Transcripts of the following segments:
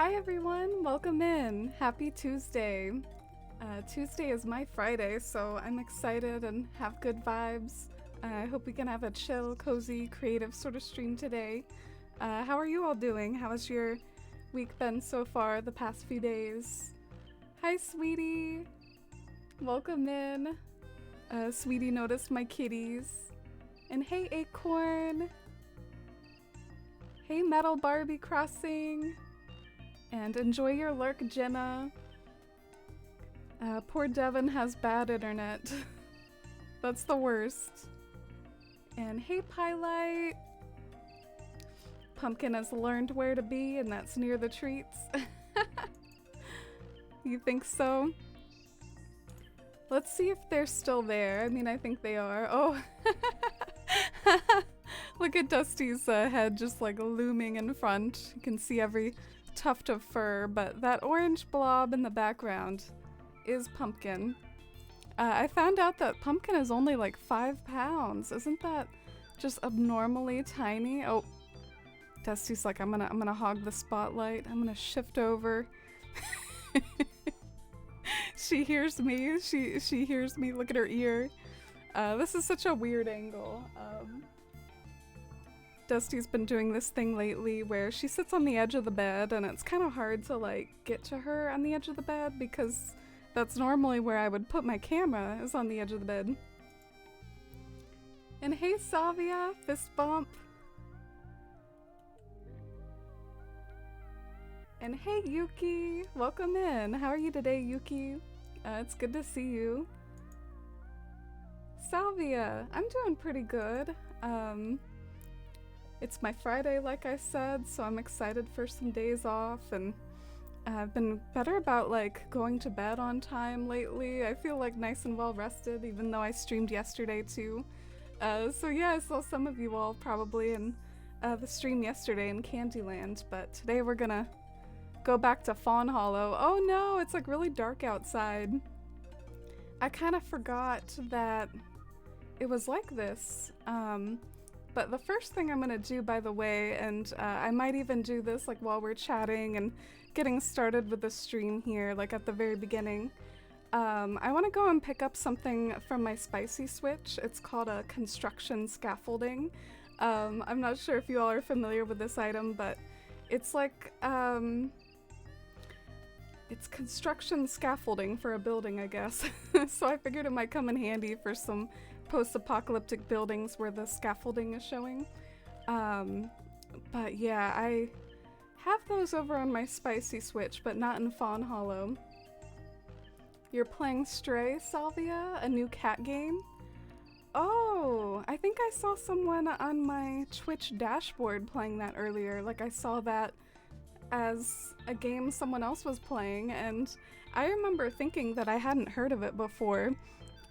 Hi everyone, welcome in. Happy Tuesday. Tuesday is my Friday, so I'm excited and have good vibes. I hope we can have a chill, cozy, creative sort of stream today. How are you all doing? How has your week been so far, the past few days? Hi sweetie, welcome in. Sweetie noticed my kitties. And hey Acorn. Hey Metal Barbie Crossing. And enjoy your lurk, Jenna. Poor Devin has bad internet. That's the worst. And hey, Pylite. Pumpkin has learned where to be, and that's near the treats. You think so? Let's see if they're still there. I mean, I think they are. Oh. Look at Dusty's head just like looming in front. You can see every tuft of fur, but that orange blob in the background is Pumpkin. I found out that Pumpkin is only like 5 pounds. Isn't that just abnormally tiny? Oh, Dusty's like, I'm gonna hog the spotlight. I'm gonna shift over. She hears me. She hears me. Look at her ear. This is such a weird angle. Dusty's been doing this thing lately where she sits on the edge of the bed, and it's kind of hard to like get to her on the edge of the bed because that's normally where I would put my camera, is on the edge of the bed. And hey Salvia, fist bump. And hey Yuki, welcome in. How are you today, Yuki? It's good to see you. Salvia, I'm doing pretty good. It's my Friday, like I said, so I'm excited for some days off, and I've been better about like going to bed on time lately. I feel like nice and well rested, even though I streamed yesterday too. So yeah, I saw some of you all probably in the stream yesterday in Candyland, but today we're gonna go back to Fawnhollow. Oh no, it's like really dark outside. I kind of forgot that it was like this. But the first thing I'm gonna do, by the way, and I might even do this like while we're chatting and getting started with the stream here, like at the very beginning, I want to go and pick up something from my spicy switch. It's called a construction scaffolding. I'm not sure if you all are familiar with this item, but it's like, it's construction scaffolding for a building, I guess. So I figured it might come in handy for some post-apocalyptic buildings where the scaffolding is showing. But yeah, I have those over on my spicy switch, but not in Fawnhollow. You're playing Stray, Salvia? A new cat game? Oh, I think I saw someone on my Twitch dashboard playing that earlier. Like I saw that as a game someone else was playing, and I remember thinking that I hadn't heard of it before.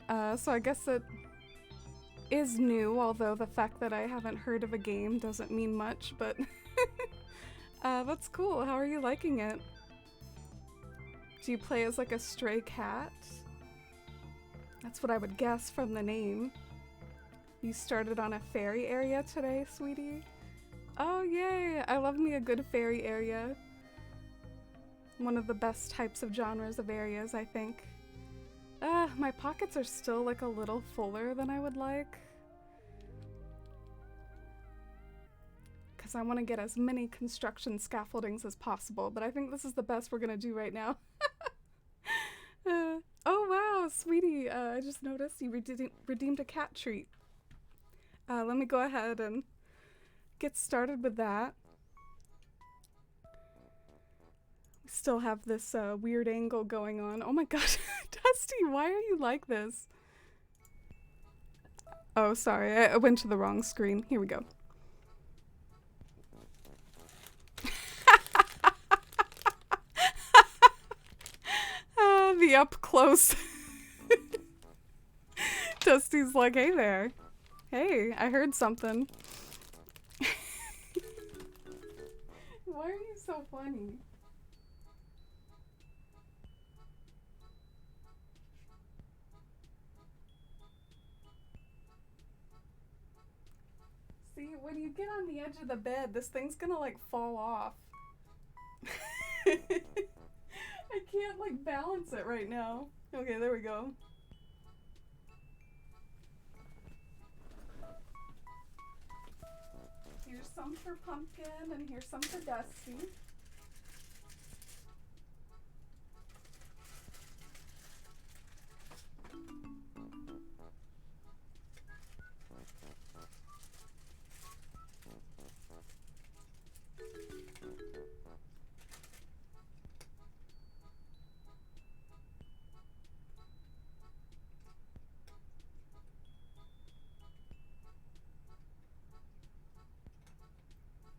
So I guess it is new, although the fact that I haven't heard of a game doesn't mean much, but that's cool. How are you liking it? Do you play as like a stray cat? That's what I would guess from the name. You started on a fairy area today, sweetie? Oh yay! I love me a good fairy area. One of the best types of genres of areas, I think. My pockets are still like a little fuller than I would like. Because I want to get as many construction scaffoldings as possible, but I think this is the best we're going to do right now. Oh wow, sweetie, I just noticed you redeemed a cat treat. Let me go ahead and get started with that. We still have this weird angle going on. Oh my gosh, Dusty, why are you like this? Oh, sorry, I went to the wrong screen. Here we go. The up close. Dusty's like, hey there. Hey, I heard something. Why are you so funny? See, when you get on the edge of the bed, this thing's gonna like fall off. I can't like balance it right now. Okay, there we go. Here's some for Pumpkin and here's some for Dusty.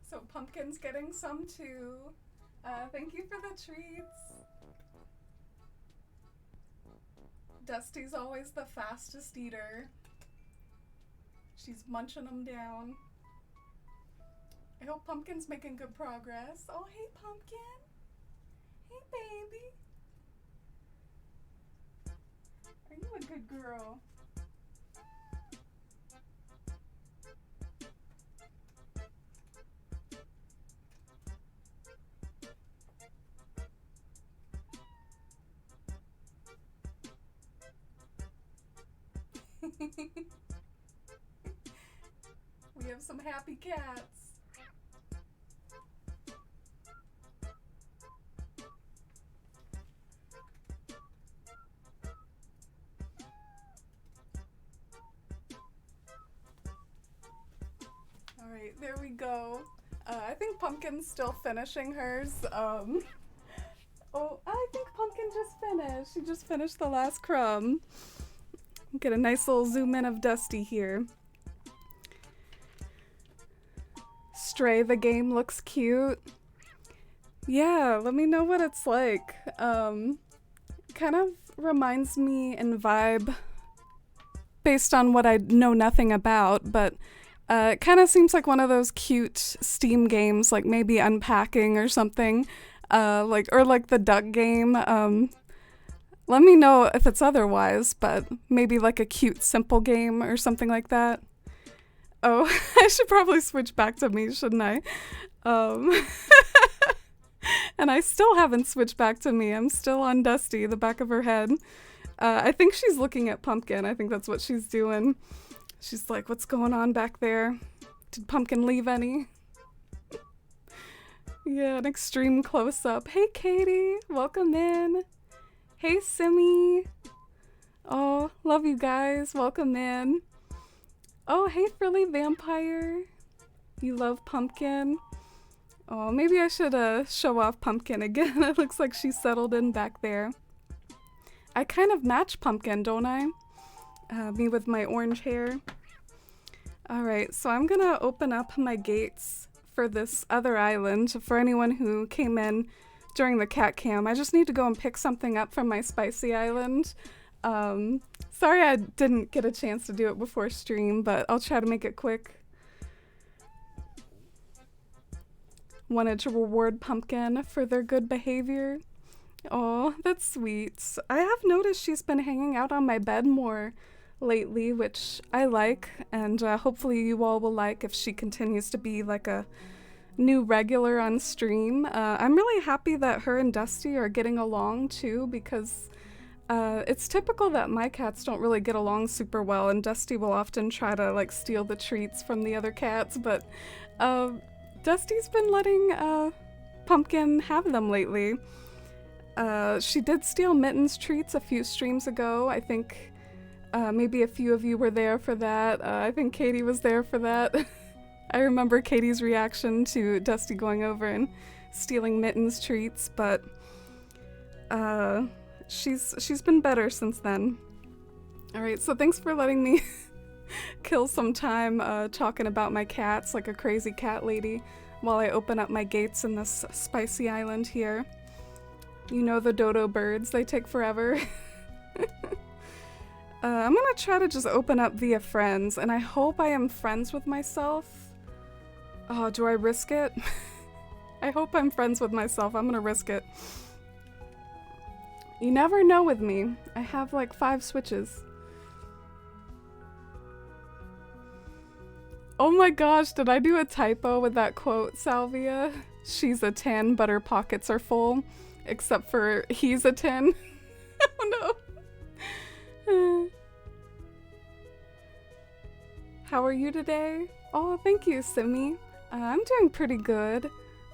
So Pumpkin's getting some too. Thank you for the treats. Dusty's always the fastest eater. She's munching them down. I hope Pumpkin's making good progress. Oh, hey Pumpkin. Hey baby. Are you a good girl? We have some happy cats. All right, there we go. I think Pumpkin's still finishing hers. Oh, I think Pumpkin just finished. She just finished the last crumb. Get a nice little zoom in of Dusty here. Stray the game looks cute. Yeah, let me know what it's like. Kind of reminds me in vibe, based on what I know nothing about, but it kind of seems like one of those cute Steam games, like maybe Unpacking or something, like the duck game. Let me know if it's otherwise, but maybe like a cute, simple game or something like that. Oh, I should probably switch back to me, shouldn't I? And I still haven't switched back to me. I'm still on Dusty, the back of her head. I think she's looking at Pumpkin. I think that's what she's doing. She's like, what's going on back there? Did Pumpkin leave any? Yeah, an extreme close-up. Hey, Katie. Welcome in. Hey, Simi. Oh, love you guys. Welcome in. Oh, hey, Frilly Vampire. You love Pumpkin. Oh, maybe I should show off Pumpkin again. It looks like she's settled in back there. I kind of match Pumpkin, don't I? Me with my orange hair. Alright, so I'm gonna open up my gates for this other island for anyone who came in during the cat cam. I just need to go and pick something up from my spicy island. Sorry I didn't get a chance to do it before stream, but I'll try to make it quick. Wanted to reward Pumpkin for their good behavior. Oh, that's sweet. I have noticed she's been hanging out on my bed more lately, which I like, and hopefully you all will like if she continues to be like a new regular on stream. I'm really happy that her and Dusty are getting along too, because it's typical that my cats don't really get along super well, and Dusty will often try to like steal the treats from the other cats, but Dusty's been letting Pumpkin have them lately. She did steal Mitten's treats a few streams ago. I think maybe a few of you were there for that. I think Katie was there for that. I remember Katie's reaction to Dusty going over and stealing Mitten's treats, but she's been better since then. Alright, so thanks for letting me kill some time talking about my cats like a crazy cat lady while I open up my gates in this spicy island here. You know the dodo birds, they take forever. I'm gonna try to just open up via friends, and I hope I am friends with myself. Oh, do I risk it? I hope I'm friends with myself. I'm gonna risk it. You never know with me. I have like 5 switches. Oh my gosh, did I do a typo with that quote, Salvia? she's a 10, but her pockets are full, except for he's a 10. Oh no. How are you today? Oh, thank you, Simi. I'm doing pretty good.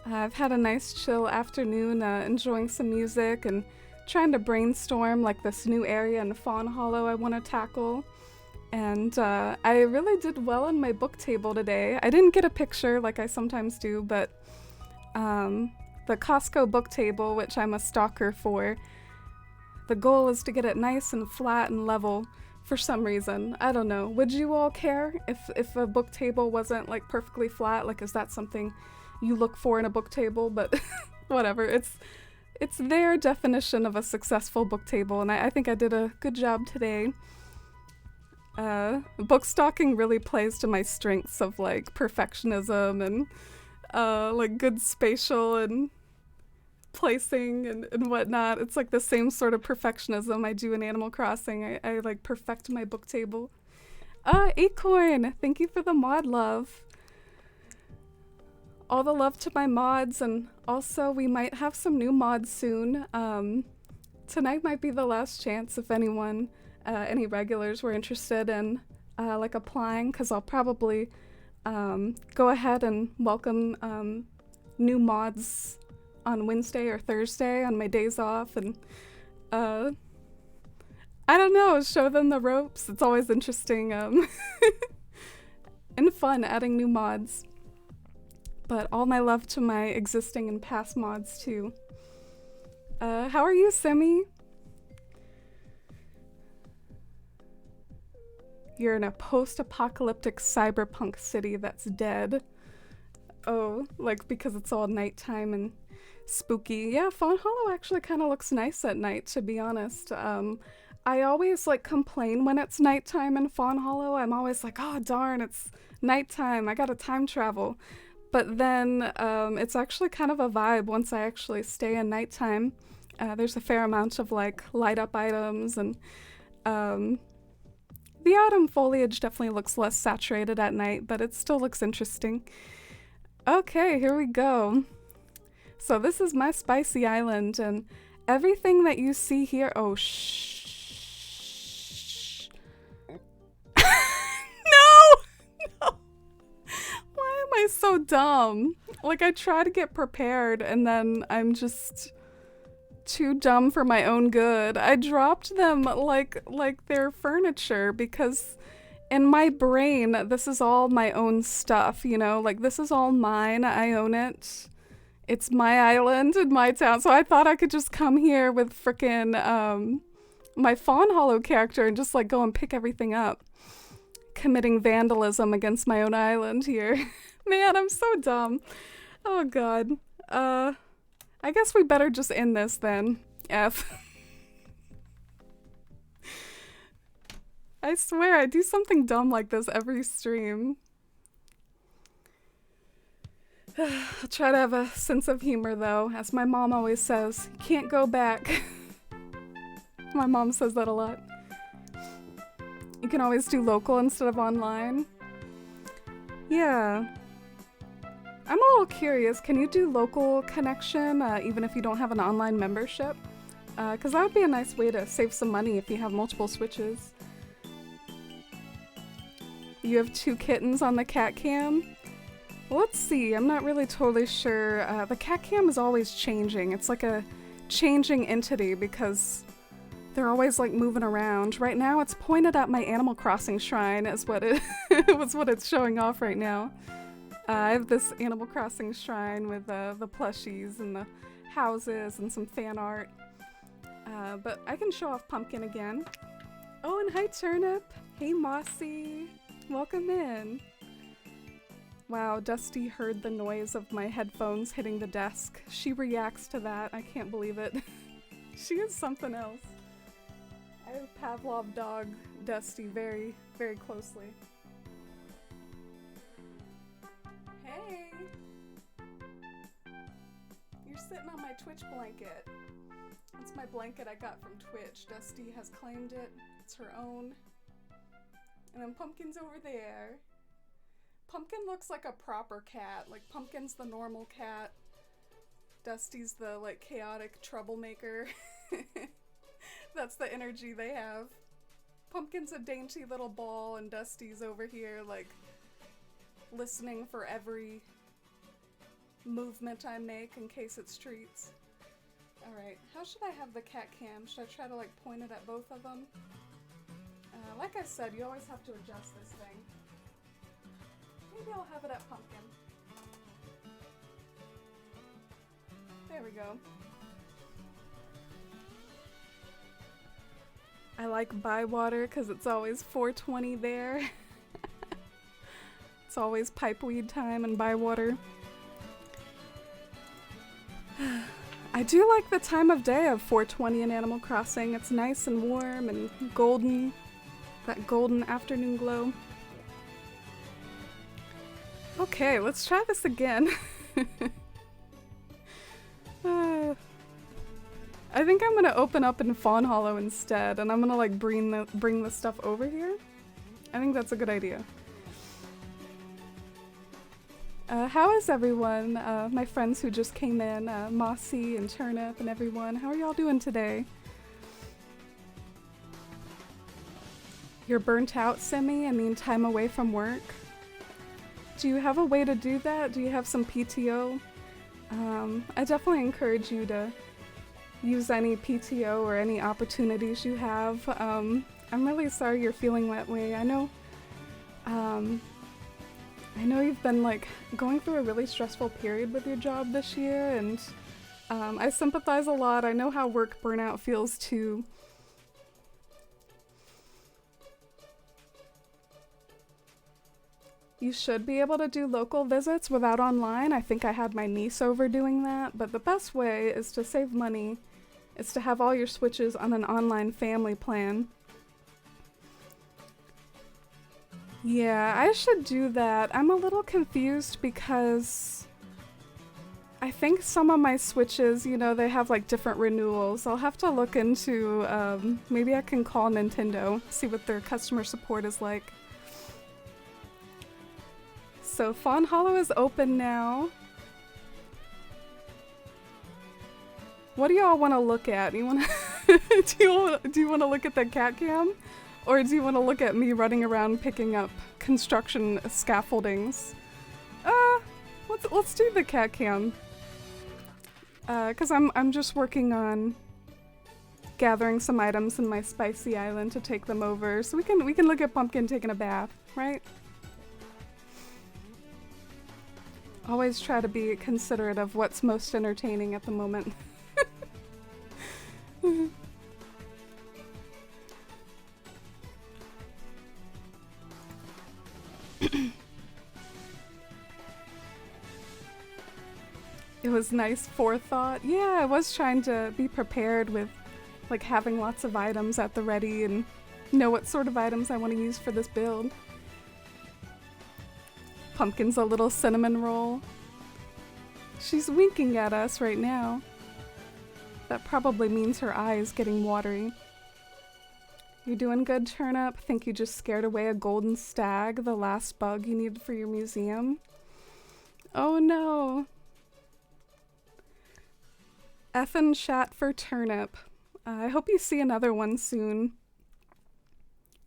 I've had a nice chill afternoon, enjoying some music and trying to brainstorm like this new area in Fawnhollow I want to tackle. And I really did well on my book table today. I didn't get a picture like I sometimes do, but the Costco book table, which I'm a stalker for, the goal is to get it nice and flat and level for some reason. I don't know. Would you all care if a book table wasn't like perfectly flat? Like, is that something you look for in a book table? But whatever. It's their definition of a successful book table, and I think I did a good job today. Book stalking really plays to my strengths of like perfectionism and like good spatial and placing and whatnot. It's like the same sort of perfectionism I do in Animal Crossing. I like perfect my book table. Acorn, thank you for the mod love. All the love to my mods, and also we might have some new mods soon. Tonight might be the last chance if anyone, any regulars were interested in like applying, because I'll probably go ahead and welcome new mods on Wednesday or Thursday on my days off, and I don't know, show them the ropes. It's always interesting and fun adding new mods. But all my love to my existing and past mods too. How are you, Simi? You're in a post-apocalyptic cyberpunk city that's dead. Oh, like because it's all nighttime and spooky. Yeah, Fawnhollow actually kind of looks nice at night, to be honest. I always like complain when it's nighttime in Fawnhollow. I'm always like, oh darn, it's nighttime, I gotta time travel. But then it's actually kind of a vibe once I actually stay in nighttime. There's a fair amount of like light up items, and the autumn foliage definitely looks less saturated at night, but it still looks interesting. Okay, here we go. So this is my spicy island, and everything that you see here— oh, shh. No! No! Why am I so dumb? Like, I try to get prepared, and then I'm just too dumb for my own good. I dropped them like they're furniture, because in my brain, this is all my own stuff, you know? Like, this is all mine. I own it. It's my island and my town. So I thought I could just come here with frickin' my Fawnhollow character and just like go and pick everything up. Committing vandalism against my own island here. Man, I'm so dumb. Oh god. I guess we better just end this then. F. I swear I do something dumb like this every stream. I'll try to have a sense of humor though. As my mom always says, you can't go back. My mom says that a lot. You can always do local instead of online. Yeah. I'm a little curious, can you do local connection even if you don't have an online membership? Because that would be a nice way to save some money if you have multiple Switches. You have 2 kittens on the cat cam? Well, let's see, I'm not really totally sure. The cat cam is always changing. It's like a changing entity because they're always like moving around. Right now it's pointed at my Animal Crossing shrine is what it was what it's showing off right now. I have this Animal Crossing shrine with the plushies and the houses and some fan art. But I can show off Pumpkin again. Oh, and hi Turnip! Hey Mossy! Welcome in! Wow, Dusty heard the noise of my headphones hitting the desk. She reacts to that. I can't believe it. She is something else. I have Pavlov dog Dusty very, very closely. Hey! You're sitting on my Twitch blanket. It's my blanket I got from Twitch. Dusty has claimed it. It's her own. And then Pumpkin's over there. Pumpkin looks like a proper cat. Like, Pumpkin's the normal cat. Dusty's the, like, chaotic troublemaker. That's the energy they have. Pumpkin's a dainty little ball, and Dusty's over here, like, listening for every movement I make in case it's treats. Alright, how should I have the cat cam? Should I try to, like, point it at both of them? Like I said, you always have to adjust this thing. Maybe I'll have it at Pumpkin. There we go. I like Bywater because it's always 420 there. It's always pipeweed time and Bywater. I do like the time of day of 420 in Animal Crossing. It's nice and warm and golden. That golden afternoon glow. Okay, let's try this again. I think I'm gonna open up in Fawnhollow instead, and I'm gonna like bring the stuff over here. I think that's a good idea. How is everyone? My friends who just came in, Mossy and Turnip and everyone. How are y'all doing today? You're burnt out, Simi? I mean, time away from work? Do you have a way to do that? Do you have some PTO? I definitely encourage you to use any PTO or any opportunities you have. I'm really sorry you're feeling that way. I know you've been like going through a really stressful period with your job this year, and I sympathize a lot. I know how work burnout feels too. You should be able to do local visits without online. I think I had my niece over doing that, but the best way is to save money is to have all your Switches on an online family plan. Yeah, I should do that. I'm a little confused because I think some of my Switches, you know, they have like different renewals. I'll have to look into, maybe I can call Nintendo, see what their customer support is like. So Fawnhollow is open now. What do y'all want to look at? You want to do you want to look at the cat cam, or do you want to look at me running around picking up construction scaffoldings? Let's do the cat cam. Cause I'm just working on gathering some items in my spicy island to take them over, so we can look at Pumpkin taking a bath, right? Always try to be considerate of what's most entertaining at the moment. It was nice forethought. Yeah, I was trying to be prepared with like having lots of items at the ready and know what sort of items I want to use for this build. Pumpkin's a little cinnamon roll. She's winking at us right now. That probably means her eye is getting watery. You doing good, Turnip? Think you just scared away a golden stag, the last bug you needed for your museum? Oh no. Effin' chat for Turnip. I hope you see another one soon.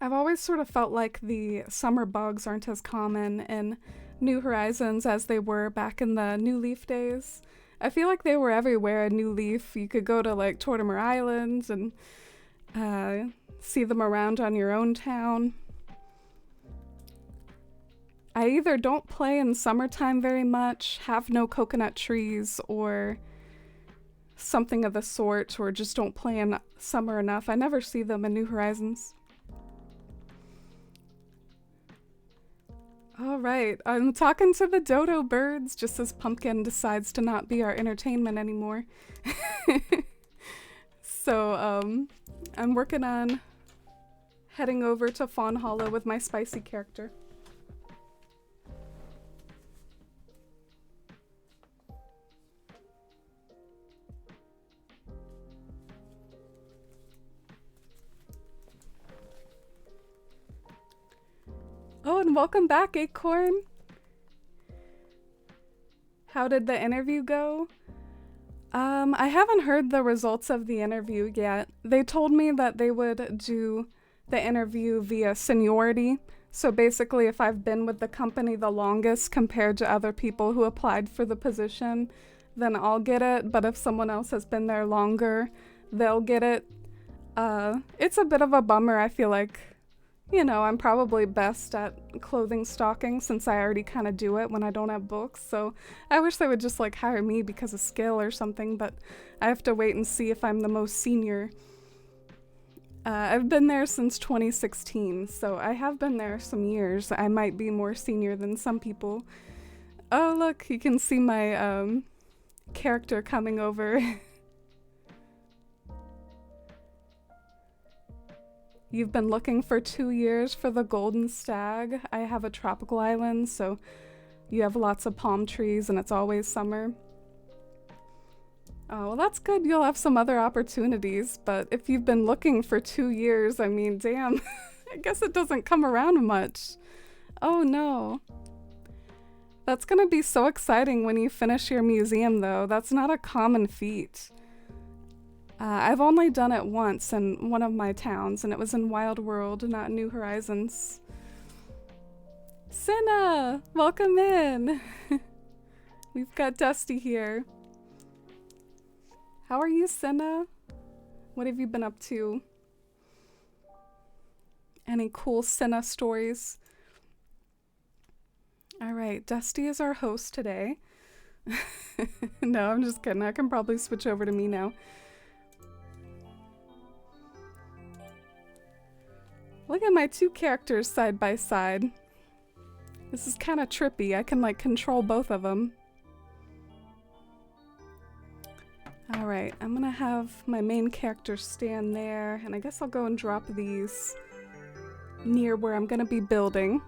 I've always sort of felt like the summer bugs aren't as common in New Horizons as they were back in the New Leaf days. I feel like they were everywhere in New Leaf. You could go to like Tortimer Islands and see them around on your own town. I either don't play in summertime very much, have no coconut trees, or something of the sort, or just don't play in summer enough. I never see them in New Horizons. Alright, I'm talking to the dodo birds just as Pumpkin decides to not be our entertainment anymore. So, I'm working on heading over to Fawnhollow with my spicy character. Oh, and welcome back, Acorn! How did the interview go? I haven't heard the results of the interview yet. They told me that they would do the interview via seniority. So basically, if I've been with the company the longest compared to other people who applied for the position, then I'll get it. But if someone else has been there longer, they'll get it. It's a bit of a bummer, I feel like. You know, I'm probably best at clothing stocking since I already kind of do it when I don't have books. So I wish they would just like hire me because of skill or something, but I have to wait and see if I'm the most senior. I've been there since 2016, so I have been there some years. I might be more senior than some people. Oh, look, you can see my character coming over. You've been looking for 2 years for the golden stag. I have a tropical island, so you have lots of palm trees and it's always summer. Oh, well, that's good. You'll have some other opportunities, but if you've been looking for 2 years, I mean, damn, I guess it doesn't come around much. Oh no. That's gonna be so exciting when you finish your museum, though. That's not a common feat. I've only done it once in one of my towns, and it was in Wild World, not New Horizons. Cinna! Welcome in! We've got Dusty here. How are you, Cinna? What have you been up to? Any cool Cinna stories? Alright, Dusty is our host today. No, I'm just kidding. I can probably switch over to me now. Look at my 2 characters side by side. This is kind of trippy. I can like control both of them. Alright, I'm gonna have my main character stand there, and I guess I'll go and drop these near where I'm gonna be building.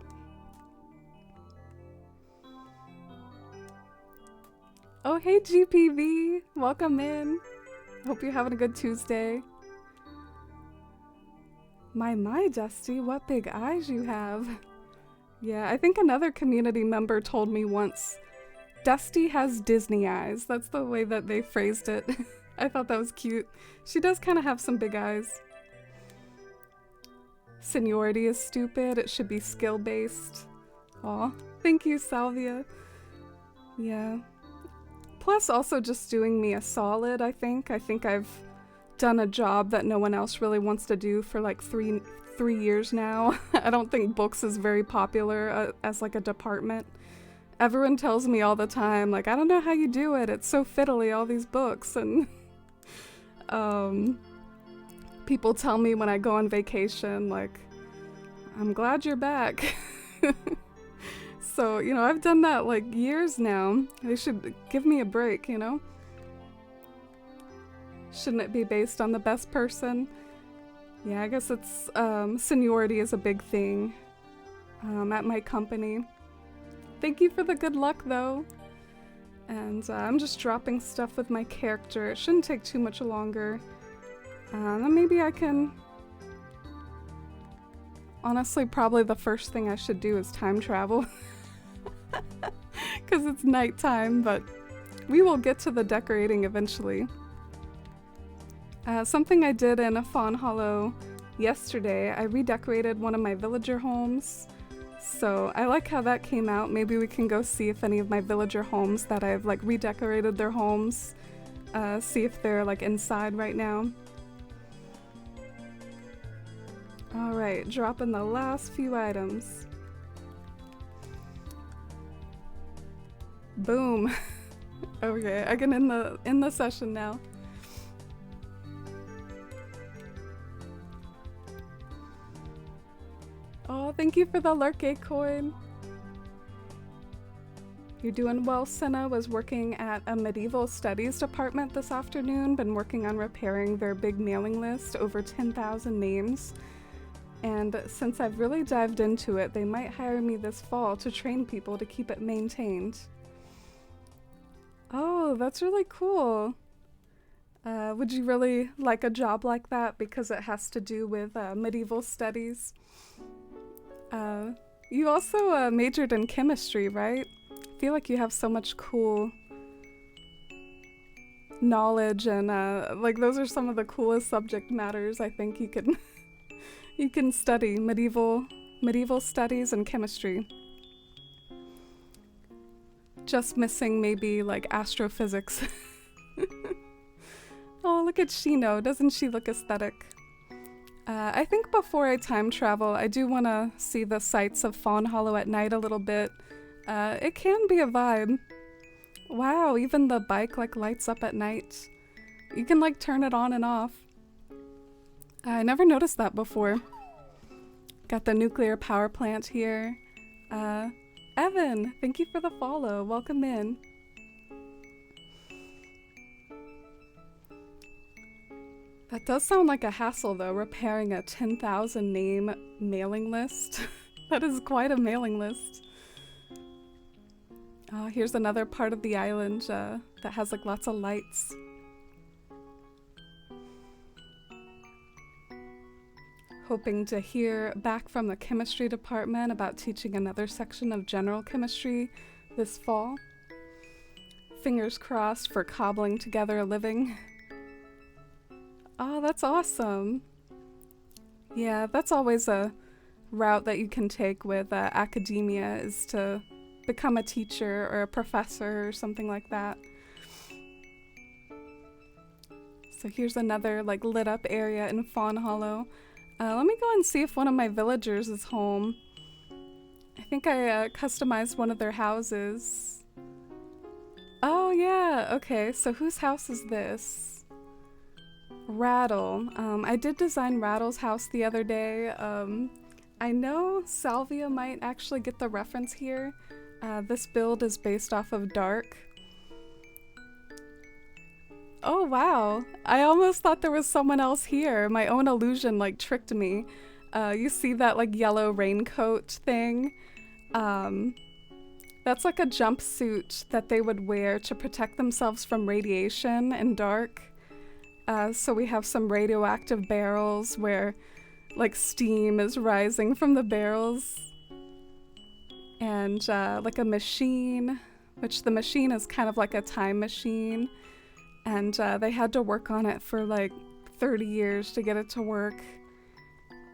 Oh, hey GPV! Welcome in! Hope you're having a good Tuesday. My, Dusty, what big eyes you have. Yeah, I think another community member told me once, Dusty has Disney eyes. That's the way that they phrased it. I thought that was cute. She does kind of have some big eyes. Seniority is stupid. It should be skill-based. Aw, thank you, Salvia. Yeah. Plus also just doing me a solid, I think. I think I've done a job that no one else really wants to do for like three years now. I don't think books is very popular as like a department. Everyone tells me all the time, like, I don't know how you do it. It's so fiddly, all these books. And people tell me when I go on vacation, like, I'm glad you're back. So, you know, I've done that like years now. They should give me a break, you know? Shouldn't it be based on the best person? Yeah, I guess it's, seniority is a big thing at my company. Thank you for the good luck, though. And I'm just dropping stuff with my character. It shouldn't take too much longer. Then maybe I can... Honestly, probably the first thing I should do is time travel. Because it's nighttime, but we will get to the decorating eventually. Something I did in a Fawnhollow yesterday, I redecorated one of my villager homes. So I like how that came out. Maybe we can go see if any of my villager homes that I've like redecorated their homes, see if they're like inside right now. Alright, dropping the last few items. Boom. Okay, I can end the session now. Oh, thank you for the lurk coin. You're doing well, Senna. Was working at a medieval studies department this afternoon. Been working on repairing their big mailing list, over 10,000 names. And since I've really dived into it, they might hire me this fall to train people to keep it maintained. Oh, that's really cool. Would you really like a job like that because it has to do with medieval studies? You also majored in chemistry, right? I feel like you have so much cool knowledge and like those are some of the coolest subject matters I think you can you can study. Medieval studies and chemistry. Just missing maybe like astrophysics. Oh, look at Shino. Doesn't she look aesthetic? I think before I time travel, I do want to see the sights of Fawnhollow at night a little bit. It can be a vibe. Wow, even the bike like lights up at night. You can like turn it on and off. I never noticed that before. Got the nuclear power plant here. Evan, thank you for the follow. Welcome in. That does sound like a hassle though, repairing a 10,000 name mailing list. That is quite a mailing list. Oh, here's another part of the island that has like lots of lights. Hoping to hear back from the chemistry department about teaching another section of general chemistry this fall. Fingers crossed for cobbling together a living. Oh, that's awesome. Yeah, that's always a route that you can take with academia, is to become a teacher or a professor or something like that. So here's another like lit up area in Fawnhollow. Let me go and see if one of my villagers is home. I think I customized one of their houses. Oh yeah, okay, so whose house is this? Rattle. I did design Rattle's house the other day. I know Salvia might actually get the reference here. This build is based off of Dark. Oh wow, I almost thought there was someone else here. My own illusion like tricked me. You see that like yellow raincoat thing? That's like a jumpsuit that they would wear to protect themselves from radiation in Dark. So we have some radioactive barrels where like steam is rising from the barrels. And like a machine, which the machine is kind of like a time machine. And they had to work on it for like 30 years to get it to work.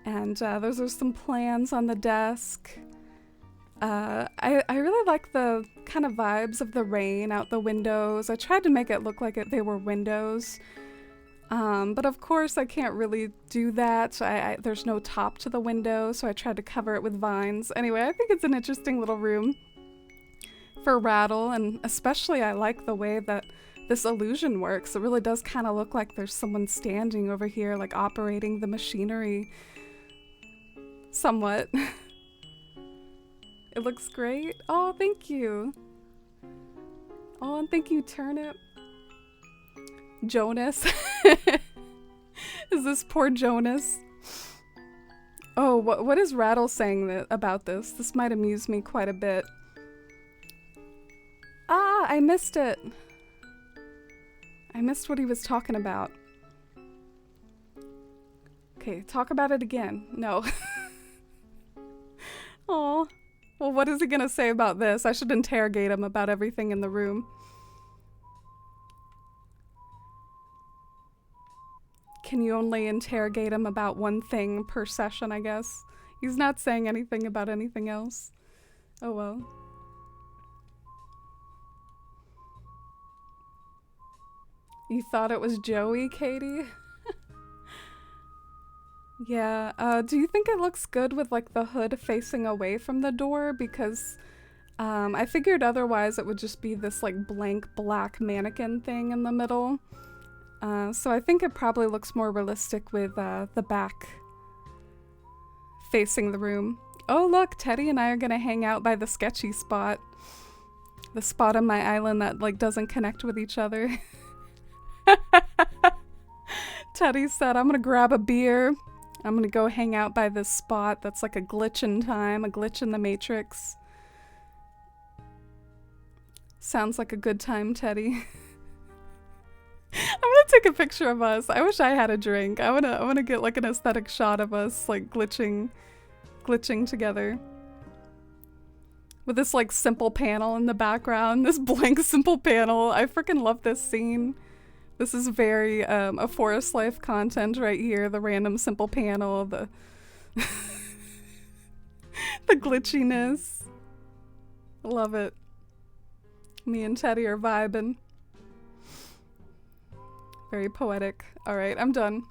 And those are some plans on the desk. I really like the kind of vibes of the rain out the windows. I tried to make it look like they were windows. But of course I can't really do that. There's no top to the window, so I tried to cover it with vines. Anyway, I think it's an interesting little room for Rattle, and especially I like the way that this illusion works. It really does kind of look like there's someone standing over here, like operating the machinery. Somewhat. It looks great. Oh, thank you. Oh, and thank you, Turnip. Jonas. Is this poor Jonas? Oh, what is Rattle saying about this? This might amuse me quite a bit. Ah, I missed it. I missed what he was talking about. Okay, talk about it again. No. Oh. Well, what is he gonna say about this? I should interrogate him about everything in the room. Can you only interrogate him about one thing per session, I guess? He's not saying anything about anything else. Oh well. You thought it was Joey, Katie? Yeah, do you think it looks good with like the hood facing away from the door? Because I figured otherwise it would just be this like blank black mannequin thing in the middle. So I think it probably looks more realistic with the back facing the room. Oh look, Teddy and I are gonna hang out by the sketchy spot. The spot on my island that like doesn't connect with each other. Teddy said, I'm gonna grab a beer. I'm gonna go hang out by this spot that's like a glitch in time, a glitch in the Matrix. Sounds like a good time, Teddy. I'm gonna take a picture of us. I wish I had a drink. I wanna get like an aesthetic shot of us like glitching together. With this like simple panel in the background, this blank simple panel. I freaking love this scene. This is very a Forest Life content right here. The random simple panel, the the glitchiness. Love it. Me and Teddy are vibing. Very poetic. All right, I'm done.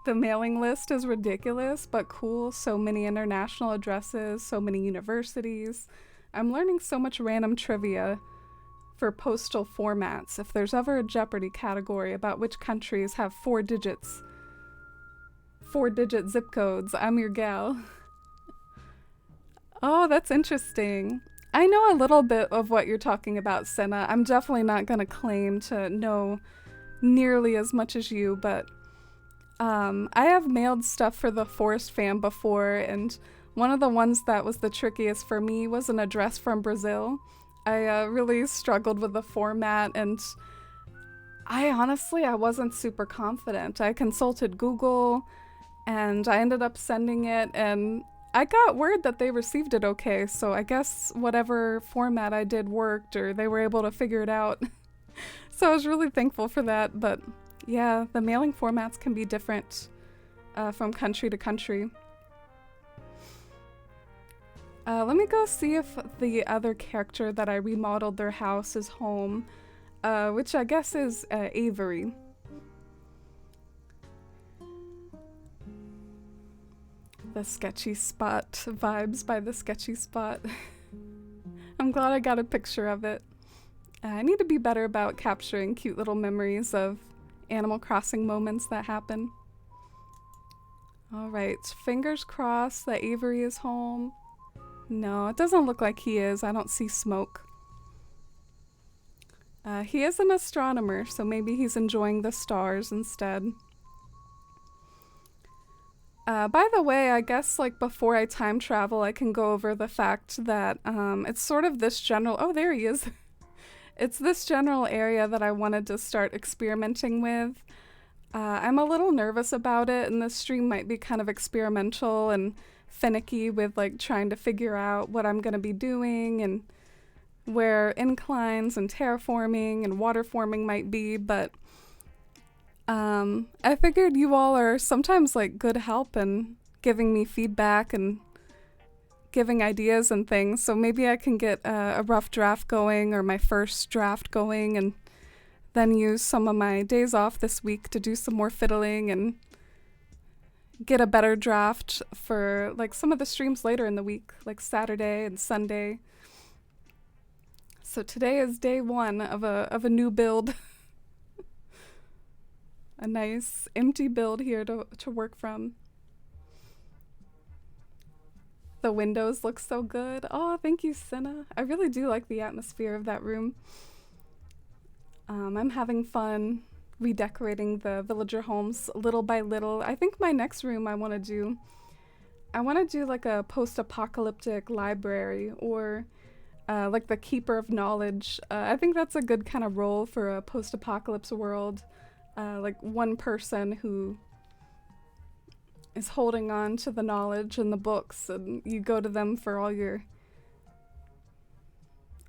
The mailing list is ridiculous, but cool. So many international addresses, so many universities. I'm learning so much random trivia for postal formats. If there's ever a Jeopardy category about which countries have 4-digit zip codes, I'm your gal. Oh, that's interesting. I know a little bit of what you're talking about, Senna. I'm definitely not going to claim to know nearly as much as you, but I have mailed stuff for the Forest fam before, and one of the ones that was the trickiest for me was an address from Brazil. I really struggled with the format, and I wasn't super confident. I consulted Google, and I ended up sending it, and I got word that they received it okay, so I guess whatever format I did worked, or they were able to figure it out. So I was really thankful for that, but yeah, the mailing formats can be different from country to country. Let me go see if the other character that I remodeled their house is home, which I guess is Avery. The sketchy spot vibes by the sketchy spot. I'm glad I got a picture of it. I need to be better about capturing cute little memories of Animal Crossing moments that happen. Alright, fingers crossed that Avery is home. No, it doesn't look like he is. I don't see smoke. He is an astronomer, so maybe he's enjoying the stars instead. By the way, I guess like before I time travel, I can go over the fact that it's sort of this general... Oh, there he is. It's this general area that I wanted to start experimenting with. I'm a little nervous about it, and this stream might be kind of experimental and finicky with like trying to figure out what I'm going to be doing and where inclines and terraforming and water forming might be, but I figured you all are sometimes like good help in giving me feedback and giving ideas and things, so maybe I can get a rough draft going or my first draft going and then use some of my days off this week to do some more fiddling and get a better draft for like some of the streams later in the week, like Saturday and Sunday. So today is day one of a new build. A nice empty build here to work from. The windows look so good. Oh, thank you, Senna. I really do like the atmosphere of that room. I'm having fun redecorating the villager homes little by little. I think my next room I want to do like a post-apocalyptic library or like the keeper of knowledge. I think that's a good kind of role for a post-apocalypse world. Like one person who is holding on to the knowledge and the books, and you go to them for all your,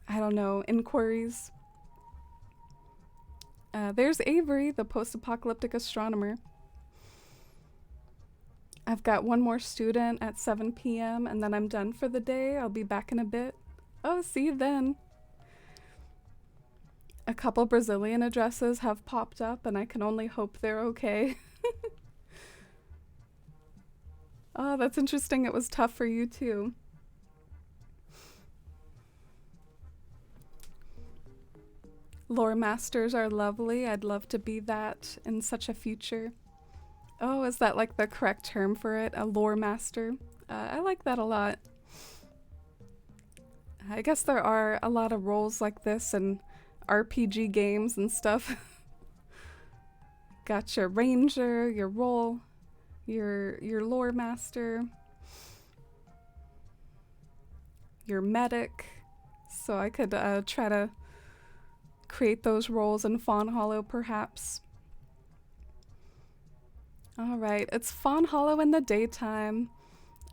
I don't know, inquiries. There's Avery, the post-apocalyptic astronomer. I've got one more student at 7 p.m. and then I'm done for the day. I'll be back in a bit. Oh, see you then. A couple Brazilian addresses have popped up and I can only hope they're okay. Oh, that's interesting. It was tough for you too. Lore masters are lovely. I'd love to be that in such a future. Oh, is that like the correct term for it? A lore master? I like that a lot. I guess there are a lot of roles like this in RPG games and stuff. Got your ranger, your role, your lore master, your medic. So I could try to create those roles in Fawnhollow, perhaps. Alright, it's Fawnhollow in the daytime.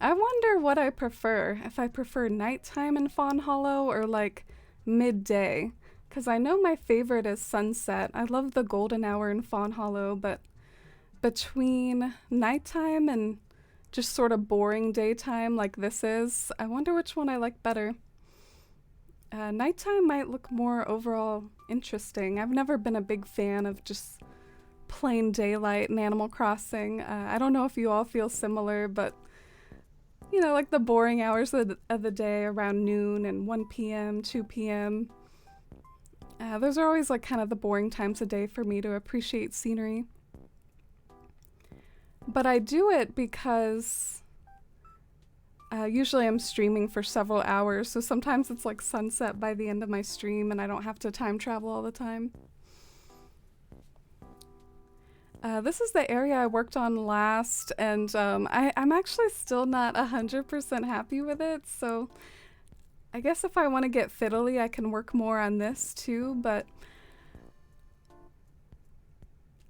I wonder what I prefer. If I prefer nighttime in Fawnhollow or like midday. Because I know my favorite is sunset. I love the golden hour in Fawnhollow, but between nighttime and just sort of boring daytime like this is, I wonder which one I like better. Nighttime might look more overall interesting. I've never been a big fan of just plain daylight in Animal Crossing. I don't know if you all feel similar, but you know, like the boring hours of the day around noon and 1 p.m., 2 p.m. Those are always like kind of the boring times of day for me to appreciate scenery. But I do it because usually I'm streaming for several hours, so sometimes it's like sunset by the end of my stream and I don't have to time travel all the time. This is the area I worked on last, and I'm actually still not 100% happy with it, so I guess if I want to get fiddly, I can work more on this too, but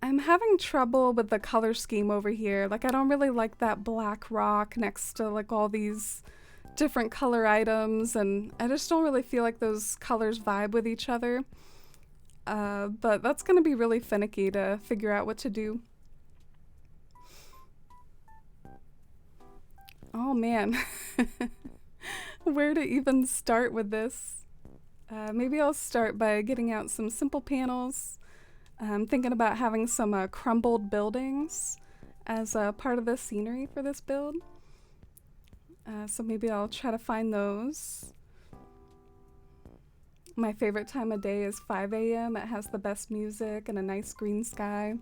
I'm having trouble with the color scheme over here. Like, I don't really like that black rock next to like all these different color items, and I just don't really feel like those colors vibe with each other. But that's gonna be really finicky to figure out what to do. Oh man, where to even start with this? Maybe I'll start by getting out some simple panels. I'm thinking about having some crumbled buildings as part of the scenery for this build. So maybe I'll try to find those. My favorite time of day is 5 a.m. It has the best music and a nice green sky.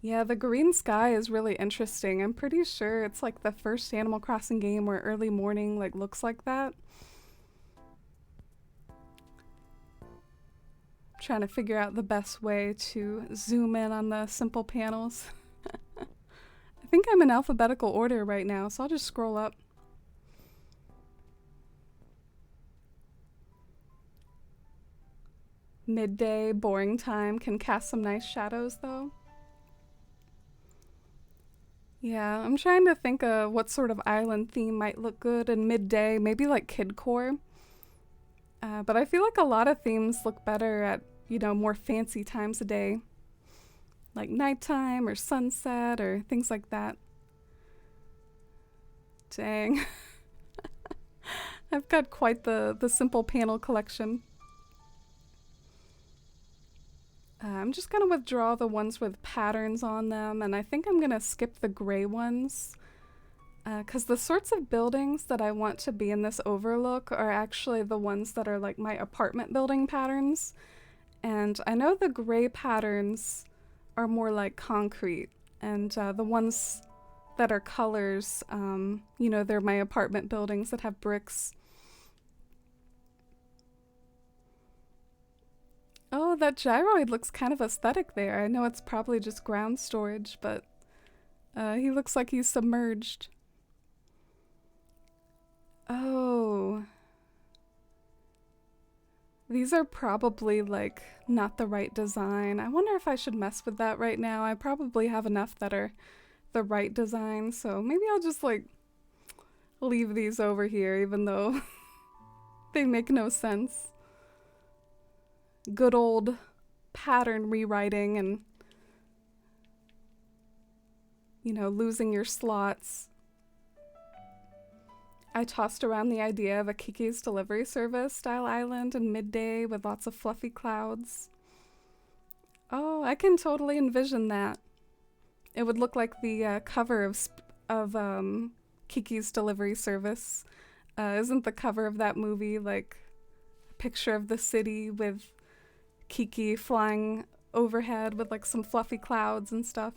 Yeah, the green sky is really interesting. I'm pretty sure it's like the first Animal Crossing game where early morning like looks like that. I'm trying to figure out the best way to zoom in on the simple panels. I think I'm in alphabetical order right now, so I'll just scroll up. Midday, boring time, can cast some nice shadows though. Yeah, I'm trying to think of what sort of island theme might look good in midday, maybe like kidcore. But I feel like a lot of themes look better at, you know, more fancy times of day. Like nighttime or sunset or things like that. Dang. I've got quite the simple panel collection. I'm just going to withdraw the ones with patterns on them, and I think I'm going to skip the gray ones. Because the sorts of buildings that I want to be in this overlook are actually the ones that are like my apartment building patterns. And I know the gray patterns are more like concrete, and the ones that are colors, you know, they're my apartment buildings that have bricks. Oh, that gyroid looks kind of aesthetic there. I know it's probably just ground storage, but he looks like he's submerged. Oh. These are probably like not the right design. I wonder if I should mess with that right now. I probably have enough that are the right design, so maybe I'll just like leave these over here even though they make no sense. Good old pattern rewriting and, you know, losing your slots. I tossed around the idea of a Kiki's Delivery Service style island in midday with lots of fluffy clouds. Oh, I can totally envision that. It would look like the cover of Kiki's Delivery Service. Isn't the cover of that movie like a picture of the city with Kiki flying overhead with like some fluffy clouds and stuff?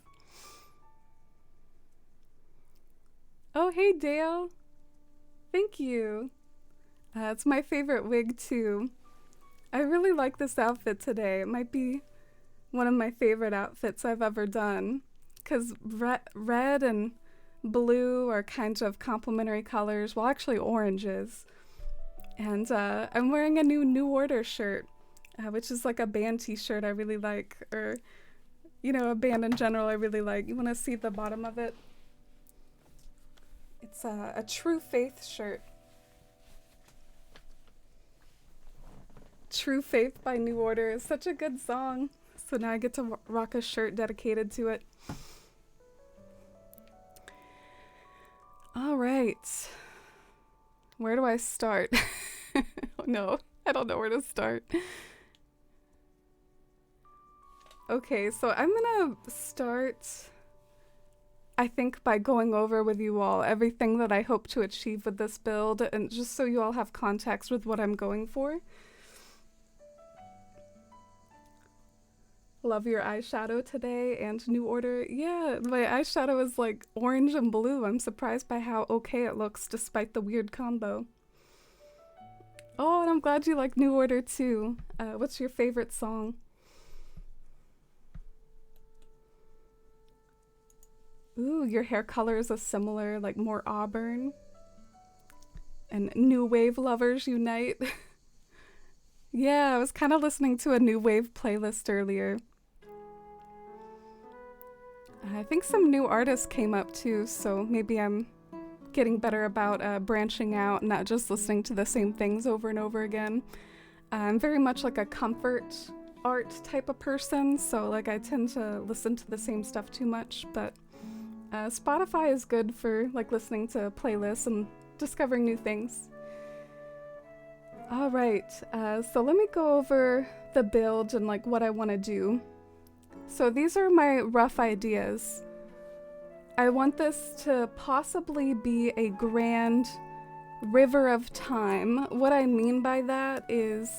Oh, hey Dale. Thank you. It's my favorite wig too. I really like this outfit today. It might be one of my favorite outfits I've ever done, because red and blue are kind of complementary colors. Well, actually orange is. And I'm wearing a New Order shirt, which is like a band t-shirt I really like, or, you know, a band in general I really like. You want to see the bottom of it? It's a True Faith shirt. True Faith by New Order is such a good song. So now I get to rock a shirt dedicated to it. All right. Where do I start? Oh no, I don't know where to start. Okay, so I'm gonna start, I think, by going over with you all everything that I hope to achieve with this build, and just so you all have context with what I'm going for. Love your eyeshadow today, and New Order. Yeah, my eyeshadow is like orange and blue. I'm surprised by how okay it looks despite the weird combo. Oh, and I'm glad you like New Order too. What's your favorite song? Ooh, your hair colors are similar, like more auburn. And new wave lovers unite. Yeah, I was kind of listening to a new wave playlist earlier. I think some new artists came up too, so maybe I'm getting better about branching out and not just listening to the same things over and over again. I'm very much like a comfort art type of person, so like I tend to listen to the same stuff too much, but Spotify is good for like listening to playlists and discovering new things. All right, so let me go over the build and like what I want to do. So these are my rough ideas. I want this to possibly be a grand river of time. What I mean by that is,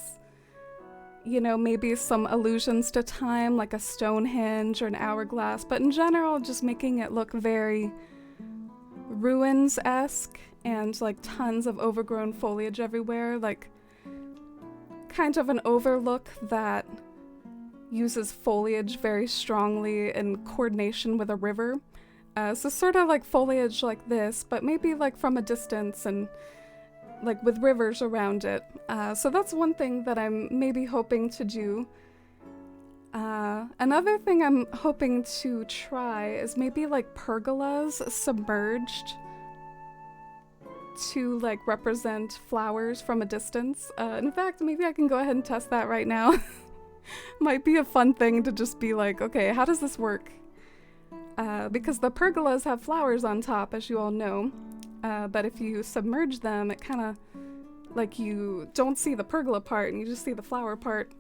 you know, maybe some allusions to time, like a Stonehenge or an hourglass, but in general, just making it look very ruins-esque and like tons of overgrown foliage everywhere, like kind of an overlook that uses foliage very strongly in coordination with a river. So sort of like foliage like this, but maybe like from a distance and like with rivers around it. So that's one thing that I'm maybe hoping to do. Another thing I'm hoping to try is maybe like pergolas submerged to like represent flowers from a distance. In fact, maybe I can go ahead and test that right now. Might be a fun thing to just be like, okay, how does this work? Because the pergolas have flowers on top, as you all know. But if you submerge them, it kind of, like, you don't see the pergola part and you just see the flower part.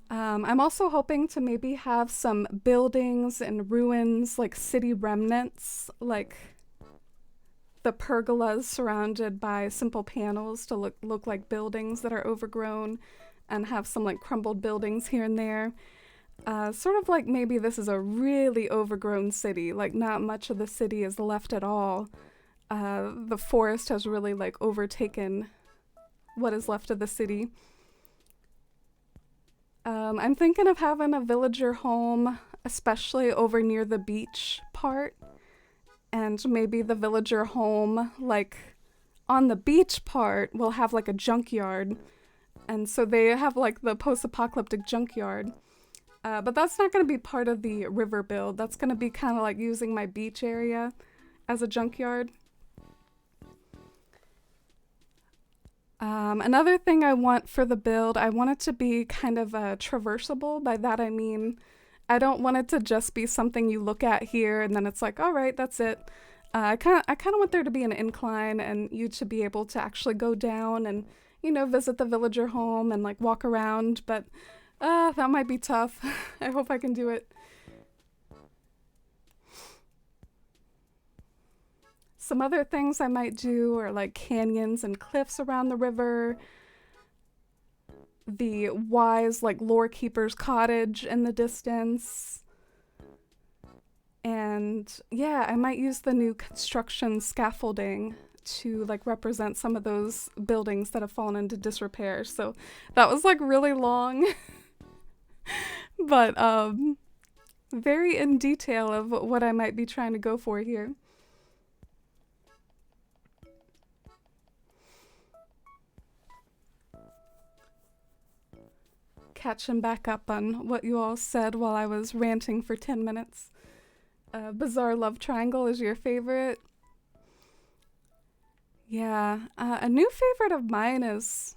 I'm also hoping to maybe have some buildings and ruins, like city remnants, like the pergolas surrounded by simple panels to look like buildings that are overgrown, and have some like crumbled buildings here and there. Sort of like maybe this is a really overgrown city, like not much of the city is left at all. The forest has really like overtaken what is left of the city. I'm thinking of having a villager home, especially over near the beach part. And maybe the villager home, like on the beach part, will have like a junkyard. And so they have like the post-apocalyptic junkyard. But that's not going to be part of the river build. That's going to be kind of like using my beach area as a junkyard. Another thing I want for the build, I want it to be kind of traversable. By that I mean, I don't want it to just be something you look at here and then it's like, all right, that's it. I kind of want there to be an incline and you to be able to actually go down and, you know, visit the villager home and like walk around, but that might be tough. I hope I can do it. Some other things I might do are like canyons and cliffs around the river, the wise like lore keeper's cottage in the distance, and yeah, I might use the new construction scaffolding to like represent some of those buildings that have fallen into disrepair. So that was like really long, but very in detail of what I might be trying to go for here. Catching back up on what you all said while I was ranting for 10 minutes. Bizarre love triangle is your favorite. Yeah, a new favorite of mine is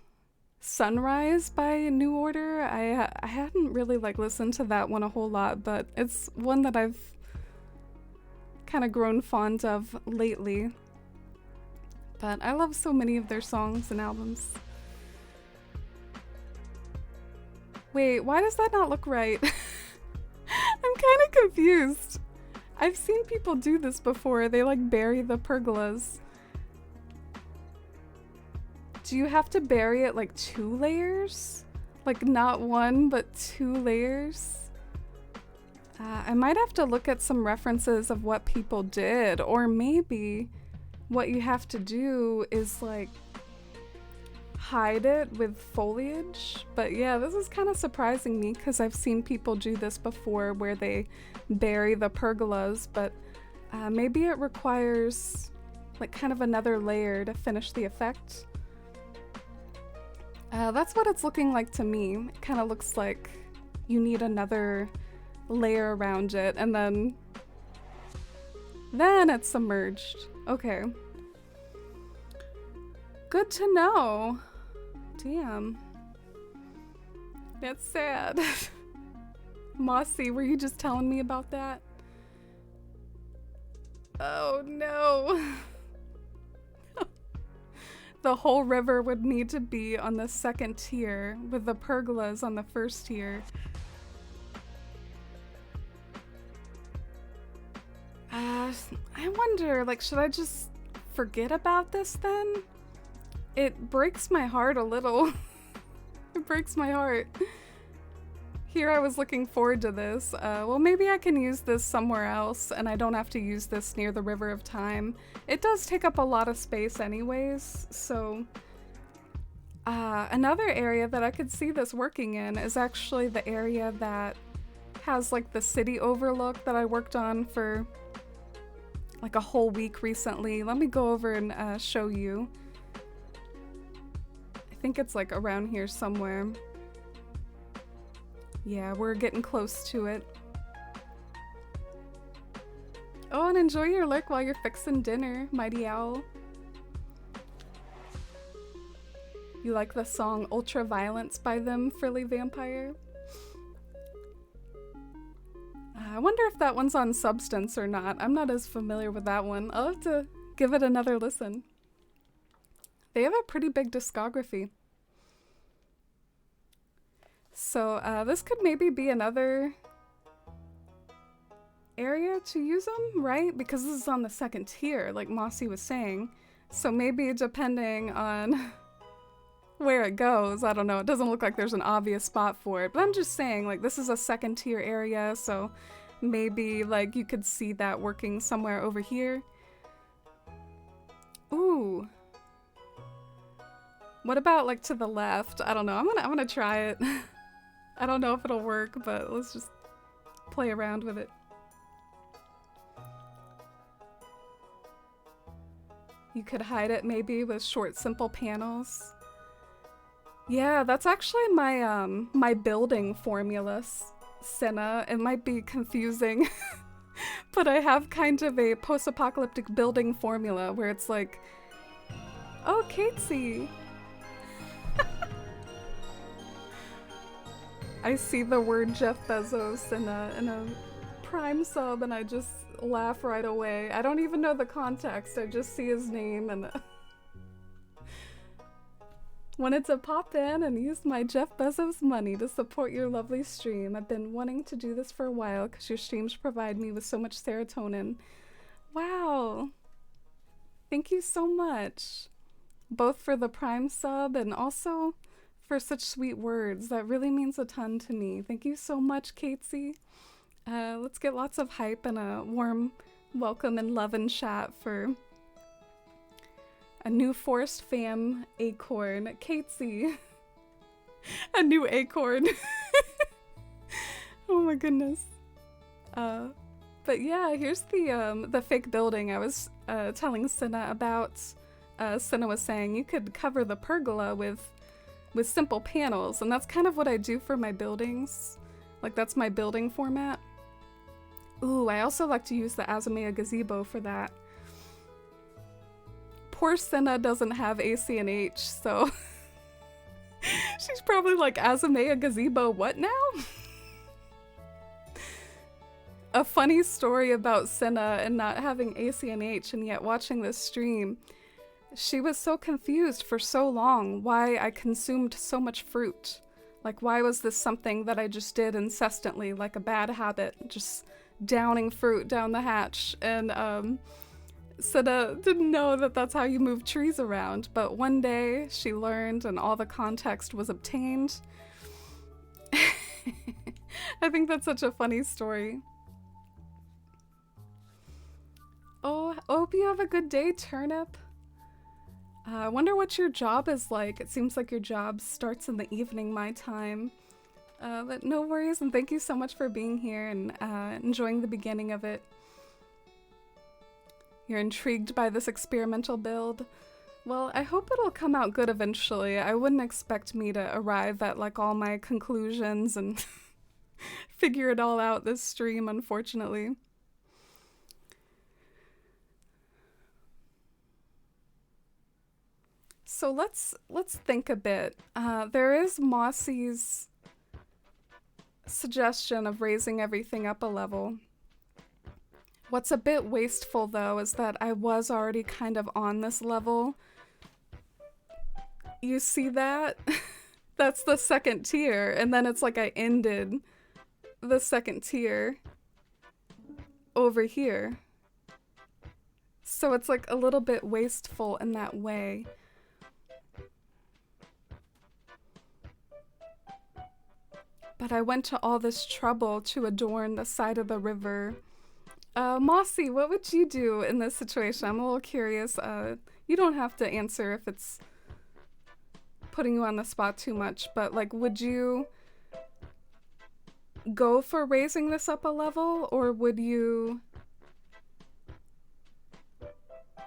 Sunrise by New Order. I hadn't really like listened to that one a whole lot, but it's one that I've kind of grown fond of lately. But I love so many of their songs and albums. Wait, why does that not look right? I'm kind of confused. I've seen people do this before. They like bury the pergolas. Do you have to bury it like 2 layers? Like not 1, but 2 layers? I might have to look at some references of what people did, or maybe what you have to do is like hide it with foliage. But yeah, this is kind of surprising me because I've seen people do this before where they bury the pergolas, but maybe it requires like kind of another layer to finish the effect. That's what it's looking like to me. It kind of looks like you need another layer around it, and then it's submerged. Okay. Good to know. Damn. That's sad. Mossy, were you just telling me about that? Oh no. The whole river would need to be on the 2nd tier, with the pergolas on the 1st tier. I wonder, like, should I just forget about this then? It breaks my heart a little. It breaks my heart. Here I was looking forward to this. Well, maybe I can use this somewhere else and I don't have to use this near the River of Time. It does take up a lot of space anyways, so... another area that I could see this working in is actually the area that has like the city overlook that I worked on for like a whole week recently. Let me go over and show you. I think it's like around here somewhere. Yeah, we're getting close to it. Oh, and enjoy your lurk while you're fixing dinner, Mighty Owl. You like the song Ultraviolence by them, Frilly Vampire? I wonder if that one's on Substance or not. I'm not as familiar with that one. I'll have to give it another listen. They have a pretty big discography. So this could maybe be another area to use them, right? Because this is on the 2nd tier, like Mossy was saying. So maybe depending on where it goes, I don't know. It doesn't look like there's an obvious spot for it. But I'm just saying, like, this is a 2nd tier area, so maybe like you could see that working somewhere over here. Ooh. What about like to the left? I don't know. I'm gonna try it. I don't know if it'll work, but let's just play around with it. You could hide it maybe with short, simple panels. Yeah, that's actually my my building formula, Senna. It might be confusing, but I have kind of a post-apocalyptic building formula where it's like, oh, Katesy. I see the word Jeff Bezos in a Prime sub and I just laugh right away. I don't even know the context, I just see his name and wanted to pop in and use my Jeff Bezos money to support your lovely stream. I've been wanting to do this for a while because your streams provide me with so much serotonin. Wow. Thank you so much. Both for the Prime sub and also for such sweet words. That really means a ton to me. Thank you so much, Katesy. Let's get lots of hype and a warm welcome and love and chat for a new Forest Fam acorn. Katesy. A new acorn. Oh my goodness. But yeah, here's the fake building I was telling Senna about. Senna was saying you could cover the pergola with simple panels, and that's kind of what I do for my buildings. Like, that's my building format. Ooh, I also like to use the Azumea gazebo for that. poor Senna doesn't have AC and H, so she's probably like, Azumea Gazebo, what now? A funny story about Senna and not having AC and H and yet watching this stream. She was so confused for so long why I consumed so much fruit. Like, why was this something that I just did incessantly, like a bad habit, just downing fruit down the hatch? And Senna didn't know that that's how you move trees around, but one day she learned and all the context was obtained. I think that's such a funny story. Oh, hope you have a good day, Turnip. I wonder what your job is like. It seems like your job starts in the evening, my time. But no worries, and thank you so much for being here and enjoying the beginning of it. You're intrigued by this experimental build? Well, I hope it'll come out good eventually. I wouldn't expect me to arrive at like all my conclusions and figure it all out this stream, unfortunately. So let's think a bit. There is Mossy's suggestion of raising everything up a level. What's a bit wasteful though is that I was already kind of on this level. You see that? That's the second tier, and then it's like I ended the second tier over here. So it's like a little bit wasteful in that way. But I went to all this trouble to adorn the side of the river. Mossy, what would you do in this situation? I'm a little curious. You don't have to answer if it's putting you on the spot too much, but like, would you go for raising this up a level, or would you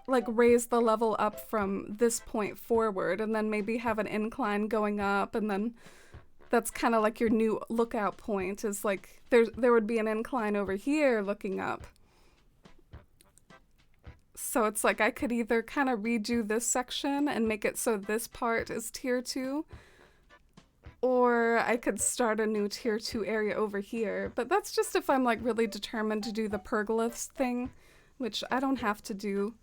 like raise the level up from this point forward and then maybe have an incline going up, and then that's kind of like your new lookout point, is like there would be an incline over here looking up. So it's like I could either kind of redo this section and make it so this part is tier 2, or I could start a new tier 2 area over here. But that's just if I'm like really determined to do the pergoliths thing, which I don't have to do.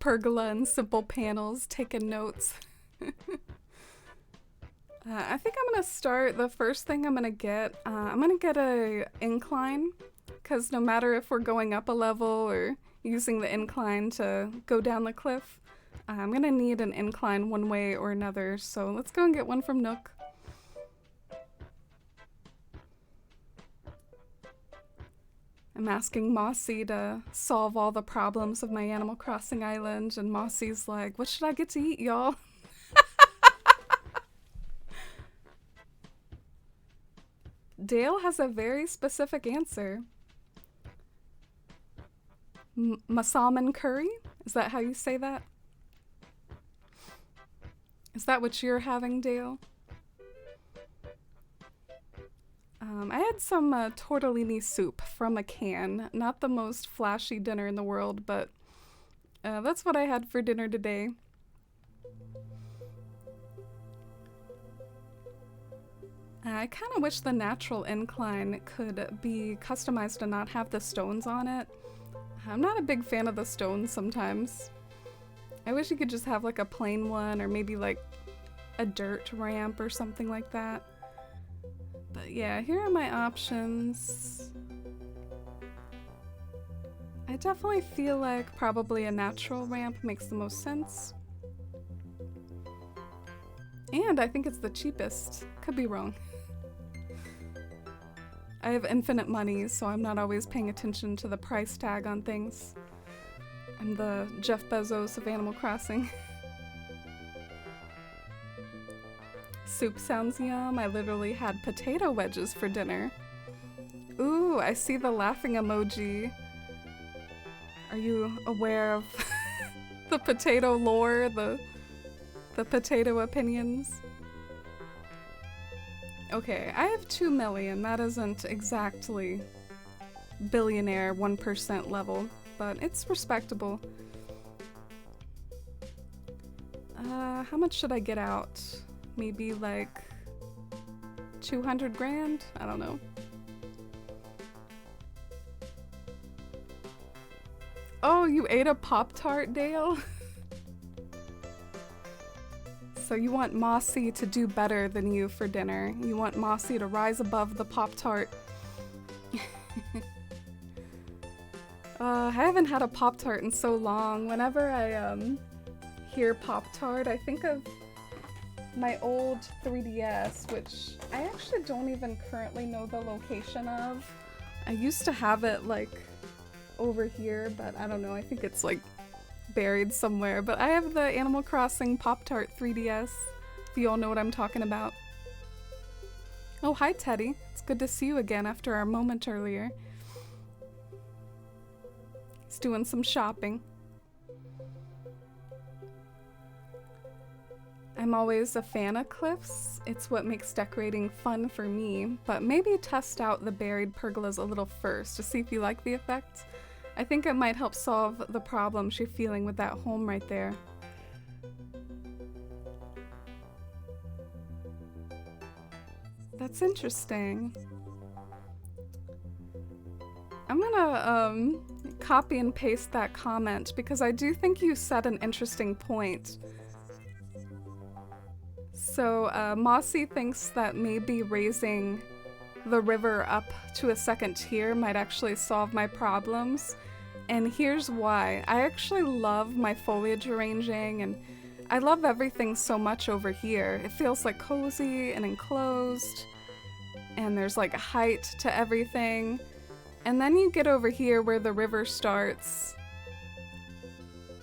Pergola and simple panels, taking notes. I think I'm gonna start, the first thing I'm gonna get a incline, because no matter if we're going up a level or using the incline to go down the cliff, I'm gonna need an incline one way or another, so let's go and get one from Nook. I'm asking Mossy to solve all the problems of my Animal Crossing island, and Mossy's like, what should I get to eat, y'all? Dale has a very specific answer. Masaman curry? Is that how you say that? Is that what you're having, Dale? I had some tortellini soup from a can. Not the most flashy dinner in the world, but that's what I had for dinner today. I kind of wish the natural incline could be customized to not have the stones on it. I'm not a big fan of the stones sometimes. I wish you could just have like a plain one, or maybe like a dirt ramp or something like that. But yeah, here are my options. I definitely feel like probably a natural ramp makes the most sense. And I think it's the cheapest. Could be wrong. I have infinite money, so I'm not always paying attention to the price tag on things. I'm the Jeff Bezos of Animal Crossing. Soup sounds yum. I literally had potato wedges for dinner. Ooh, I see the laughing emoji. Are you aware of the potato lore, the potato opinions? Okay, I have 2 million. That isn't exactly billionaire 1% level, but it's respectable. How much should I get out? Maybe like 200 grand? I don't know. Oh, you ate a Pop-Tart, Dale? So you want Mossy to do better than you for dinner. You want Mossy to rise above the Pop-Tart. I haven't had a Pop-Tart in so long. Whenever I hear Pop-Tart, I think of my old 3DS, which I actually don't even currently know the location of. I used to have it like over here, but I don't know. I think it's like buried somewhere. But I have the Animal Crossing Pop-Tart 3DS, if you all know what I'm talking about. Oh, hi Teddy. It's good to see you again after our moment earlier. He's doing some shopping. I'm always a fan of cliffs. It's what makes decorating fun for me, but maybe test out the buried pergolas a little first to see if you like the effect. I think it might help solve the problems you're feeling with that home right there. That's interesting. I'm gonna copy and paste that comment because I do think you said an interesting point. So Mossy thinks that maybe raising the river up to a second tier might actually solve my problems. And here's why. I actually love my foliage arranging, and I love everything so much over here. It feels like cozy and enclosed, and there's like a height to everything. And then you get over here where the river starts,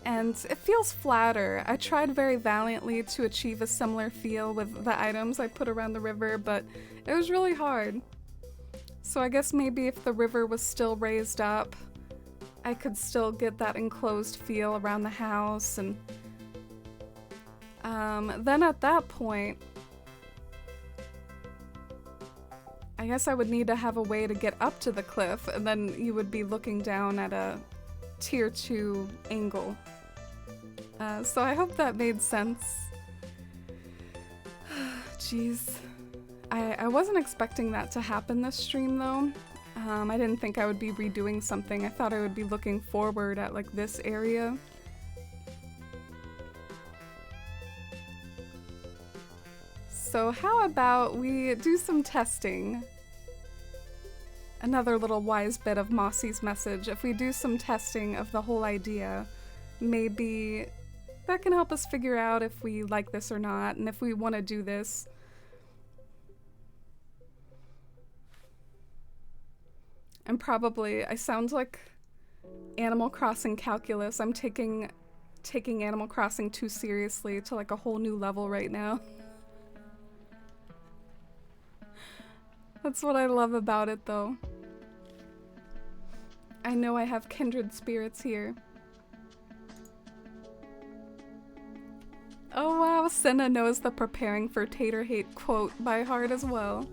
and it feels flatter. I tried very valiantly to achieve a similar feel with the items I put around the river, but it was really hard. So I guess maybe if the river was still raised up, I could still get that enclosed feel around the house, and then at that point, I guess I would need to have a way to get up to the cliff, and then you would be looking down at a tier 2 angle. So I hope that made sense. Jeez. I wasn't expecting that to happen this stream though. I didn't think I would be redoing something. I thought I would be looking forward at like this area. So how about we do some testing? Another little wise bit of Mossy's message. If we do some testing of the whole idea, maybe that can help us figure out if we like this or not, and if we want to do this. And probably, I sound like Animal Crossing calculus. I'm taking Animal Crossing too seriously to like a whole new level right now. That's what I love about it though. I know I have kindred spirits here. Oh wow, Senna knows the preparing for Tater Hate quote by heart as well.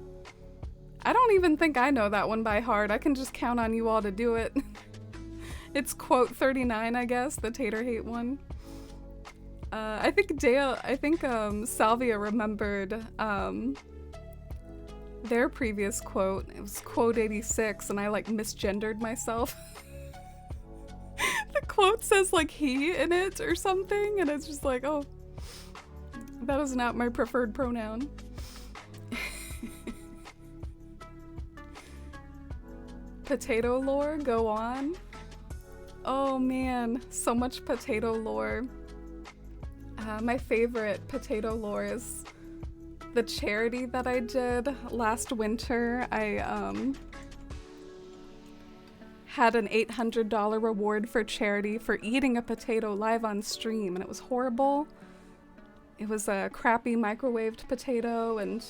I don't even think I know that one by heart. I can just count on you all to do it. It's quote 39, I guess, the Tater Hate one. I think Salvia remembered their previous quote. It was quote 86, and I like misgendered myself. The quote says like he in it or something, and it's just like, oh, that is not my preferred pronoun. Potato lore, go on. Oh man, so much potato lore. My favorite potato lore is the charity that I did last winter. I had an $800 reward for charity for eating a potato live on stream, and it was horrible. It was a crappy microwaved potato, and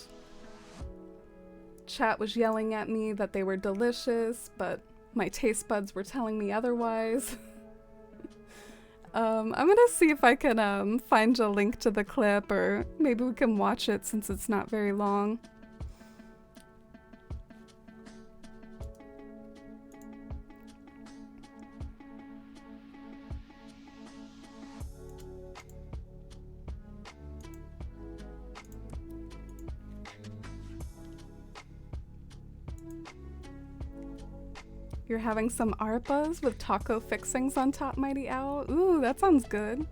chat was yelling at me that they were delicious, but my taste buds were telling me otherwise. I'm gonna see if I can find a link to the clip, or maybe we can watch it since it's not very long. You're having some arepas with taco fixings on top, Mighty Owl. Ooh, that sounds good.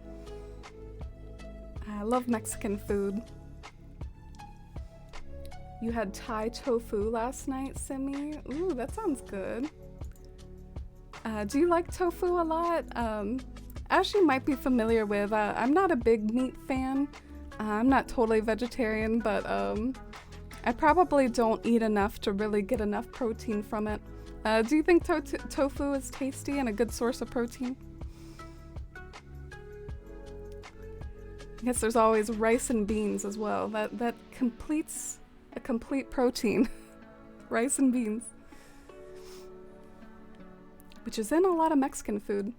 I love Mexican food. You had Thai tofu last night, Simi. Ooh, that sounds good. Do you like tofu a lot? As you might be familiar with, I'm not a big meat fan. I'm not totally vegetarian, but I probably don't eat enough to really get enough protein from it. Do you think tofu is tasty and a good source of protein? I guess there's always rice and beans as well. That completes a complete protein. Rice and beans. Which is in a lot of Mexican food.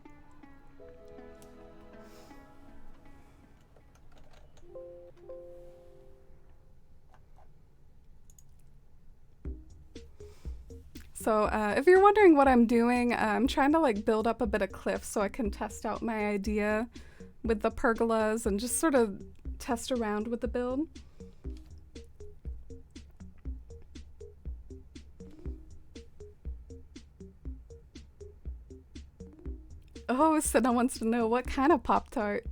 So if you're wondering what I'm doing, I'm trying to like build up a bit of cliff so I can test out my idea with the pergolas and just sort of test around with the build. Oh, Senna wants to know what kind of Pop-Tart.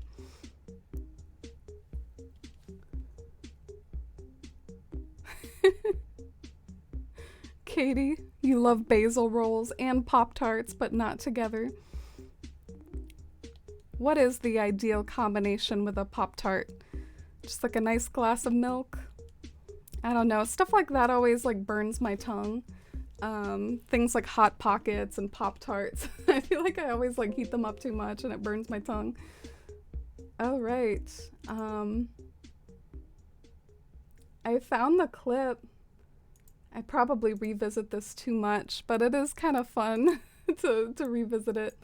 Katie, you love basil rolls and Pop-Tarts, but not together. What is the ideal combination with a Pop-Tart? Just like a nice glass of milk? I don't know. Stuff like that always like burns my tongue. Things like Hot Pockets and Pop-Tarts. I feel like I always like heat them up too much and it burns my tongue. Oh, right. I found the clip. I probably revisit this too much, but it is kind of fun to revisit it.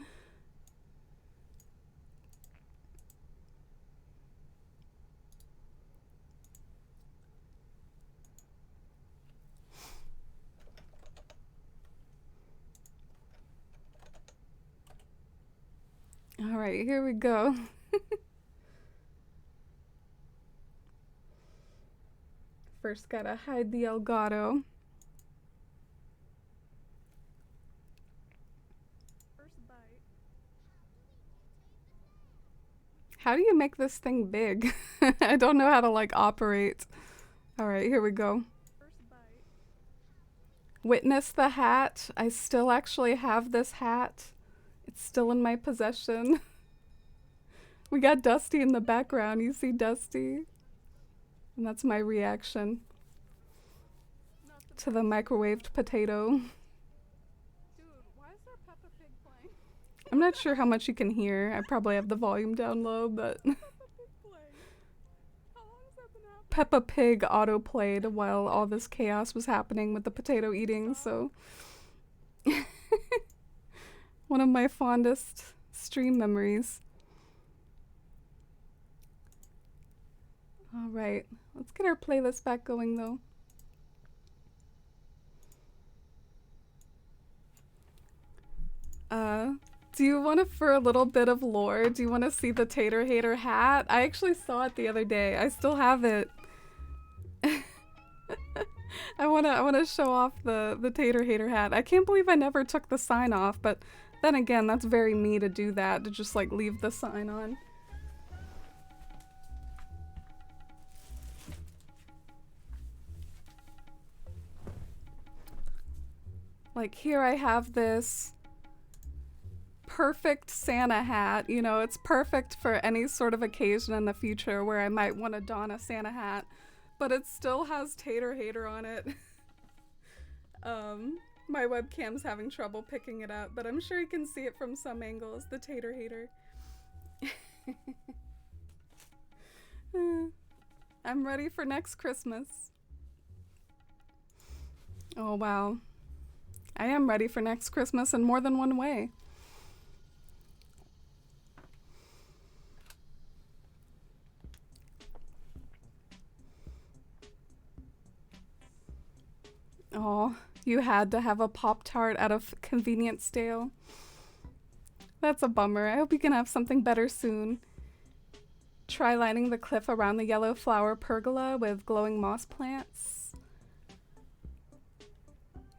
All right, here we go. First gotta hide the Elgato. First bite. How do you make this thing big? I don't know how to like operate. All right, here we go. First bite. Witness the hat. I still actually have this hat. It's still in my possession. We got Dusty in the background. You see Dusty? And that's my reaction to the microwaved potato. Dude, why is there Peppa Pig playing? I'm not sure how much you can hear. I probably have the volume down low, but Peppa Pig auto-played while all this chaos was happening with the potato eating, so one of my fondest stream memories. All right, let's get our playlist back going though. Do you want to, for a little bit of lore, do you want to see the Tater Hater hat? I actually saw it the other day. I still have it. I wanna show off the Tater Hater hat. I can't believe I never took the sign off, but then again, that's very me to do that, to just like leave the sign on. Like here I have this perfect Santa hat, you know, it's perfect for any sort of occasion in the future where I might want to don a Santa hat, but it still has Tater Hater on it. My webcam's having trouble picking it up, but I'm sure you can see it from some angles, the Tater Hater. I'm ready for next Christmas. Oh wow. I am ready for next Christmas in more than one way. Oh, you had to have a Pop-Tart at a convenience store. That's a bummer. I hope you can have something better soon. Try lining the cliff around the yellow flower pergola with glowing moss plants.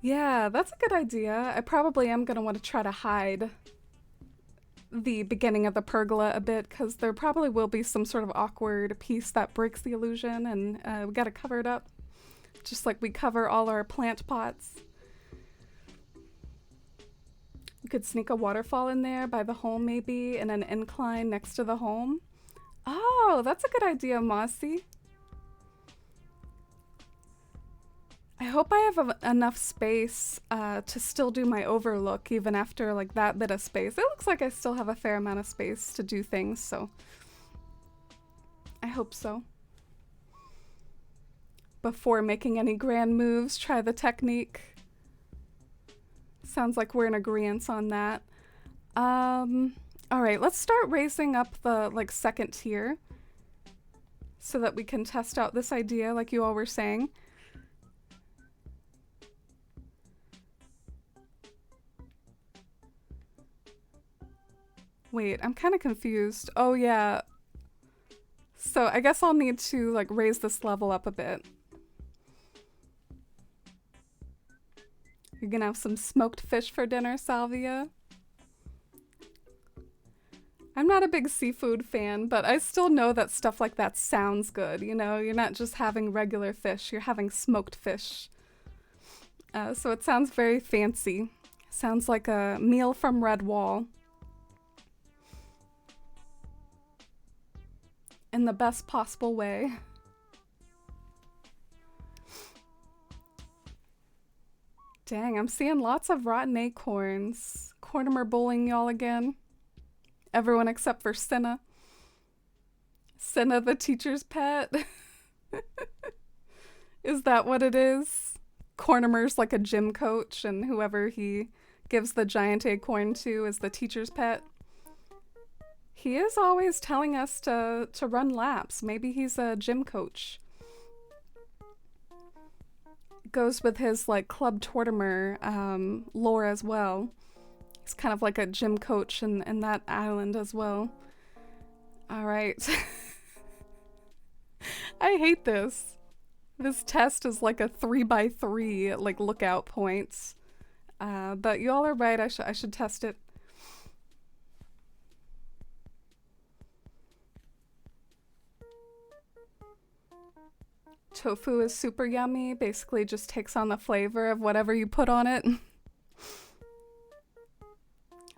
Yeah, that's a good idea. I probably am going to want to try to hide the beginning of the pergola a bit because there probably will be some sort of awkward piece that breaks the illusion, and we got to cover it up just like we cover all our plant pots. You could sneak a waterfall in there by the home maybe, and an incline next to the home. Oh, that's a good idea, Mossy. I hope I have enough space to still do my overlook even after like that bit of space. It looks like I still have a fair amount of space to do things, so I hope so. Before making any grand moves, try the technique. Sounds like we're in agreement on that. All right, let's start raising up the like second tier so that we can test out this idea like you all were saying. Wait, I'm kind of confused. Oh yeah. So I guess I'll need to like raise this level up a bit. You're gonna have some smoked fish for dinner, Salvia? I'm not a big seafood fan, but I still know that stuff like that sounds good, you know? You're not just having regular fish, you're having smoked fish. So it sounds very fancy. Sounds like a meal from Redwall. In the best possible way. Dang, I'm seeing lots of rotten acorns. Cortimer bullying y'all again. Everyone except for Cinna. Cinna, the teacher's pet. Is that what it is? Cortimer's like a gym coach, and whoever he gives the giant acorn to is the teacher's pet. He is always telling us to run laps. Maybe he's a gym coach. Goes with his like Club Tortimer lore as well. He's kind of like a gym coach in that island as well. All right. I hate this. This test is like a 3x3 like lookout points. But you all are right. I should test it. Tofu is super yummy. Basically just takes on the flavor of whatever you put on it.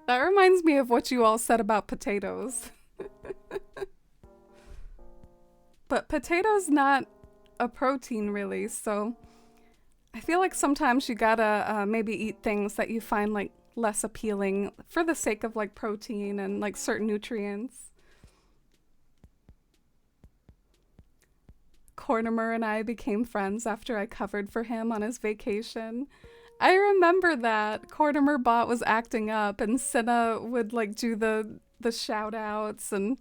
That reminds me of what you all said about potatoes. But potatoes not a protein really, so I feel like sometimes you gotta maybe eat things that you find like less appealing for the sake of like protein and like certain nutrients. Cortimer and I became friends after I covered for him on his vacation. I remember that. Cortimer bot was acting up and Cinna would like do the shout outs and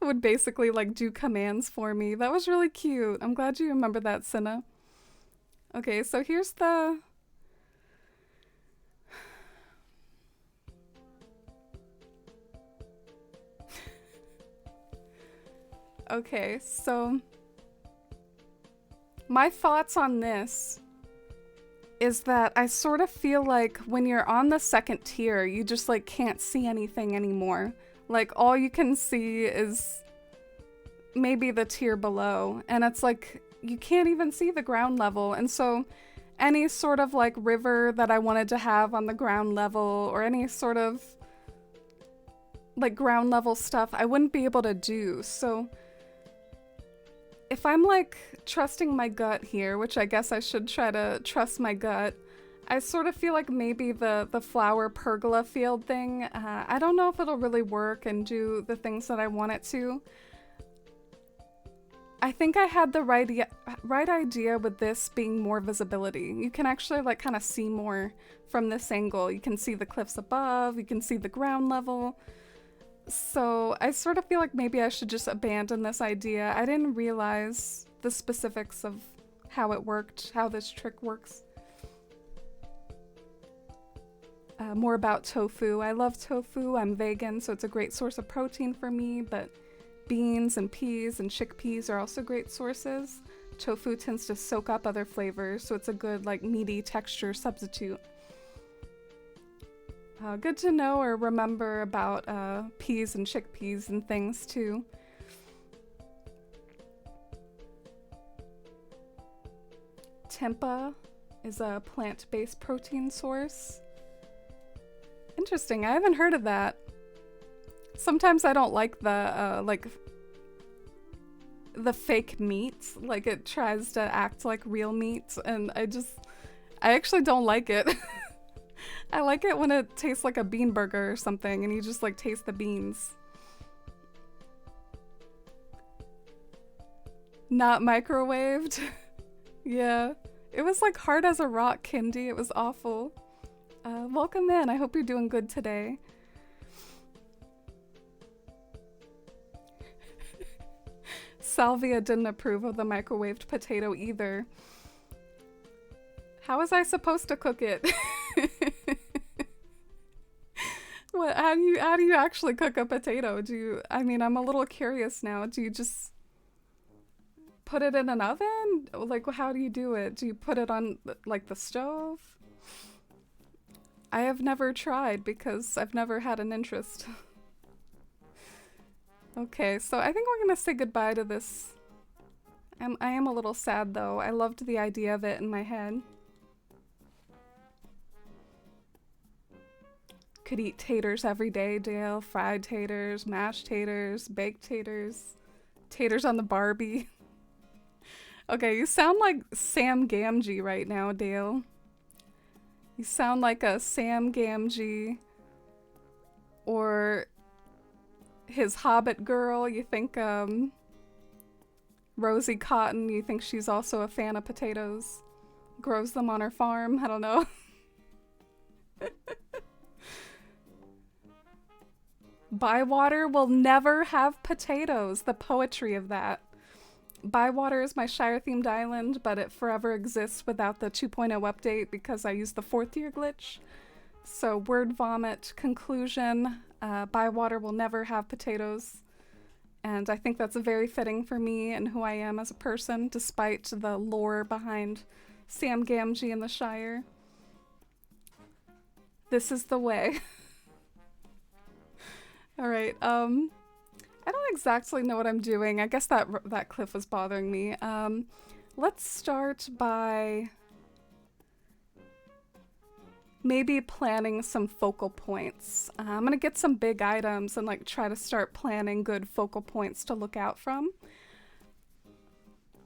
would basically like do commands for me. That was really cute. I'm glad you remember that, Cinna. Okay, so here's the... Okay, so my thoughts on this is that I sort of feel like when you're on the second tier, you just like can't see anything anymore. Like all you can see is maybe the tier below, and it's like you can't even see the ground level. And so any sort of like river that I wanted to have on the ground level or any sort of like ground level stuff, I wouldn't be able to do. So if I'm like trusting my gut here, which I guess I should try to trust my gut, I sort of feel like maybe the flower pergola field thing, I don't know if it'll really work and do the things that I want it to. I think I had the right idea with this being more visibility. You can actually like kind of see more from this angle. You can see the cliffs above, you can see the ground level. So I sort of feel like maybe I should just abandon this idea. I didn't realize the specifics of how it worked, how this trick works. More about tofu. I love tofu. I'm vegan, so it's a great source of protein for me, but beans and peas and chickpeas are also great sources. Tofu tends to soak up other flavors, so it's a good like meaty texture substitute. Good to know or remember about peas and chickpeas and things too. Tempeh is a plant-based protein source. Interesting, I haven't heard of that. Sometimes I don't like the fake meat, like it tries to act like real meat, and I actually don't like it. I like it when it tastes like a bean burger or something and you just like taste the beans. Not microwaved. Yeah, it was like hard as a rock, Kindy. It was awful. Welcome in. I hope you're doing good today. Salvia didn't approve of the microwaved potato either. How was I supposed to cook it? What? How do you actually cook a potato? I mean, I'm a little curious now. Do you just put it in an oven? Like, how do you do it? Do you put it on like the stove? I have never tried because I've never had an interest. Okay, so I think we're gonna say goodbye to this. I am a little sad though. I loved the idea of it in my head. Could eat taters every day, Dale. Fried taters, mashed taters, baked taters, taters on the Barbie. Okay, you sound like Sam Gamgee right now, Dale. You sound like a Sam Gamgee or his Hobbit girl. You think Rosie Cotton, you think she's also a fan of potatoes? Grows them on her farm? I don't know. Bywater will never have potatoes. The poetry of that. Bywater is my Shire themed island, but it forever exists without the 2.0 update because I used the 4th year glitch. So word vomit, conclusion, Bywater will never have potatoes. And I think that's very fitting for me and who I am as a person, despite the lore behind Sam Gamgee and the Shire. This is the way. Alright, I don't exactly know what I'm doing. I guess that cliff was bothering me. Let's start by maybe planning some focal points. I'm gonna get some big items and like try to start planning good focal points to look out from.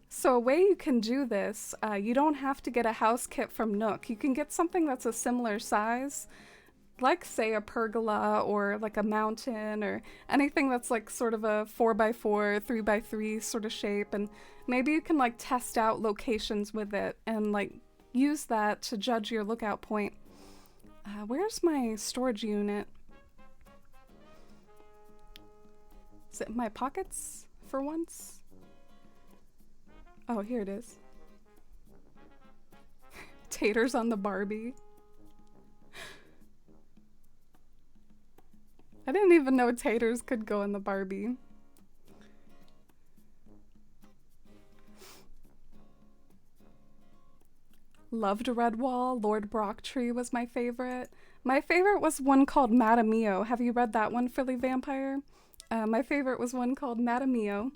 So a way you can do this, you don't have to get a house kit from Nook. You can get something that's a similar size, like say a pergola or like a mountain or anything that's like sort of a 4x4, 3x3 sort of shape, and maybe you can like test out locations with it and like use that to judge your lookout point. Where's my storage unit? Is it in my pockets for once? Oh, here it is. Taters on the Barbie. I didn't even know taters could go in the Barbie. Loved Redwall. Lord Brocktree was my favorite. My favorite was one called Madame Mio. Have you read that one, Philly Vampire? My favorite was one called Madame Mio.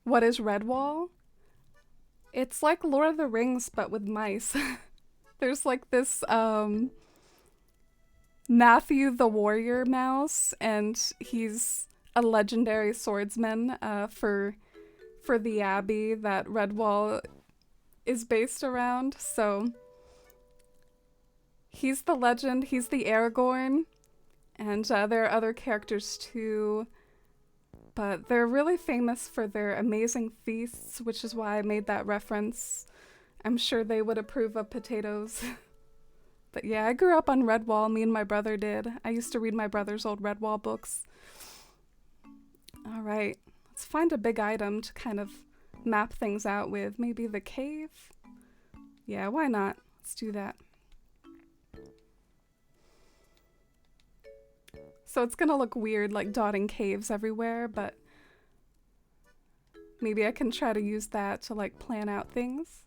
What is Redwall? It's like Lord of the Rings, but with mice. There's like this, Matthew the Warrior mouse, and he's a legendary swordsman for the abbey that Redwall is based around. So he's the legend, he's the Aragorn, and there are other characters too, but they're really famous for their amazing feasts, which is why I made that reference. I'm sure they would approve of potatoes. But yeah, I grew up on Redwall, me and my brother did. I used to read my brother's old Redwall books. Alright, let's find a big item to kind of map things out with. Maybe the cave? Yeah, why not? Let's do that. So it's gonna look weird, like dotting caves everywhere, but Maybe I can try to use that to like plan out things.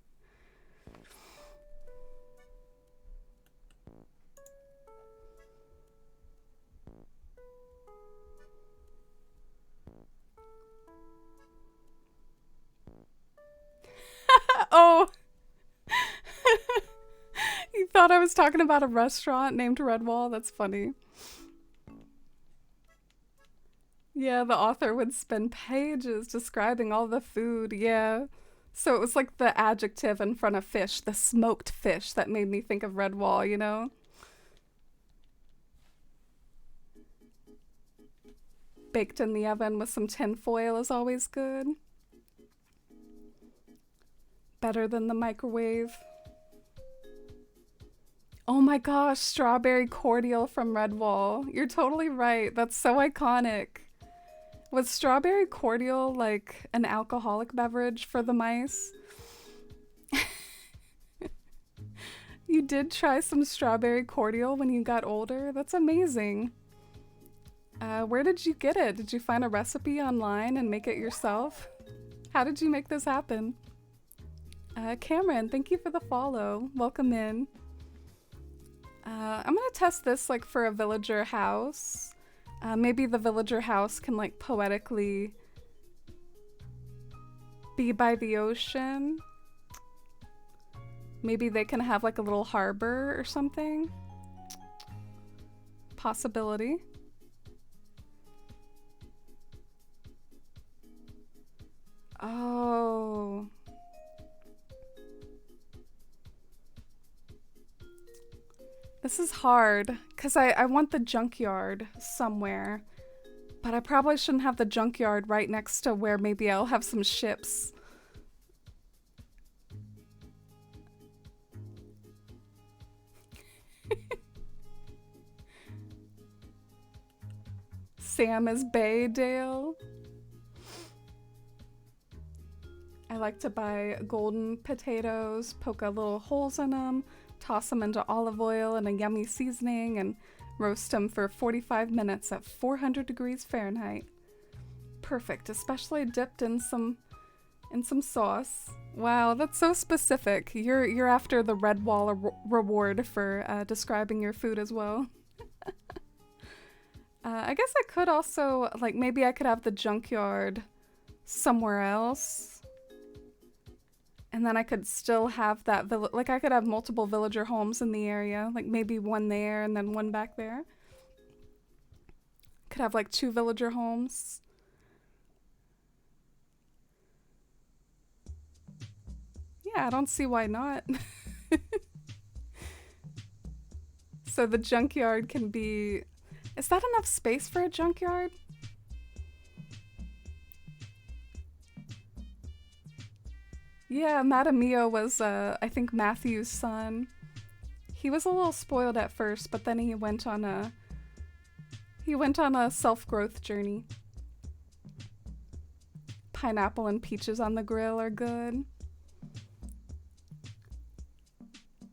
Oh! You thought I was talking about a restaurant named Redwall? That's funny. Yeah, the author would spend pages describing all the food, yeah. So it was like the adjective in front of fish, the smoked fish, that made me think of Redwall, you know? Baked in the oven with some tin foil is always good. Better than the microwave. Oh my gosh, strawberry cordial from Redwall. You're totally right. That's so iconic. Was strawberry cordial like an alcoholic beverage for the mice? You did try some strawberry cordial when you got older? That's amazing. Where did you get it? Did you find a recipe online and make it yourself? How did you make this happen? Cameron, thank you for the follow. Welcome in. I'm gonna test this like for a villager house. Maybe the villager house can like poetically be by the ocean. Maybe they can have like a little harbor or something. Possibility. Oh. This is hard, because I want the junkyard somewhere. But I probably shouldn't have the junkyard right next to where maybe I'll have some ships. Sam is Baydale. I like to buy golden potatoes, poke a little holes in them, toss them into olive oil and a yummy seasoning, and roast them for 45 minutes at 400 degrees Fahrenheit. Perfect, especially dipped in some sauce. Wow, that's so specific. You're after the Redwall reward for describing your food as well. I guess I could also, like, maybe I could have the junkyard somewhere else. And then I could still have that like I could have multiple villager homes in the area, like maybe one there and then one back there. Could have like 2 villager homes. Yeah, I don't see why not. So the junkyard can be... Is that enough space for a junkyard? Yeah, Madamio was, I think, Matthew's son. He was a little spoiled at first, but then he went on a self-growth journey. Pineapple and peaches on the grill are good.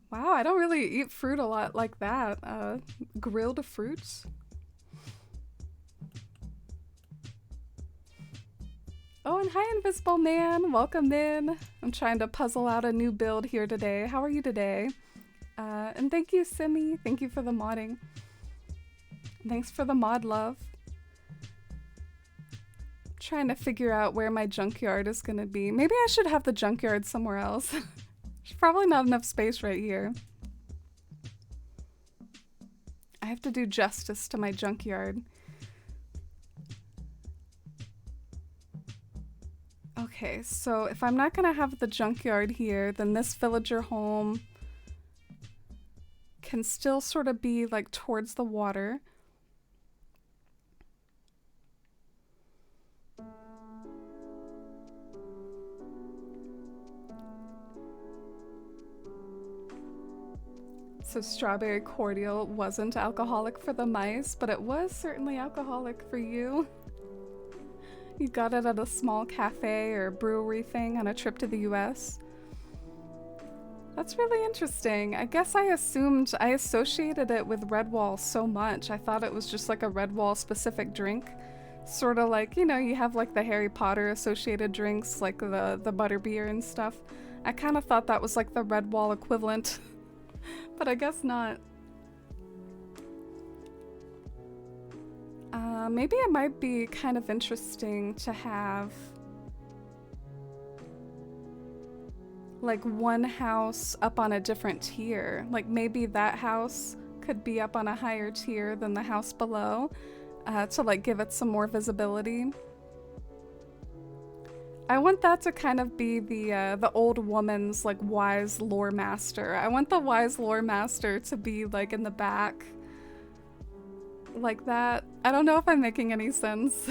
Wow, I don't really eat fruit a lot like that. Grilled fruits? Oh, and hi, Invisible Man. Welcome in. I'm trying to puzzle out a new build here today. How are you today? And thank you, Simi. Thank you for the modding. Thanks for the mod love. Trying to figure out where my junkyard is gonna be. Maybe I should have the junkyard somewhere else. There's probably not enough space right here. I have to do justice to my junkyard. Okay, so if I'm not gonna have the junkyard here, then this villager home can still sort of be like towards the water. So strawberry cordial wasn't alcoholic for the mice, but it was certainly alcoholic for you. You got it at a small cafe or brewery thing on a trip to the US. That's really interesting. I guess I associated it with Redwall so much. I thought it was just like a Redwall specific drink. Sort of like, you know, you have like the Harry Potter associated drinks, like the butterbeer and stuff. I kind of thought that was like the Redwall equivalent, but I guess not. Maybe it might be kind of interesting to have like one house up on a different tier. Like maybe that house could be up on a higher tier than the house below, to like give it some more visibility. I want that to kind of be the old woman's like wise lore master. I want the wise lore master to be like in the back. Like that. I don't know if I'm making any sense.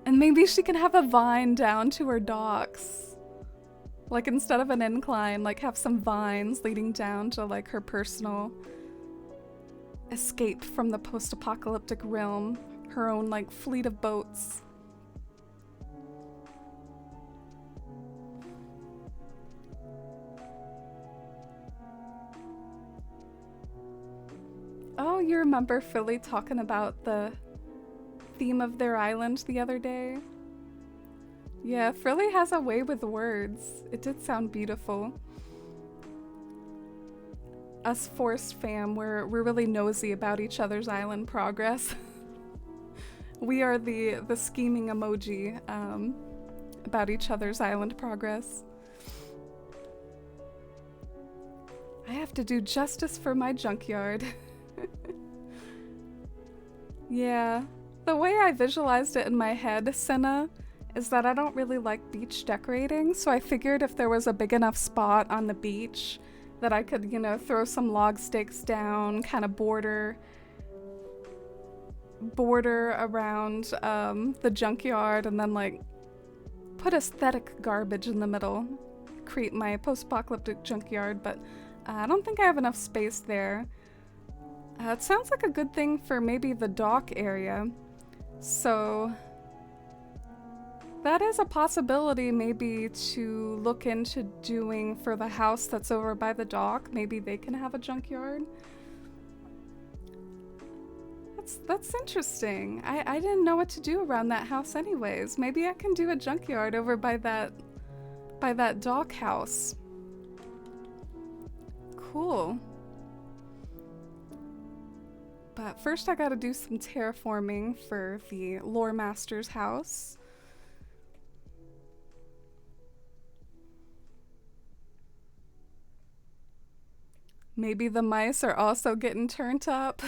And maybe she can have a vine down to her docks. Like instead of an incline, like have some vines leading down to like her personal escape from the post-apocalyptic realm. Her own like fleet of boats. Oh, you remember Philly talking about the theme of their island the other day? Yeah, Philly has a way with words. It did sound beautiful. Us Forest fam, we're really nosy about each other's island progress. We are the scheming emoji about each other's island progress. I have to do justice for my junkyard. Yeah, the way I visualized it in my head, Senna, is that I don't really like beach decorating, so I figured if there was a big enough spot on the beach that I could, you know, throw some log stakes down, kind of border around the junkyard, and then like put aesthetic garbage in the middle, create my post-apocalyptic junkyard, but I don't think I have enough space there. It sounds like a good thing for maybe the dock area. So that is a possibility maybe to look into doing for the house that's over by the dock. Maybe they can have a junkyard. That's interesting. I didn't know what to do around that house anyways. Maybe I can do a junkyard over by that dock house. Cool. But first I gotta do some terraforming for the Lore Master's house. Maybe the mice are also getting turned up.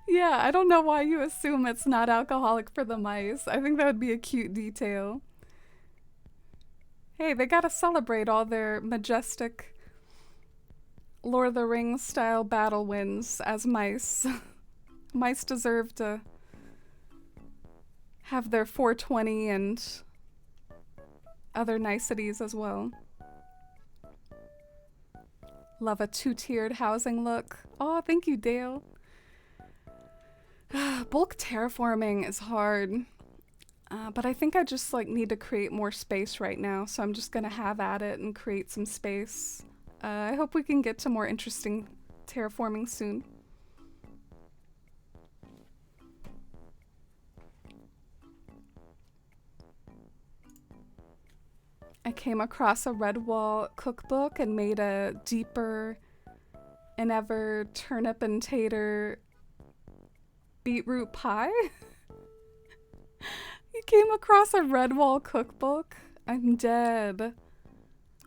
Yeah, I don't know why you assume it's not alcoholic for the mice. I think that would be a cute detail. Hey, they gotta celebrate all their majestic Lord of the Rings style battle wins as mice. Mice deserve to have their 420 and other niceties as well. Love a two-tiered housing look. Oh, thank you, Dale. Bulk terraforming is hard. But I think I just like need to create more space right now, so I'm just gonna have at it and create some space. I hope we can get to more interesting terraforming soon. I came across a Redwall cookbook and made a deeper and ever turnip and tater beetroot pie. You came across a Redwall cookbook? I'm dead.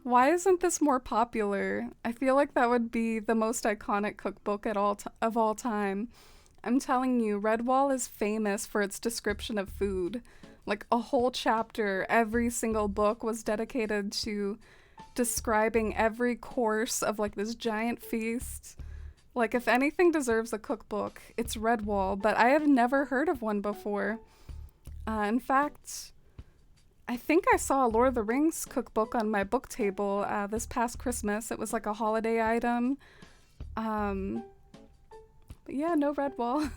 Why isn't this more popular? I feel like that would be the most iconic cookbook of all time. I'm telling you, Redwall is famous for its description of food. Like a whole chapter, every single book was dedicated to describing every course of like this giant feast. Like if anything deserves a cookbook, it's Redwall, but I have never heard of one before. In fact, I think I saw a Lord of the Rings cookbook on my book table this past Christmas. It was like a holiday item. But yeah, no Redwall.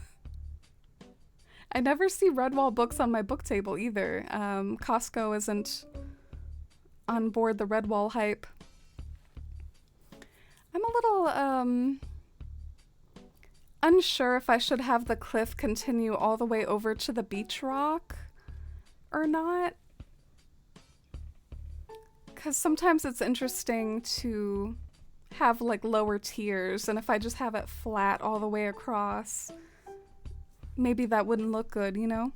I never see Redwall books on my book table either. Costco isn't on board the Redwall hype. I'm unsure if I should have the cliff continue all the way over to the beach rock or not. Because sometimes it's interesting to have like lower tiers, and if I just have it flat all the way across, maybe that wouldn't look good, you know?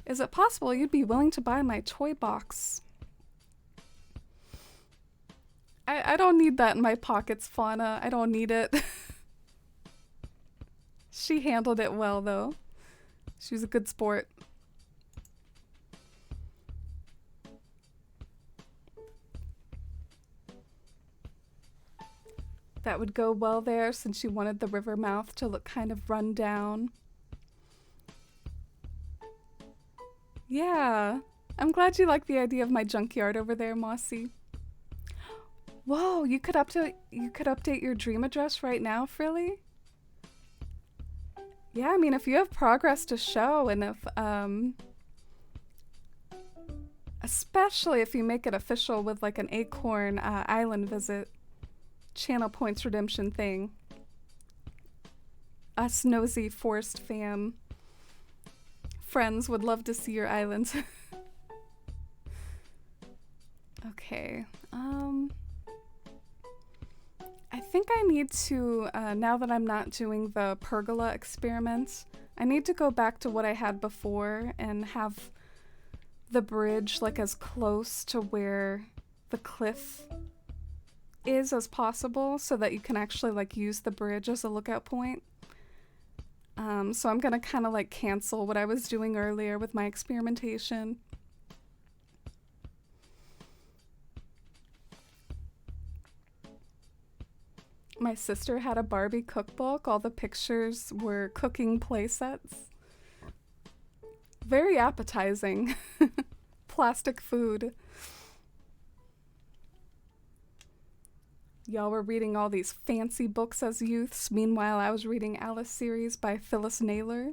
Is it possible you'd be willing to buy my toy box? I don't need that in my pockets, Fauna. I don't need it. She handled it well, though. She was a good sport. That would go well there since you wanted the river mouth to look kind of run down. Yeah, I'm glad you like the idea of my junkyard over there, Mossy. Whoa, you could update your dream address right now, Frilly? Yeah, I mean, if you have progress to show, and if, especially if you make it official with like an Acorn Island visit, channel points redemption thing. Us nosy Forest fam friends would love to see your island. Okay, I think I need to, now that I'm not doing the pergola experiment, I need to go back to what I had before and have the bridge like as close to where the cliff is as possible so that you can actually like use the bridge as a lookout point. So I'm gonna kind of like cancel what I was doing earlier with my experimentation. My sister had a Barbie cookbook. All the pictures were cooking play sets. Very appetizing. Plastic food. Y'all were reading all these fancy books as youths. Meanwhile, I was reading Alice series by Phyllis Naylor.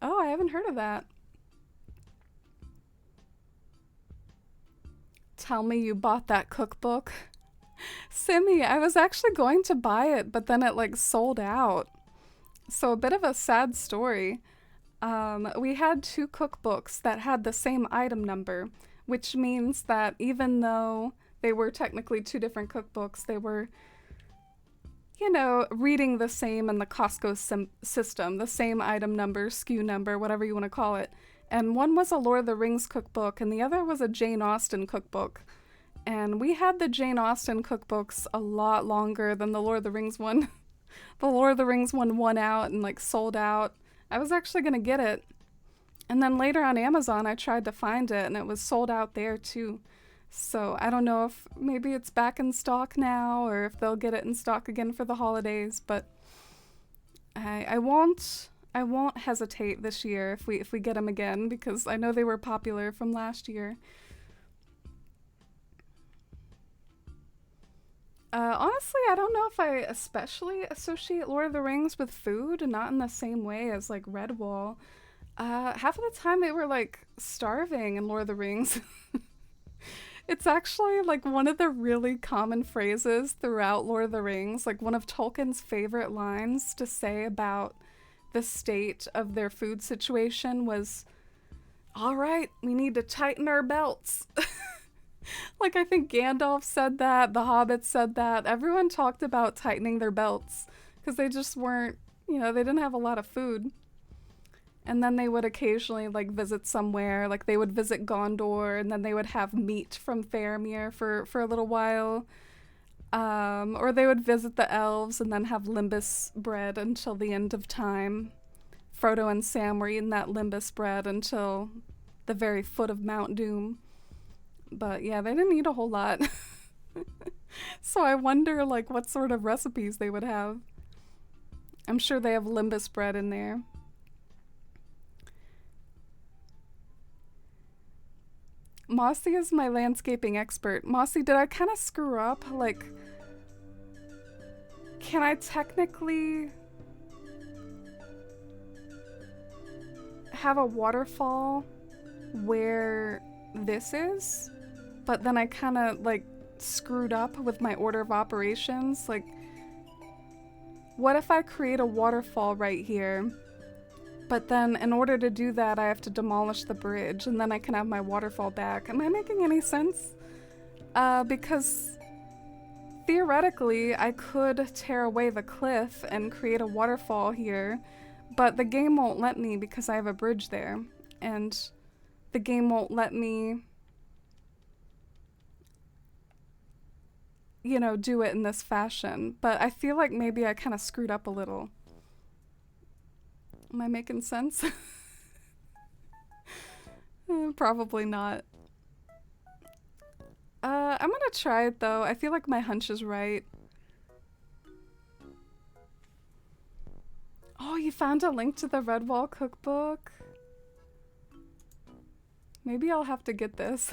Oh, I haven't heard of that. Tell me you bought that cookbook. Simi, I was actually going to buy it, but then it like sold out. So a bit of a sad story. We had 2 cookbooks that had the same item number, which means that even though they were technically 2 different cookbooks, they were, you know, reading the same in the Costco system, the same item number, SKU number, whatever you want to call it. And one was a Lord of the Rings cookbook, and the other was a Jane Austen cookbook. And we had the Jane Austen cookbooks a lot longer than the Lord of the Rings one. The Lord of the Rings one won out and like sold out. I was actually gonna get it. And then later on Amazon, I tried to find it and it was sold out there too. So I don't know if maybe it's back in stock now or if they'll get it in stock again for the holidays, but I won't hesitate this year if we get them again, because I know they were popular from last year. Honestly, I don't know if I especially associate Lord of the Rings with food, not in the same way as like Redwall. Half of the time they were like starving in Lord of the Rings. It's actually like one of the really common phrases throughout Lord of the Rings, like one of Tolkien's favorite lines to say about the state of their food situation was, "All right, we need to tighten our belts." Like, I think Gandalf said that, the Hobbits said that. Everyone talked about tightening their belts because they just weren't, you know, they didn't have a lot of food. And then they would occasionally, like, visit somewhere. Like, they would visit Gondor, and then they would have meat from Faramir for a little while. Or they would visit the elves and then have limbus bread until the end of time. Frodo and Sam were eating that limbus bread until the very foot of Mount Doom. But yeah, they didn't eat a whole lot. So I wonder like what sort of recipes they would have. I'm sure they have limbus bread in there. Mossy is my landscaping expert. Mossy, did I kind of screw up? Like, can I technically have a waterfall where this is? But then I kind of like screwed up with my order of operations. Like, What if I create a waterfall right here? But then in order to do that, I have to demolish the bridge and then I can have my waterfall back. Am I making any sense? Because theoretically, I could tear away the cliff and create a waterfall here, but the game won't let me because I have a bridge there. And the game won't let me, you know, do it in this fashion. But I feel like maybe I kind of screwed up a little. Am I making sense? Probably not. I'm gonna try it though. I feel like my hunch is right. Oh, you found a link to the Redwall cookbook? Maybe I'll have to get this.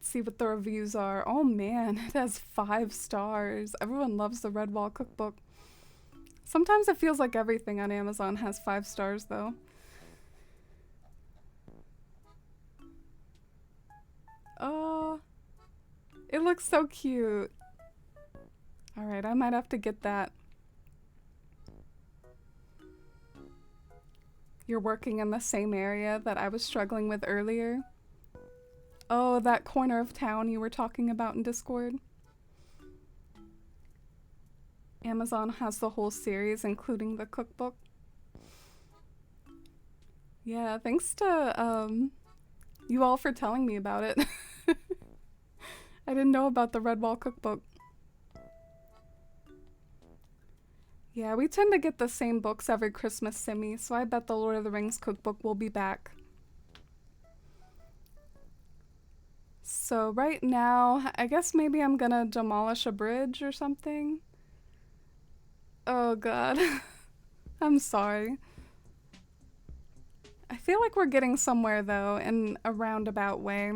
See what the reviews are. Oh man, it has 5 stars. Everyone loves the Redwall cookbook. Sometimes it feels like everything on Amazon has 5 stars though. Oh, it looks so cute. Alright, I might have to get that. You're working in the same area that I was struggling with earlier? Oh, that corner of town you were talking about in Discord? Amazon has the whole series, including the cookbook. Yeah, thanks to you all for telling me about it. I didn't know about the Redwall cookbook. Yeah, we tend to get the same books every Christmas, Simi, so I bet the Lord of the Rings cookbook will be back. So right now, I guess maybe I'm gonna demolish a bridge or something. Oh god. I'm sorry. I feel like we're getting somewhere though, in a roundabout way.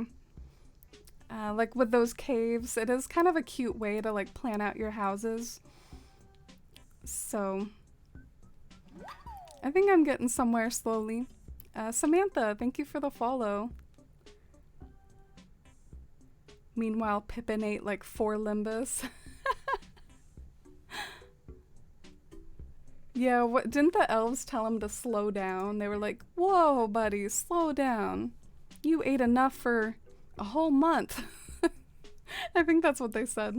Like with those caves, it is kind of a cute way to like plan out your houses. So, I think I'm getting somewhere slowly. Samantha, thank you for the follow. Meanwhile, Pippin ate like 4 Limbus. Yeah, what didn't the elves tell him to slow down? They were like, "Whoa, buddy, slow down. You ate enough for a whole month." I think that's what they said.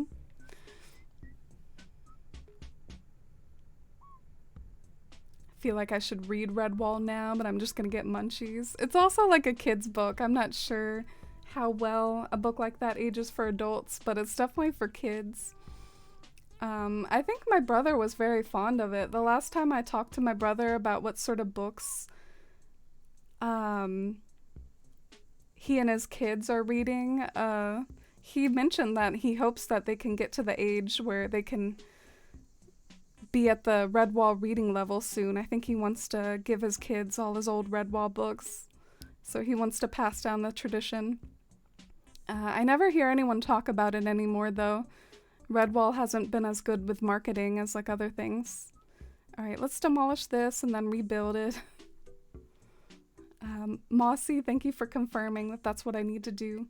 I feel like I should read Redwall now, but I'm just gonna get munchies. It's also like a kid's book. I'm not sure how well a book like that ages for adults, but it's definitely for kids. I think my brother was very fond of it. The last time I talked to my brother about what sort of books he and his kids are reading, he mentioned that he hopes that they can get to the age where they can be at the Redwall reading level soon. I think he wants to give his kids all his old Redwall books, so he wants to pass down the tradition. I never hear anyone talk about it anymore though. Redwall hasn't been as good with marketing as like other things. Alright, let's demolish this and then rebuild it. Mossy, thank you for confirming that that's what I need to do.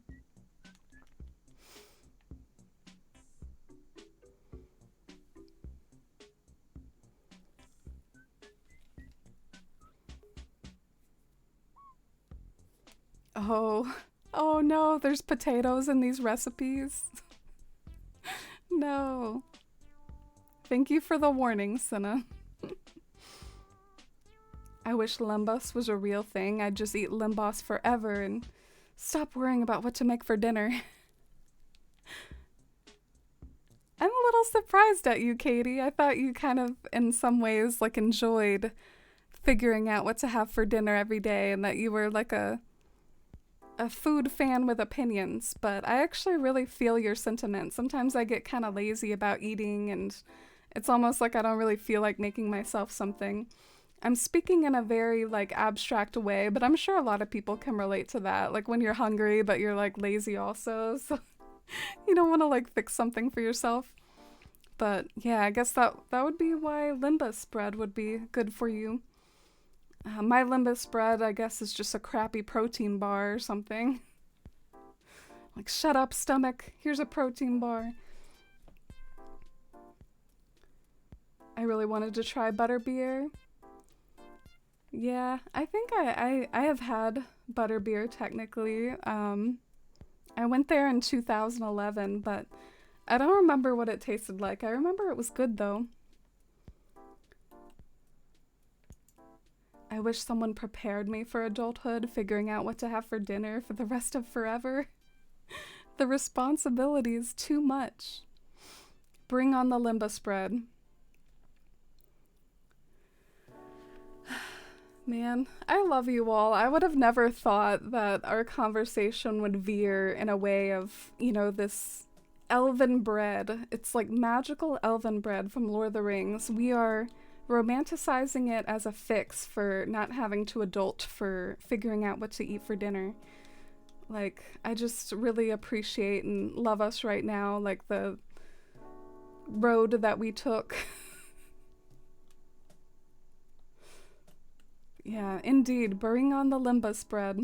Oh no, there's potatoes in these recipes. No. Thank you for the warning, Cinna. I wish Limbus was a real thing. I'd just eat Limbos forever and stop worrying about what to make for dinner. I'm a little surprised at you, Katie. I thought you kind of, in some ways, like enjoyed figuring out what to have for dinner every day and that you were like a food fan with opinions, but I actually really feel your sentiment. Sometimes I get kind of lazy about eating and it's almost like I don't really feel like making myself something. I'm speaking in a very like abstract way, but I'm sure a lot of people can relate to that. Like when you're hungry, but you're like lazy also, so you don't want to like fix something for yourself. But yeah, I guess that would be why Limbus bread would be good for you. My Limbus bread, I guess, is just a crappy protein bar or something. Like, shut up, stomach. Here's a protein bar. I really wanted to try butterbeer. Yeah, I think I have had butterbeer technically. I went there in 2011, but I don't remember what it tasted like. I remember it was good though. I wish someone prepared me for adulthood, figuring out what to have for dinner for the rest of forever. The responsibility is too much. Bring on the limba spread. Man, I love you all. I would have never thought that our conversation would veer in a way of, you know, this elven bread. It's like magical elven bread from Lord of the Rings. We are romanticizing it as a fix for not having to adult, for figuring out what to eat for dinner. Like, I just really appreciate and love us right now, like the road that we took. Yeah, indeed. Bring on the limba spread.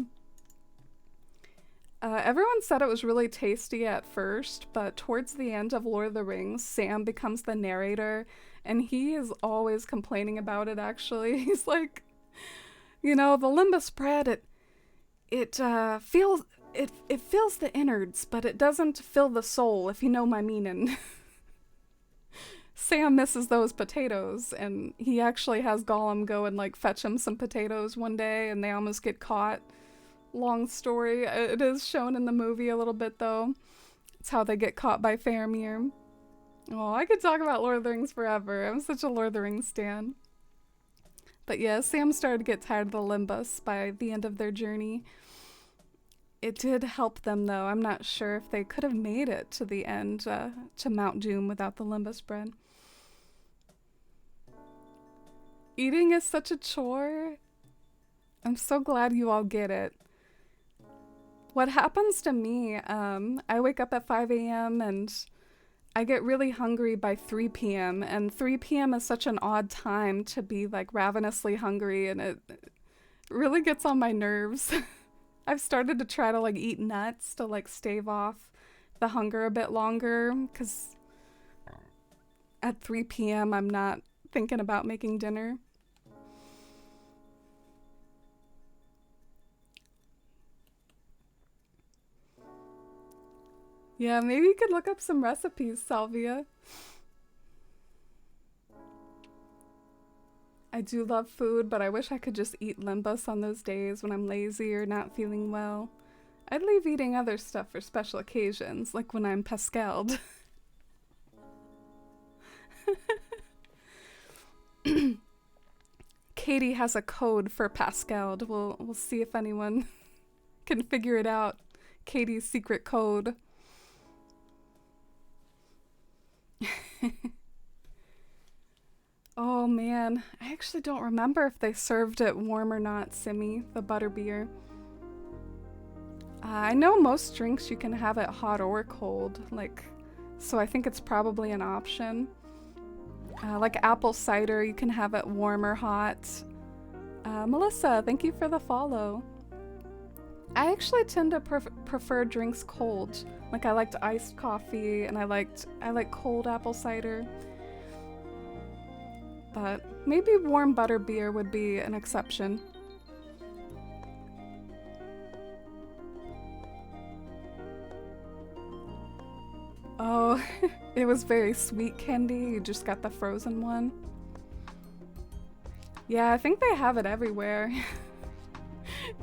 Everyone said it was really tasty at first, but towards the end of Lord of the Rings, Sam becomes the narrator, and he is always complaining about it, actually. He's like, you know, the limba spread, it fills the innards, but it doesn't fill the soul, if you know my meaning. Sam misses those potatoes, and he actually has Gollum go and like fetch him some potatoes one day, and they almost get caught. Long story. It is shown in the movie a little bit though. It's how they get caught by Faramir. Oh, I could talk about Lord of the Rings forever. I'm such a Lord of the Rings stan. But yeah, Sam started to get tired of the limbus by the end of their journey. It did help them though. I'm not sure if they could have made it to the end, to Mount Doom without the limbus bread. Eating is such a chore. I'm so glad you all get it. What happens to me, I wake up at 5 a.m. and I get really hungry by 3 p.m. and 3 p.m. is such an odd time to be like ravenously hungry, and it really gets on my nerves. I've started to try to like eat nuts to like stave off the hunger a bit longer, because at 3 p.m. I'm not thinking about making dinner. Yeah, maybe you could look up some recipes, Salvia. I do love food, but I wish I could just eat limbus on those days when I'm lazy or not feeling well. I'd leave eating other stuff for special occasions, like when I'm Pascal'd. Katie has a code for Pascal'd. We'll see if anyone can figure it out. Katie's secret code. Oh man, I actually don't remember if they served it warm or not, Simi, the butterbeer. I know most drinks you can have it hot or cold, like, so I think it's probably an option. Like apple cider, you can have it warm or hot. Melissa, thank you for the follow. I actually tend to prefer drinks cold. Like, I liked iced coffee, and I like cold apple cider. But maybe warm butterbeer would be an exception. Oh, it was very sweet candy. You just got the frozen one. Yeah, I think they have it everywhere.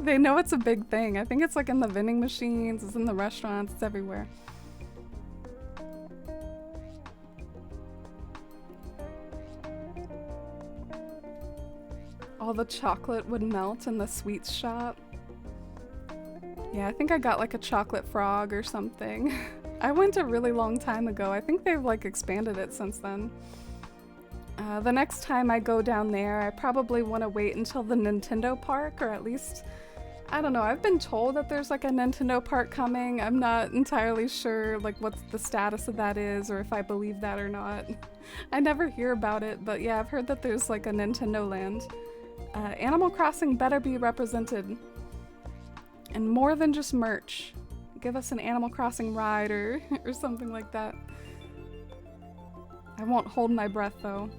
They know it's a big thing. I think it's like in the vending machines, it's in the restaurants, it's everywhere. All the chocolate would melt in the sweets shop. Yeah, I think I got like a chocolate frog or something. I went a really long time ago. I think they've like expanded it since then. The next time I go down there, I probably want to wait until the Nintendo park, or at least, I don't know, I've been told that there's like a Nintendo park coming. I'm not entirely sure like what the status of that is, or if I believe that or not. I never hear about it, but yeah, I've heard that there's like a Nintendo Land. Animal Crossing better be represented. And more than just merch. Give us an Animal Crossing ride or something like that. I won't hold my breath though.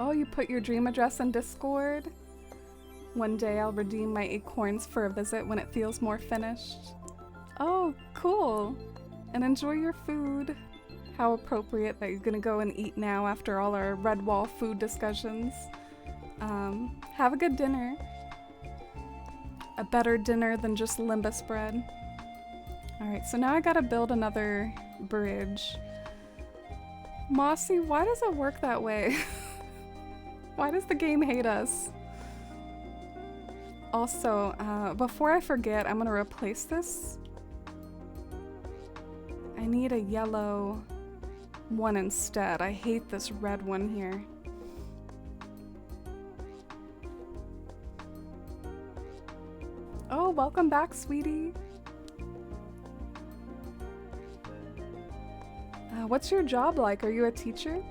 Oh, you put your dream address in Discord? One day I'll redeem my acorns for a visit when it feels more finished. Oh, cool. And enjoy your food. How appropriate that you're gonna go and eat now after all our Red Wall food discussions. Have a good dinner. A better dinner than just limbus bread. Alright, so now I gotta build another bridge. Mossy, why does it work that way? Why does the game hate us? Also, before I forget, I'm gonna replace this. I need a yellow one instead. I hate this red one here. Oh, welcome back, sweetie. What's your job like? Are you a teacher?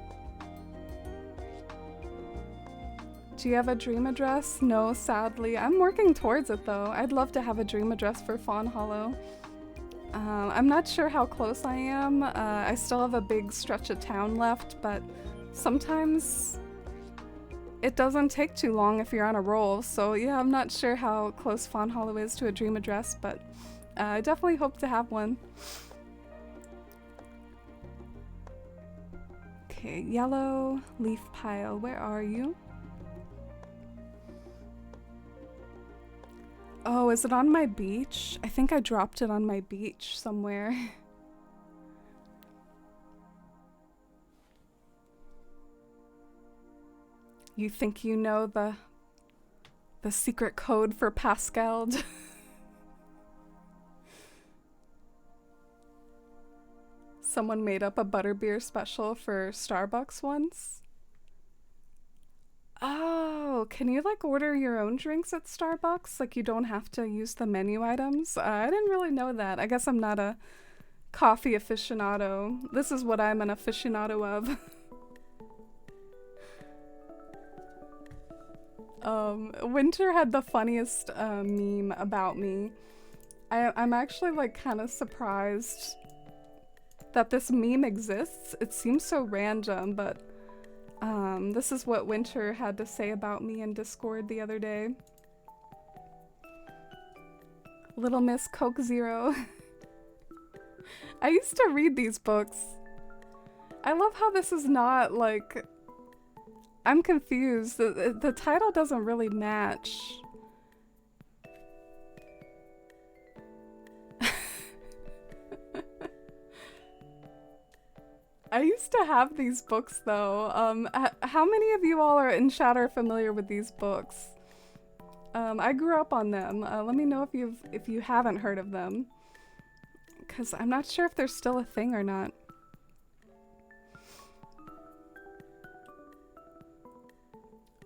Do you have a dream address? No, sadly. I'm working towards it though. I'd love to have a dream address for Fawnhollow. I'm not sure how close I am. I still have a big stretch of town left, but sometimes it doesn't take too long if you're on a roll. So yeah, I'm not sure how close Fawnhollow is to a dream address, but I definitely hope to have one. Okay, yellow leaf pile, where are you? Oh, is it on my beach? I think I dropped it on my beach somewhere. You think you know the secret code for Pascal? Someone made up a butterbeer special for Starbucks once. Oh, can you like order your own drinks at Starbucks? Like you don't have to use the menu items? I didn't really know that. I guess I'm not a coffee aficionado. This is what I'm an aficionado of. Winter had the funniest meme about me. I'm actually like kind of surprised that this meme exists. It seems so random, but this is what Winter had to say about me in Discord the other day. Little Miss Coke Zero. I used to read these books. I love how this is not like... I'm confused. The title doesn't really match. I used to have these books though. How many of you all are in chat are familiar with these books? I grew up on them. Let me know if you haven't heard of them, because I'm not sure if they're still a thing or not.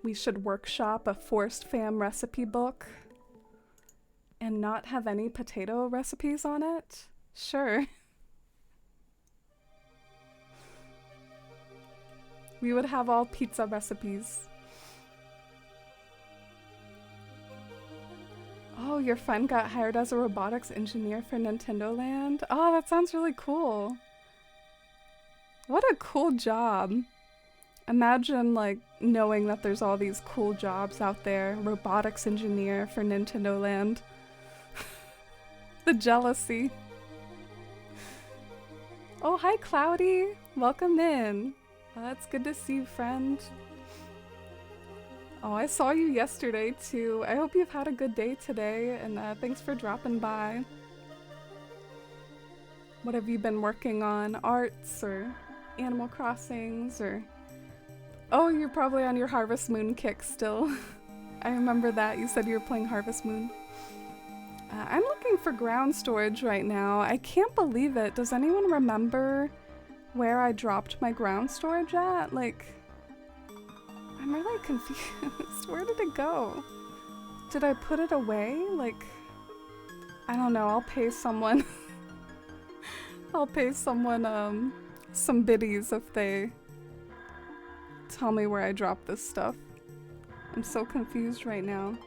We should workshop a Forced Fam recipe book and not have any potato recipes on it? Sure. We would have all pizza recipes. Oh, your friend got hired as a robotics engineer for Nintendo Land? Oh, that sounds really cool. What a cool job. Imagine like knowing that there's all these cool jobs out there. Robotics engineer for Nintendo Land. The jealousy. Oh, hi Cloudy. Welcome in. It's good to see you, friend. Oh, I saw you yesterday too. I hope you've had a good day today, and thanks for dropping by. What have you been working on? Arts or Animal Crossings or... Oh, you're probably on your Harvest Moon kick still. I remember that. You said you were playing Harvest Moon. I'm looking for ground storage right now. I can't believe it. Does anyone remember where I dropped my ground storage at? Like, I'm really confused. Where did it go? Did I put it away? Like, I don't know. I'll pay someone. I'll pay someone some biddies if they tell me where I dropped this stuff. I'm so confused right now.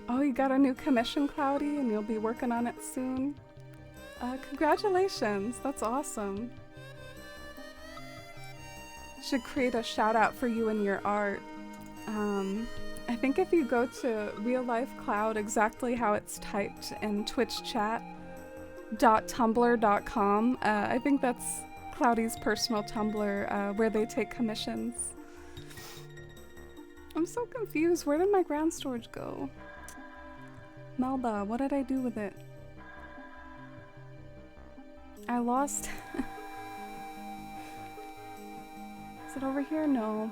Oh, you got a new commission, Cloudy, and you'll be working on it soon. Congratulations, that's awesome. Should create a shout out for you in your art. I think if you go to Real Life Cloud, exactly how it's typed in Twitch chat.tumblr.com, I think that's Cloudy's personal Tumblr, where they take commissions. I'm so confused. Where did my ground storage go? Melba, what did I do with it? I lost... Is it over here? No.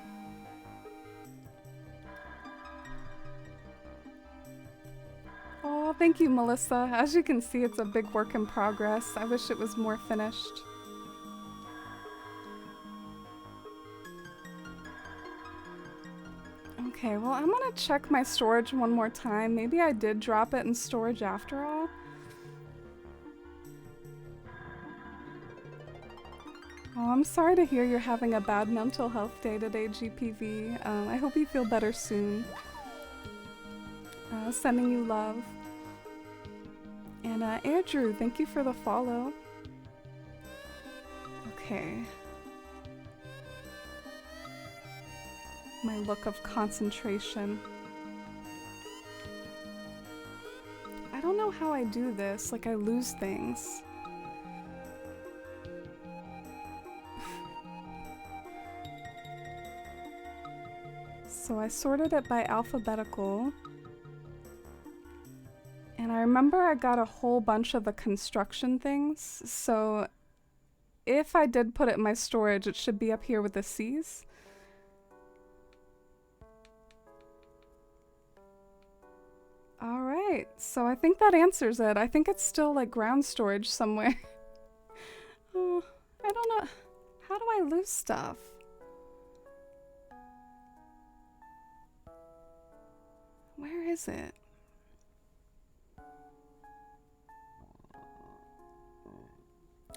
Oh, thank you, Melissa. As you can see, it's a big work in progress. I wish it was more finished. Okay, well, I'm gonna check my storage one more time. Maybe I did drop it in storage after all. Oh, I'm sorry to hear you're having a bad mental health day today, GPV. I hope you feel better soon. Sending you love. And Andrew, thank you for the follow. Okay. My look of concentration. I don't know how I do this, like I lose things. So I sorted it by alphabetical. And I remember I got a whole bunch of the construction things, so if I did put it in my storage, it should be up here with the C's. Alright, so I think that answers it. I think it's still like ground storage somewhere. Oh, I don't know. How do I lose stuff? Where is it?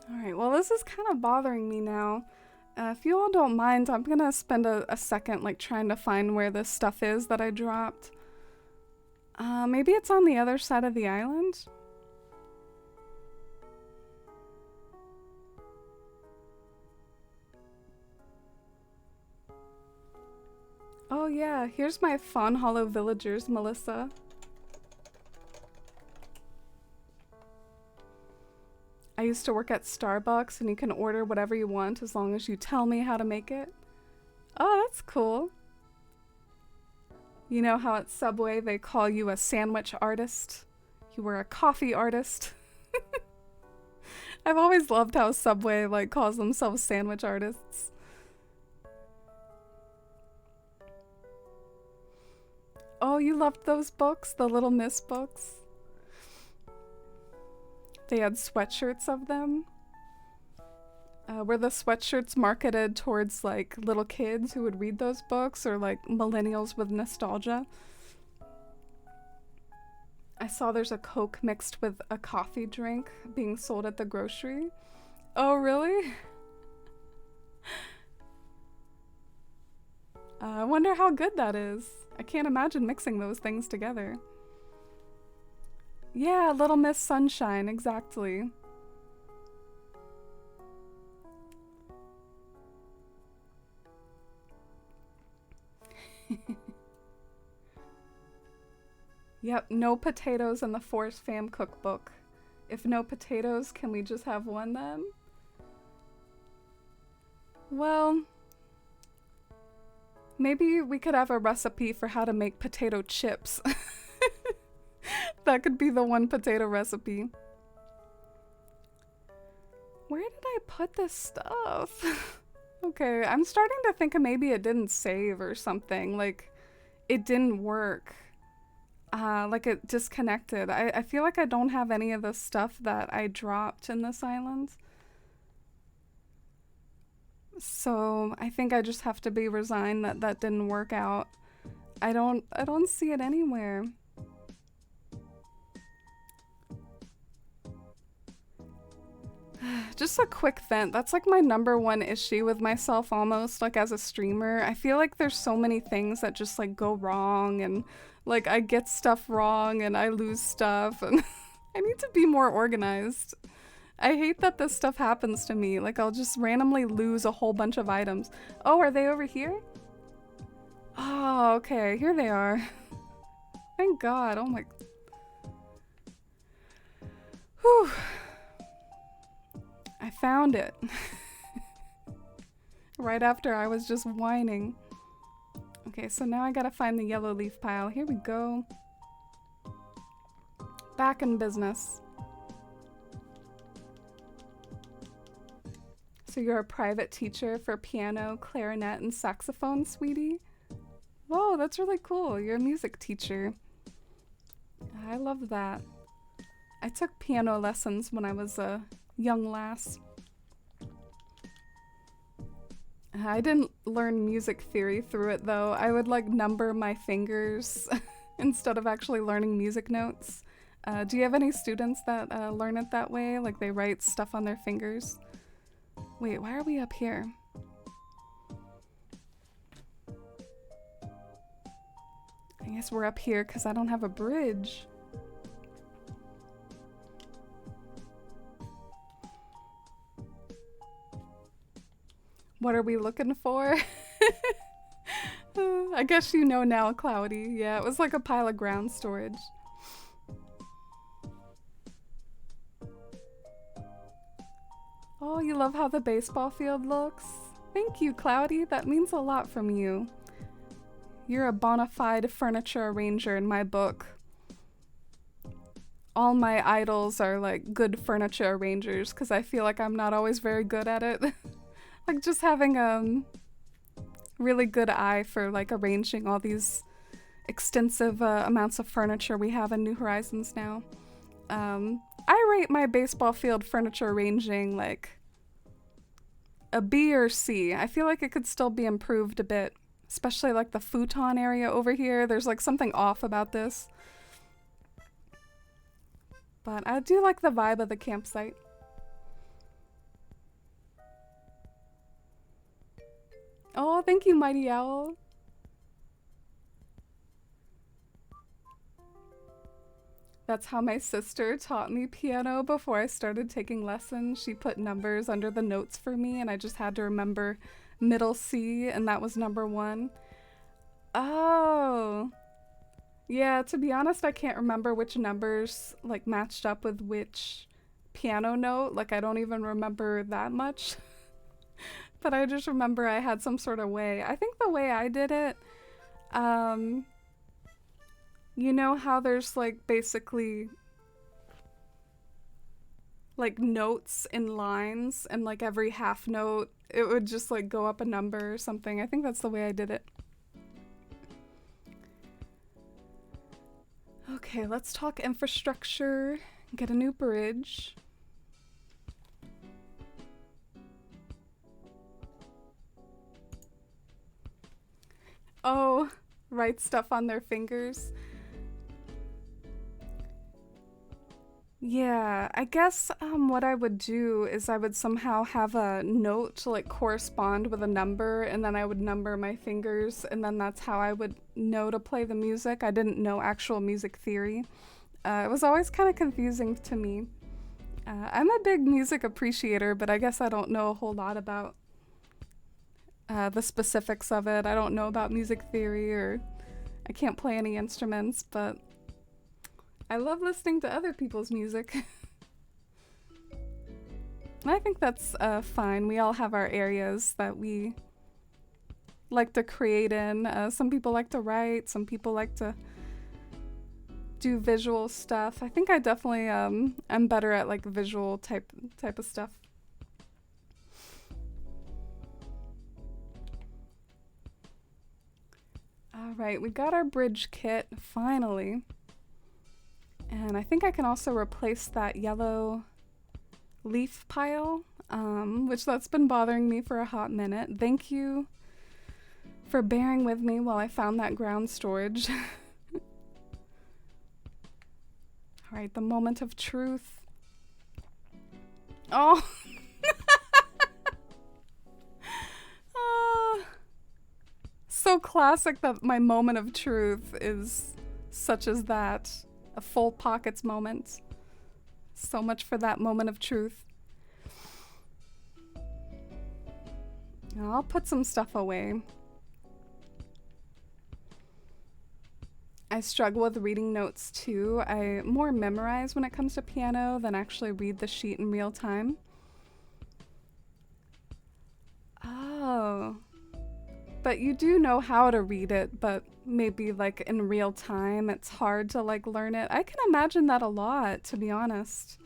Alright, well this is kind of bothering me now. If you all don't mind, I'm gonna spend a second like trying to find where this stuff is that I dropped. Maybe it's on the other side of the island? Oh yeah, here's my Fawnhollow villagers, Melissa. I used to work at Starbucks and you can order whatever you want as long as you tell me how to make it. Oh, that's cool. You know how at Subway they call you a sandwich artist? You were a coffee artist. I've always loved how Subway like calls themselves sandwich artists. Oh, you loved those books? The Little Miss books? They had sweatshirts of them. Were the sweatshirts marketed towards like little kids who would read those books or like millennials with nostalgia? I saw there's a Coke mixed with a coffee drink being sold at the grocery. Oh, really? I wonder how good that is. I can't imagine mixing those things together. Yeah, Little Miss Sunshine, exactly. Yep, no potatoes in the Forest Fam cookbook. If no potatoes, can we just have one then? Well, maybe we could have a recipe for how to make potato chips. That could be the one potato recipe. Where did I put this stuff? Okay, I'm starting to think maybe it didn't save or something. Like, it didn't work. Like it disconnected. I feel like I don't have any of the stuff that I dropped in this island. So I think I just have to be resigned that that didn't work out. I don't see it anywhere. Just a quick vent. That's like my #1 issue with myself almost, like as a streamer. I feel like there's so many things that just like go wrong, and like I get stuff wrong and I lose stuff, and I need to be more organized. I hate that this stuff happens to me. Like I'll just randomly lose a whole bunch of items. Oh, are they over here? Oh, okay. Here they are. Thank God. Oh my. Whew. I found it. Right after I was just whining. Okay, so now I gotta find the yellow leaf pile. Here we go. Back in business. So you're a private teacher for piano, clarinet, and saxophone, sweetie? Whoa, that's really cool. You're a music teacher. I love that. I took piano lessons when I was a young lass. I didn't learn music theory through it though. I would like number my fingers instead of actually learning music notes. Do you have any students that learn it that way? Like they write stuff on their fingers? Wait, why are we up here? I guess we're up here because I don't have a bridge. What are we looking for? I guess you know now, Cloudy. Yeah, it was like a pile of ground storage. Oh, you love how the baseball field looks? Thank you, Cloudy. That means a lot from you. You're a bona fide furniture arranger in my book. All my idols are like good furniture arrangers because I feel like I'm not always very good at it. Like just having a really good eye for like arranging all these extensive amounts of furniture we have in New Horizons now. I rate my baseball field furniture arranging like a B or C. I feel like it could still be improved a bit, especially like the futon area over here. There's like something off about this. But I do like the vibe of the campsite. Oh, thank you, Mighty Owl. That's how my sister taught me piano before I started taking lessons. She put numbers under the notes for me, and I just had to remember middle C, and that was #1. Oh. Yeah, to be honest, I can't remember which numbers like matched up with which piano note. Like, I don't even remember that much. But I just remember I had some sort of way. I think the way I did it, you know how there's like basically like notes in lines, and like every half note it would just like go up a number or something. I think that's the way I did it. Okay, let's talk infrastructure. Get a new bridge. Oh, write stuff on their fingers. Yeah, I guess what I would do is I would somehow have a note to like correspond with a number, and then I would number my fingers, and then that's how I would know to play the music. I didn't know actual music theory. It was always kind of confusing to me. I'm a big music appreciator, but I guess I don't know a whole lot about the specifics of it. I don't know about music theory, or I can't play any instruments, but I love listening to other people's music. And I think that's fine. We all have our areas that we like to create in. Some people like to write, some people like to do visual stuff. I think I definitely am better at like visual type of stuff. All right, we got our bridge kit finally. And I think I can also replace that yellow leaf pile, which that's been bothering me for a hot minute. Thank you for bearing with me while I found that ground storage. All right, the moment of truth. Oh, so classic that my moment of truth is such as that. A full pockets moment. So much for that moment of truth. I'll put some stuff away. I struggle with reading notes too. I more memorize when it comes to piano than actually read the sheet in real time. Oh. But you do know how to read it, but maybe like in real time it's hard to like learn it. I can imagine that a lot, to be honest.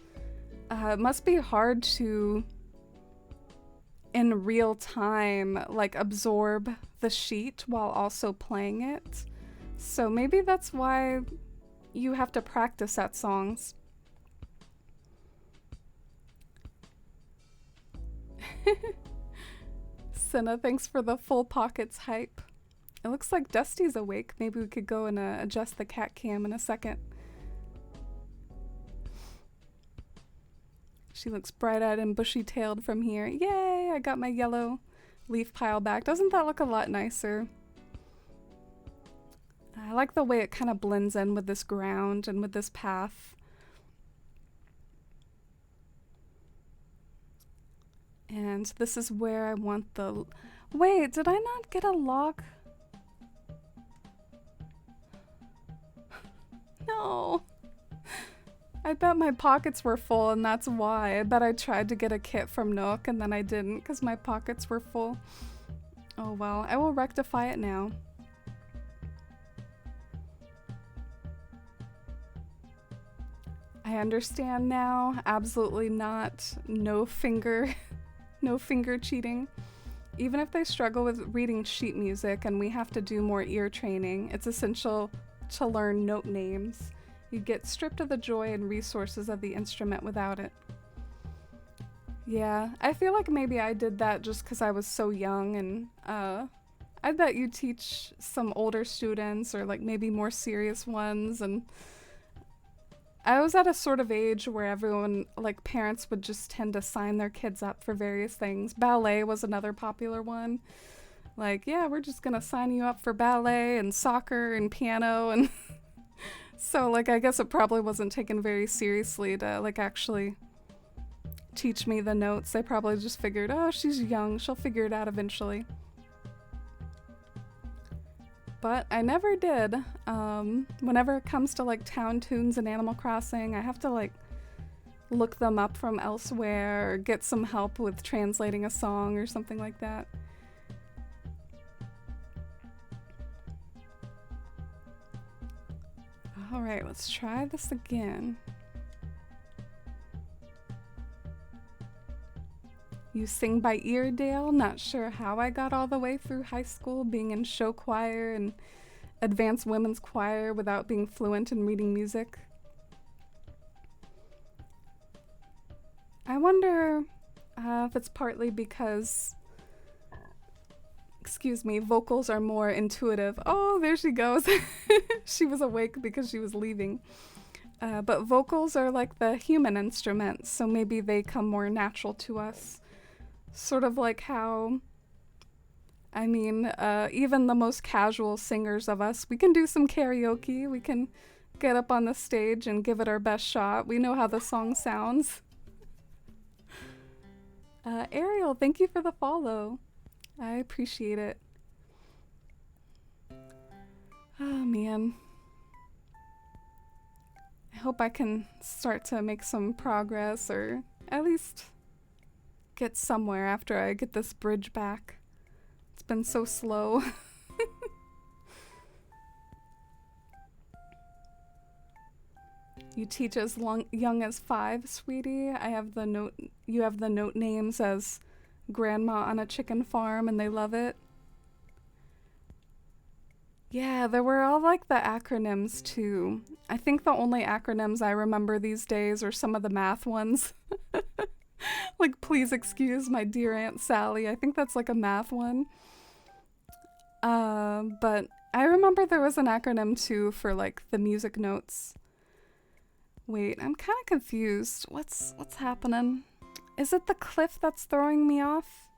It must be hard to in real time like absorb the sheet while also playing it. So maybe that's why you have to practice at songs. Senna, thanks for the full pockets hype. It looks like Dusty's awake. Maybe we could go and adjust the cat cam in a second. She looks bright-eyed and bushy-tailed from here. Yay, I got my yellow leaf pile back. Doesn't that look a lot nicer? I like the way it kind of blends in with this ground and with this path. And this is where I want the... Wait, did I not get a log? No. I bet my pockets were full and that's why. I bet I tried to get a kit from Nook and then I didn't because my pockets were full. Oh well, I will rectify it now. I understand now. Absolutely not. No finger cheating. Even if they struggle with reading sheet music and we have to do more ear training, it's essential to learn note names. You get stripped of the joy and resources of the instrument without it. Yeah, I feel like maybe I did that just because I was so young, and I bet you teach some older students or like maybe more serious ones, and I was at a sort of age where everyone, like parents would just tend to sign their kids up for various things. Ballet was another popular one. Like, yeah, we're just gonna sign you up for ballet and soccer and piano, and so like I guess it probably wasn't taken very seriously to like actually teach me the notes. They probably just figured, oh, she's young, she'll figure it out eventually. But I never did. Whenever it comes to like town tunes and Animal Crossing, I have to like look them up from elsewhere or get some help with translating a song or something like that. All right, let's try this again. You sing by ear, Dale? Not sure how I got all the way through high school being in show choir and advanced women's choir without being fluent in reading music. I wonder if it's partly because, excuse me, vocals are more intuitive. Oh, there she goes. She was awake because she was leaving. But vocals are like the human instruments, so maybe they come more natural to us. Sort of like how, I mean, even the most casual singers of us, we can do some karaoke. We can get up on the stage and give it our best shot. We know how the song sounds. Ariel, thank you for the follow. I appreciate it. Oh man. I hope I can start to make some progress, or at least get somewhere after I get this bridge back. It's been so slow. You teach as young as 5, sweetie. I have the note. You have the note names as grandma on a chicken farm, and they love it. Yeah, there were all like the acronyms too. I think the only acronyms I remember these days are some of the math ones. Like, please excuse my dear Aunt Sally. I think that's like a math one. But I remember there was an acronym too for like the music notes. Wait, I'm kind of confused. What's happening? Is it the cliff that's throwing me off?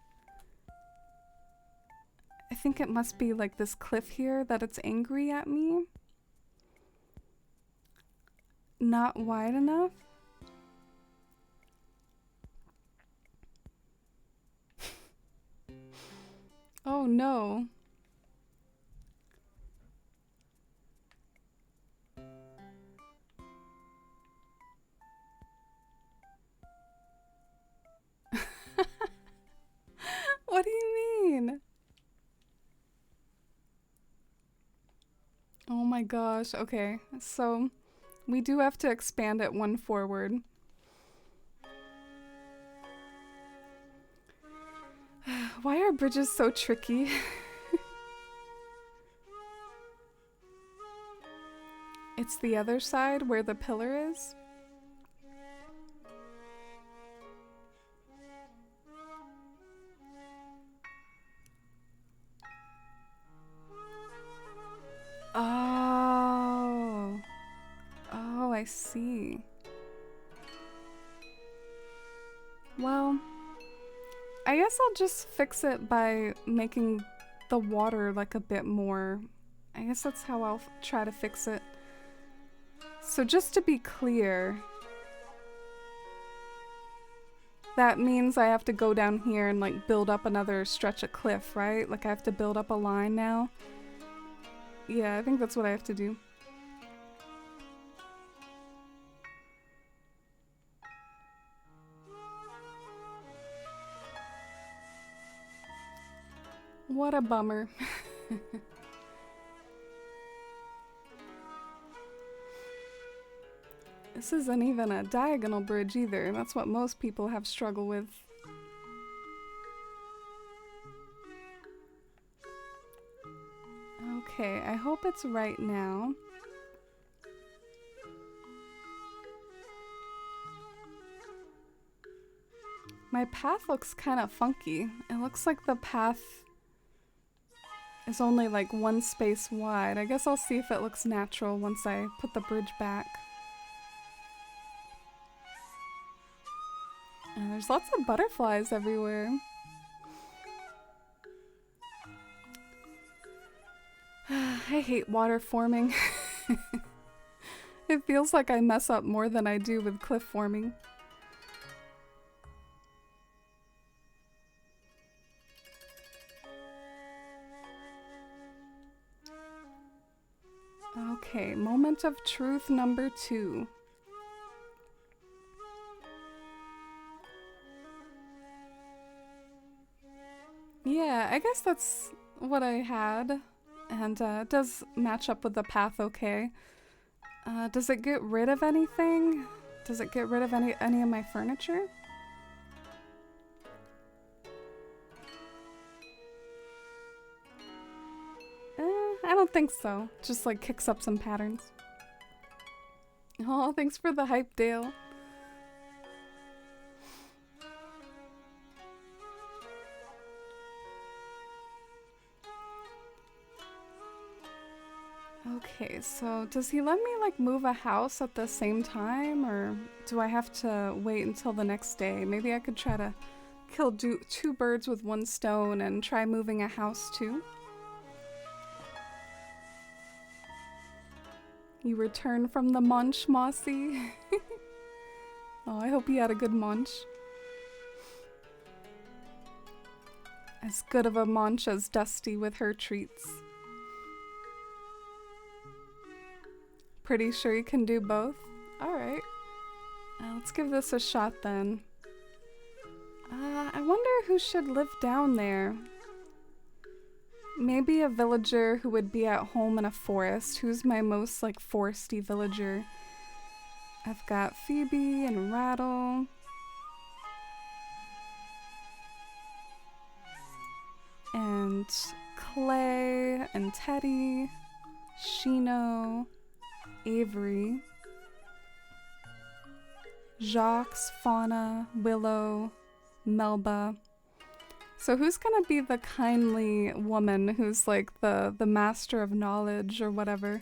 I think it must be like this cliff here that it's angry at me. Not wide enough. Oh no. What do you mean? Oh my gosh. Okay, so we do have to expand it one forward. Why are bridges so tricky? It's the other side where the pillar is. Oh. Oh, I see. Well, I guess I'll just fix it by making the water like a bit more. I guess that's how I'll try to fix it. So just to be clear, that means I have to go down here and like build up another stretch of cliff, right? Like I have to build up a line now. Yeah, I think that's what I have to do. What a bummer. This isn't even a diagonal bridge either. That's what most people have struggle with. Okay, I hope it's right now. My path looks kind of funky. It looks like the path is only like one space wide. I guess I'll see if it looks natural once I put the bridge back. There's lots of butterflies everywhere. I hate water forming. It feels like I mess up more than I do with cliff forming. Okay, moment of truth number 2. Yeah, I guess that's what I had, and it does match up with the path okay. Does it get rid of anything? Does it get rid of any of my furniture? I don't think so. Just like kicks up some patterns. Oh, thanks for the hype, Dale. Okay, so does he let me like move a house at the same time, or do I have to wait until the next day? Maybe I could try to kill 2 birds with 1 stone and try moving a house too. You return from the munch, Mossy. Oh, I hope you had a good munch. As good of a munch as Dusty with her treats. Pretty sure you can do both? Alright. Let's give this a shot then. I wonder who should live down there. Maybe a villager who would be at home in a forest. Who's my most like foresty villager? I've got Phoebe and Rattle. And Clay and Teddy. Shino. Avery. Jacques, Fauna, Willow, Melba. So who's gonna be the kindly woman who's like the master of knowledge or whatever?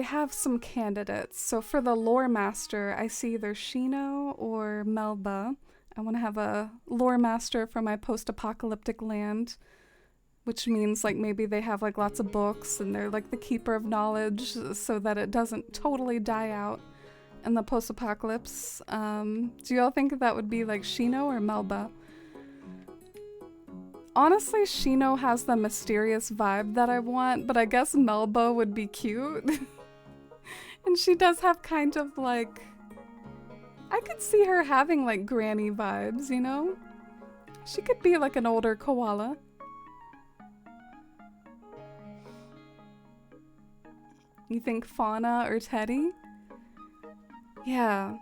have some candidates. So for the lore master, I see either Shino or Melba. I want to have a lore master for my post-apocalyptic land, which means like maybe they have like lots of books and they're like the keeper of knowledge so that it doesn't totally die out in the post-apocalypse. Do y'all think that would be like Shino or Melba? Honestly, Shino has the mysterious vibe that I want, but I guess Melba would be cute. And she does have kind of like... I could see her having like granny vibes, you know? She could be like an older koala. You think Fauna or Teddy? Yeah.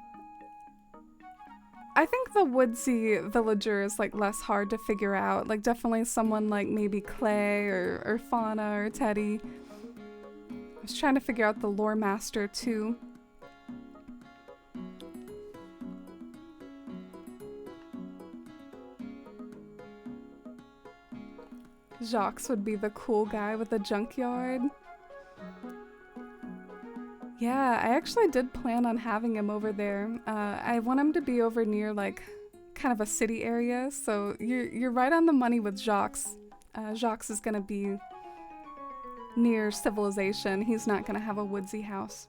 I think the woodsy villager is like less hard to figure out. Like definitely someone like maybe Clay or Fauna or Teddy. I was trying to figure out the lore master too. Jacques would be the cool guy with the junkyard. Yeah, I actually did plan on having him over there. I want him to be over near like kind of a city area, so you're right on the money with Jacques. Jacques is gonna be near civilization. He's not gonna have a woodsy house.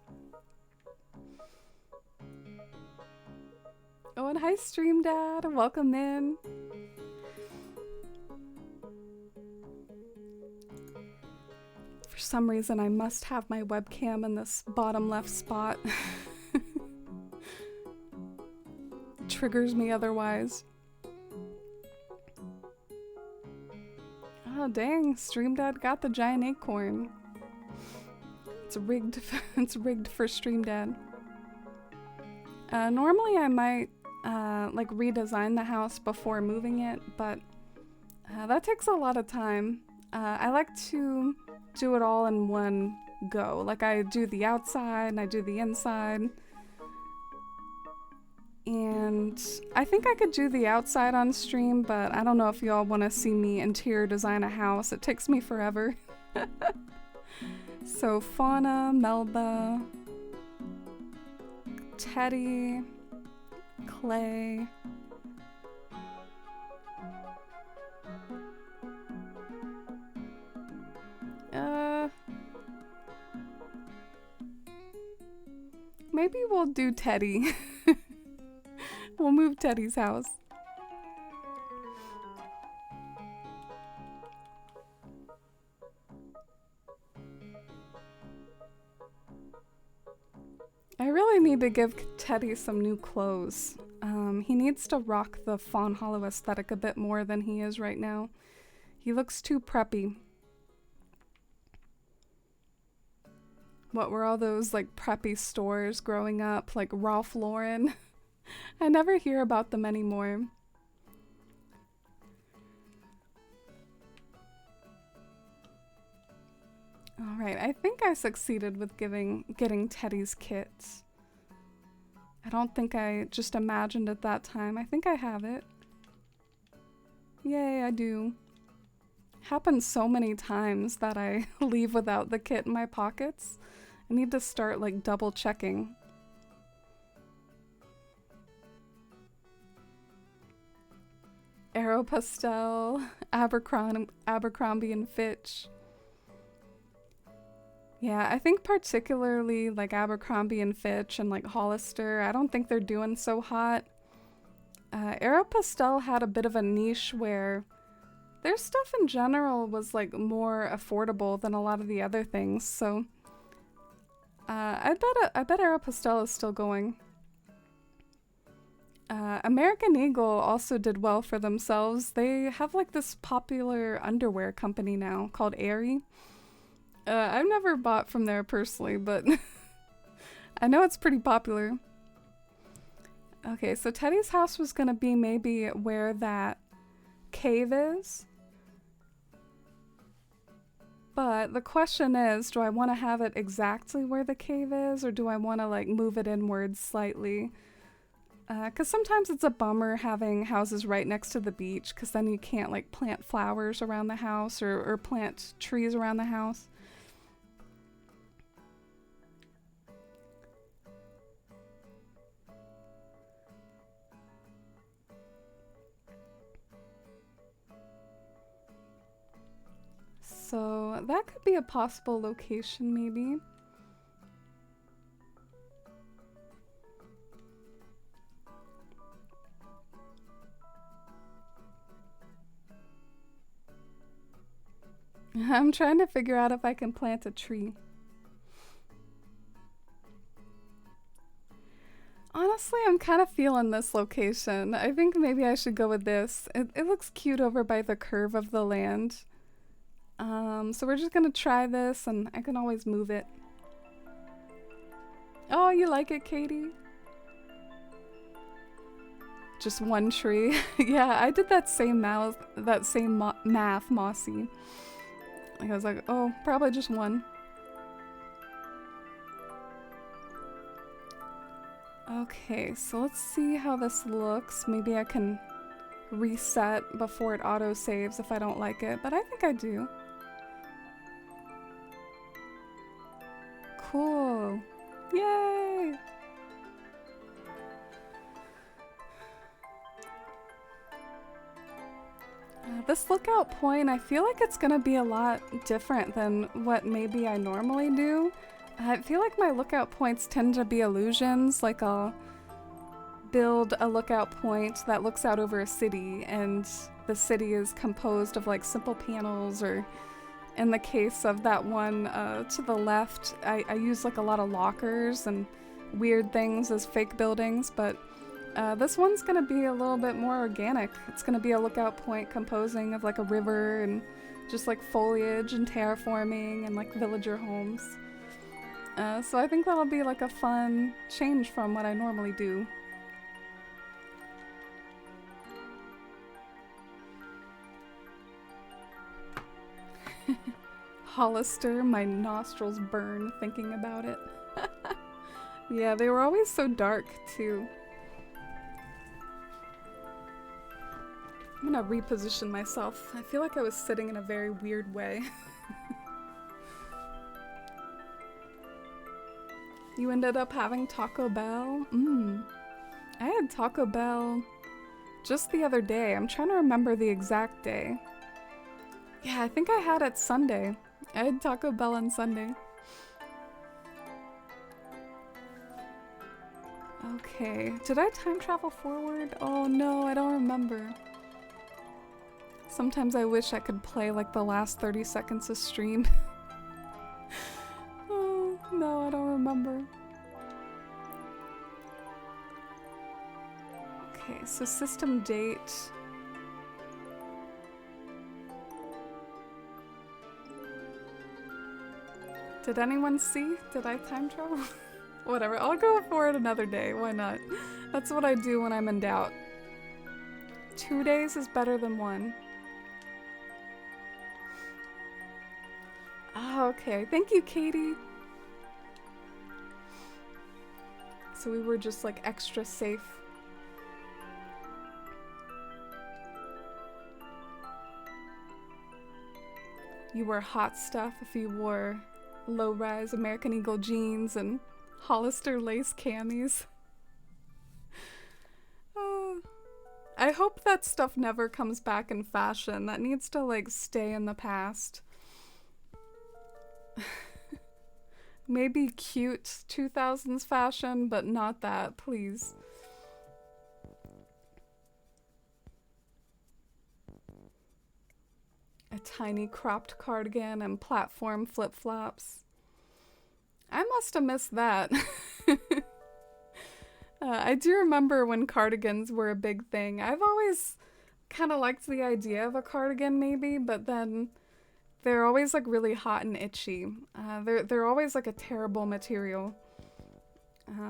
Oh, and hi Stream Dad, welcome in. For some reason, I must have my webcam in this bottom left spot. Triggers me otherwise. Oh dang, Stream Dad got the giant acorn. It's rigged. It's rigged for Stream Dad. Normally, I might like redesign the house before moving it, but that takes a lot of time. I like to do it all in one go. Like I do the outside and I do the inside. And I think I could do the outside on stream, but I don't know if y'all want to see me interior design a house. It takes me forever. So Fauna, Melba, Teddy, Clay. Maybe we'll do Teddy. We'll move Teddy's house. I really need to give Teddy some new clothes. He needs to rock the Fawnhollow aesthetic a bit more than he is right now. He looks too preppy. What were all those like preppy stores growing up, like Ralph Lauren? I never hear about them anymore. Alright, I think I succeeded with getting Teddy's kit. I don't think I just imagined at that time. I think I have it. Yay, I do. Happens so many times that I leave without the kit in my pockets. I need to start like double checking. Aeropostale, Abercrombie and Fitch. Yeah, I think particularly like Abercrombie and Fitch and like Hollister, I don't think they're doing so hot. Aeropostale had a bit of a niche where their stuff in general was like more affordable than a lot of the other things, so I bet Aeropostale is still going. American Eagle also did well for themselves. They have like this popular underwear company now called Aerie. I've never bought from there personally, but I know it's pretty popular. Okay, so Teddy's house was gonna be maybe where that cave is. But the question is, do I want to have it exactly where the cave is, or do I want to like move it inwards slightly? Because sometimes it's a bummer having houses right next to the beach, because then you can't like plant flowers around the house or plant trees around the house. So that could be a possible location, maybe. I'm trying to figure out if I can plant a tree. Honestly, I'm kind of feeling this location. I think maybe I should go with this. It looks cute over by the curve of the land. So we're just gonna try this, and I can always move it. Oh, you like it, Katie? Just one tree. Yeah, I did that same math, Mossy. Like, I was like, oh, probably just one. Okay, so let's see how this looks. Maybe I can reset before it auto-saves if I don't like it, but I think I do. Cool. Yay! This lookout point, I feel like it's gonna be a lot different than what maybe I normally do. I feel like my lookout points tend to be illusions, like I'll build a lookout point that looks out over a city, and the city is composed of like simple panels, or in the case of that one to the left, I use like a lot of lockers and weird things as fake buildings, but this one's gonna be a little bit more organic. It's gonna be a lookout point composing of like a river and just like foliage and terraforming and like villager homes. So I think that'll be like a fun change from what I normally do. Hollister, my nostrils burn thinking about it. Yeah, they were always so dark too. I'm gonna reposition myself. I feel like I was sitting in a very weird way. You ended up having Taco Bell? I had Taco Bell just the other day. I'm trying to remember the exact day. Yeah, I think I had it Sunday. I had Taco Bell on Sunday. Okay, did I time travel forward? Oh no, I don't remember. Sometimes I wish I could play like the last 30 seconds of stream. Oh, no, I don't remember. Okay, so system date. Did anyone see? Did I time travel? Whatever, I'll go for it another day, why not? That's what I do when I'm in doubt. 2 days is better than 1. Ah, okay. Thank you, Katie. So we were just like extra safe. You wore hot stuff if you wore low-rise American Eagle jeans and Hollister lace camis. I hope that stuff never comes back in fashion. That needs to like stay in the past. Maybe cute 2000s fashion, but not that, please. A tiny cropped cardigan and platform flip-flops. I must have missed that. I do remember when cardigans were a big thing. I've always kind of liked the idea of a cardigan maybe, but then they're always like really hot and itchy. They're always like a terrible material.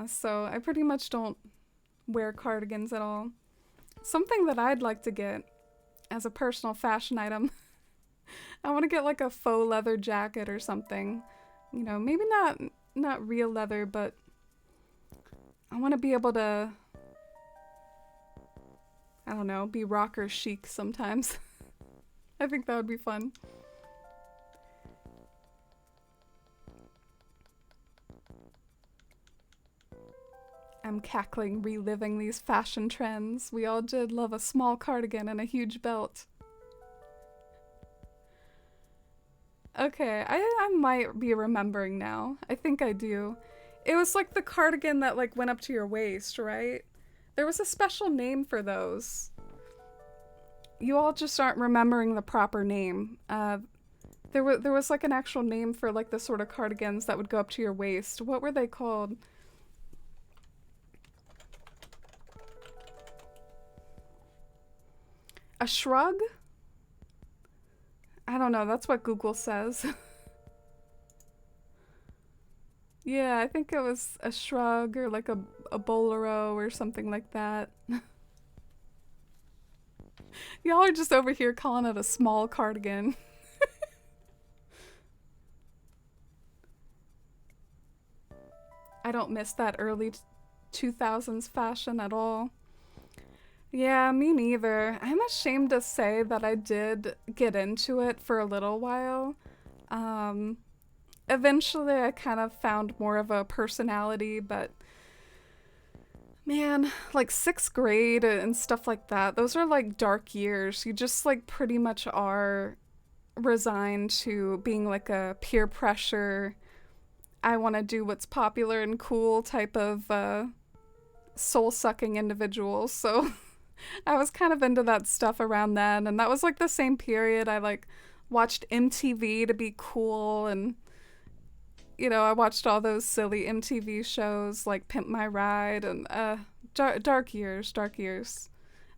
So I pretty much don't wear cardigans at all. Something that I'd like to get as a personal fashion item. I want to get like a faux leather jacket or something. You know, maybe not real leather, but I want to be able to, I don't know, be rocker chic sometimes. I think that would be fun. I'm cackling, reliving these fashion trends. We all did love a small cardigan and a huge belt. Okay, I might be remembering now. I think I do. It was like the cardigan that like went up to your waist, right? There was a special name for those. You all just aren't remembering the proper name. There was like an actual name for like the sort of cardigans that would go up to your waist. What were they called? A shrug? I don't know, that's what Google says. Yeah, I think it was a shrug or like a bolero or something like that. Y'all are just over here calling it a small cardigan. I don't miss that early 2000s fashion at all. Yeah, me neither. I'm ashamed to say that I did get into it for a little while. Um, Eventually I kind of found more of a personality, but man, like 6th grade and stuff like that, those are like dark years. You just like pretty much are resigned to being like a peer pressure, I want to do what's popular and cool type of soul-sucking individual. So I was kind of into that stuff around then, and that was like the same period I like watched MTV to be cool, and you know, I watched all those silly MTV shows like Pimp My Ride and dark years, dark years.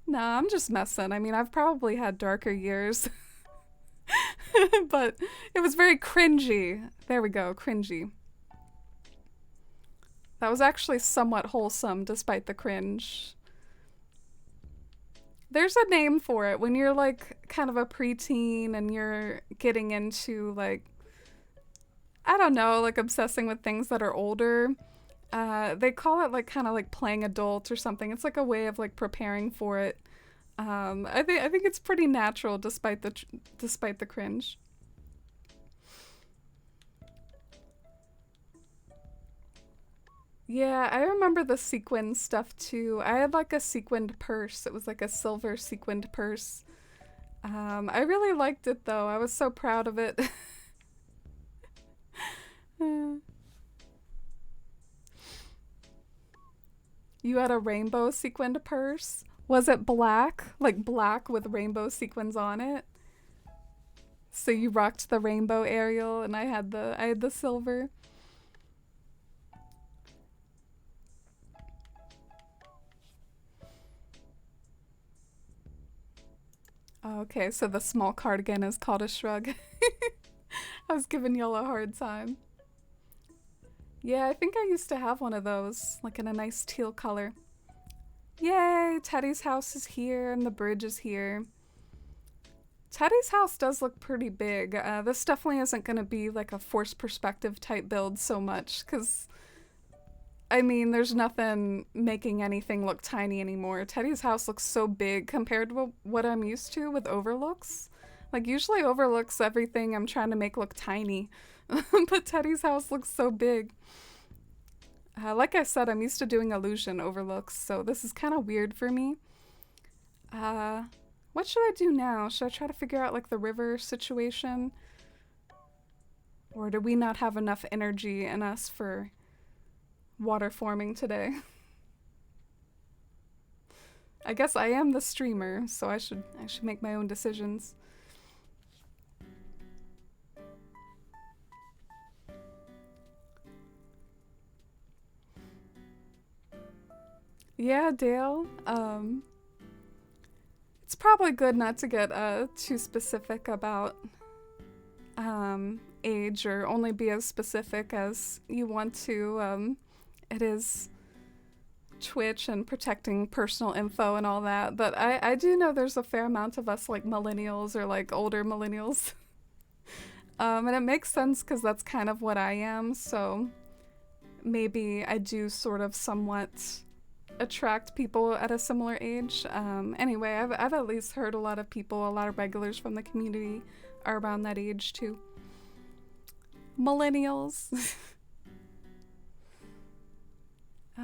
Nah, I'm just messing. I mean, I've probably had darker years. But it was very cringy. There we go, cringy. That was actually somewhat wholesome despite the cringe. There's a name for it when you're like kind of a preteen and you're getting into like, I don't know, like obsessing with things that are older. They call it like kind of like playing adult or something. It's like a way of like preparing for it. I think it's pretty natural despite the cringe. Yeah, I remember the sequin stuff too. I had like a sequined purse. It was like a silver sequined purse. I really liked it though. I was so proud of it. You had a rainbow sequined purse? Was it black? Like black with rainbow sequins on it? So you rocked the rainbow Ariel and I had the silver. Okay, so the small cardigan is called a shrug. I was giving y'all a hard time. Yeah, I think I used to have one of those, like in a nice teal color. Yay, Teddy's house is here and the bridge is here. Teddy's house does look pretty big. This definitely isn't going to be like a forced perspective type build so much, because I mean, there's nothing making anything look tiny anymore. Teddy's house looks so big compared to what I'm used to with overlooks. Like, usually overlooks everything I'm trying to make look tiny. But Teddy's house looks so big. Like I said, I'm used to doing illusion overlooks, so this is kind of weird for me. What should I do now? Should I try to figure out, like, the river situation? Or do we not have enough energy in us for water forming today? I guess I am the streamer, so I should make my own decisions. Yeah, Dale. It's probably good not to get too specific about age, or only be as specific as you want to. It is Twitch and protecting personal info and all that, but I do know there's a fair amount of us like millennials or like older millennials. And it makes sense because that's kind of what I am, so maybe I do sort of somewhat attract people at a similar age. Anyway, I've at least heard a lot of people, a lot of regulars from the community are around that age too. Millennials.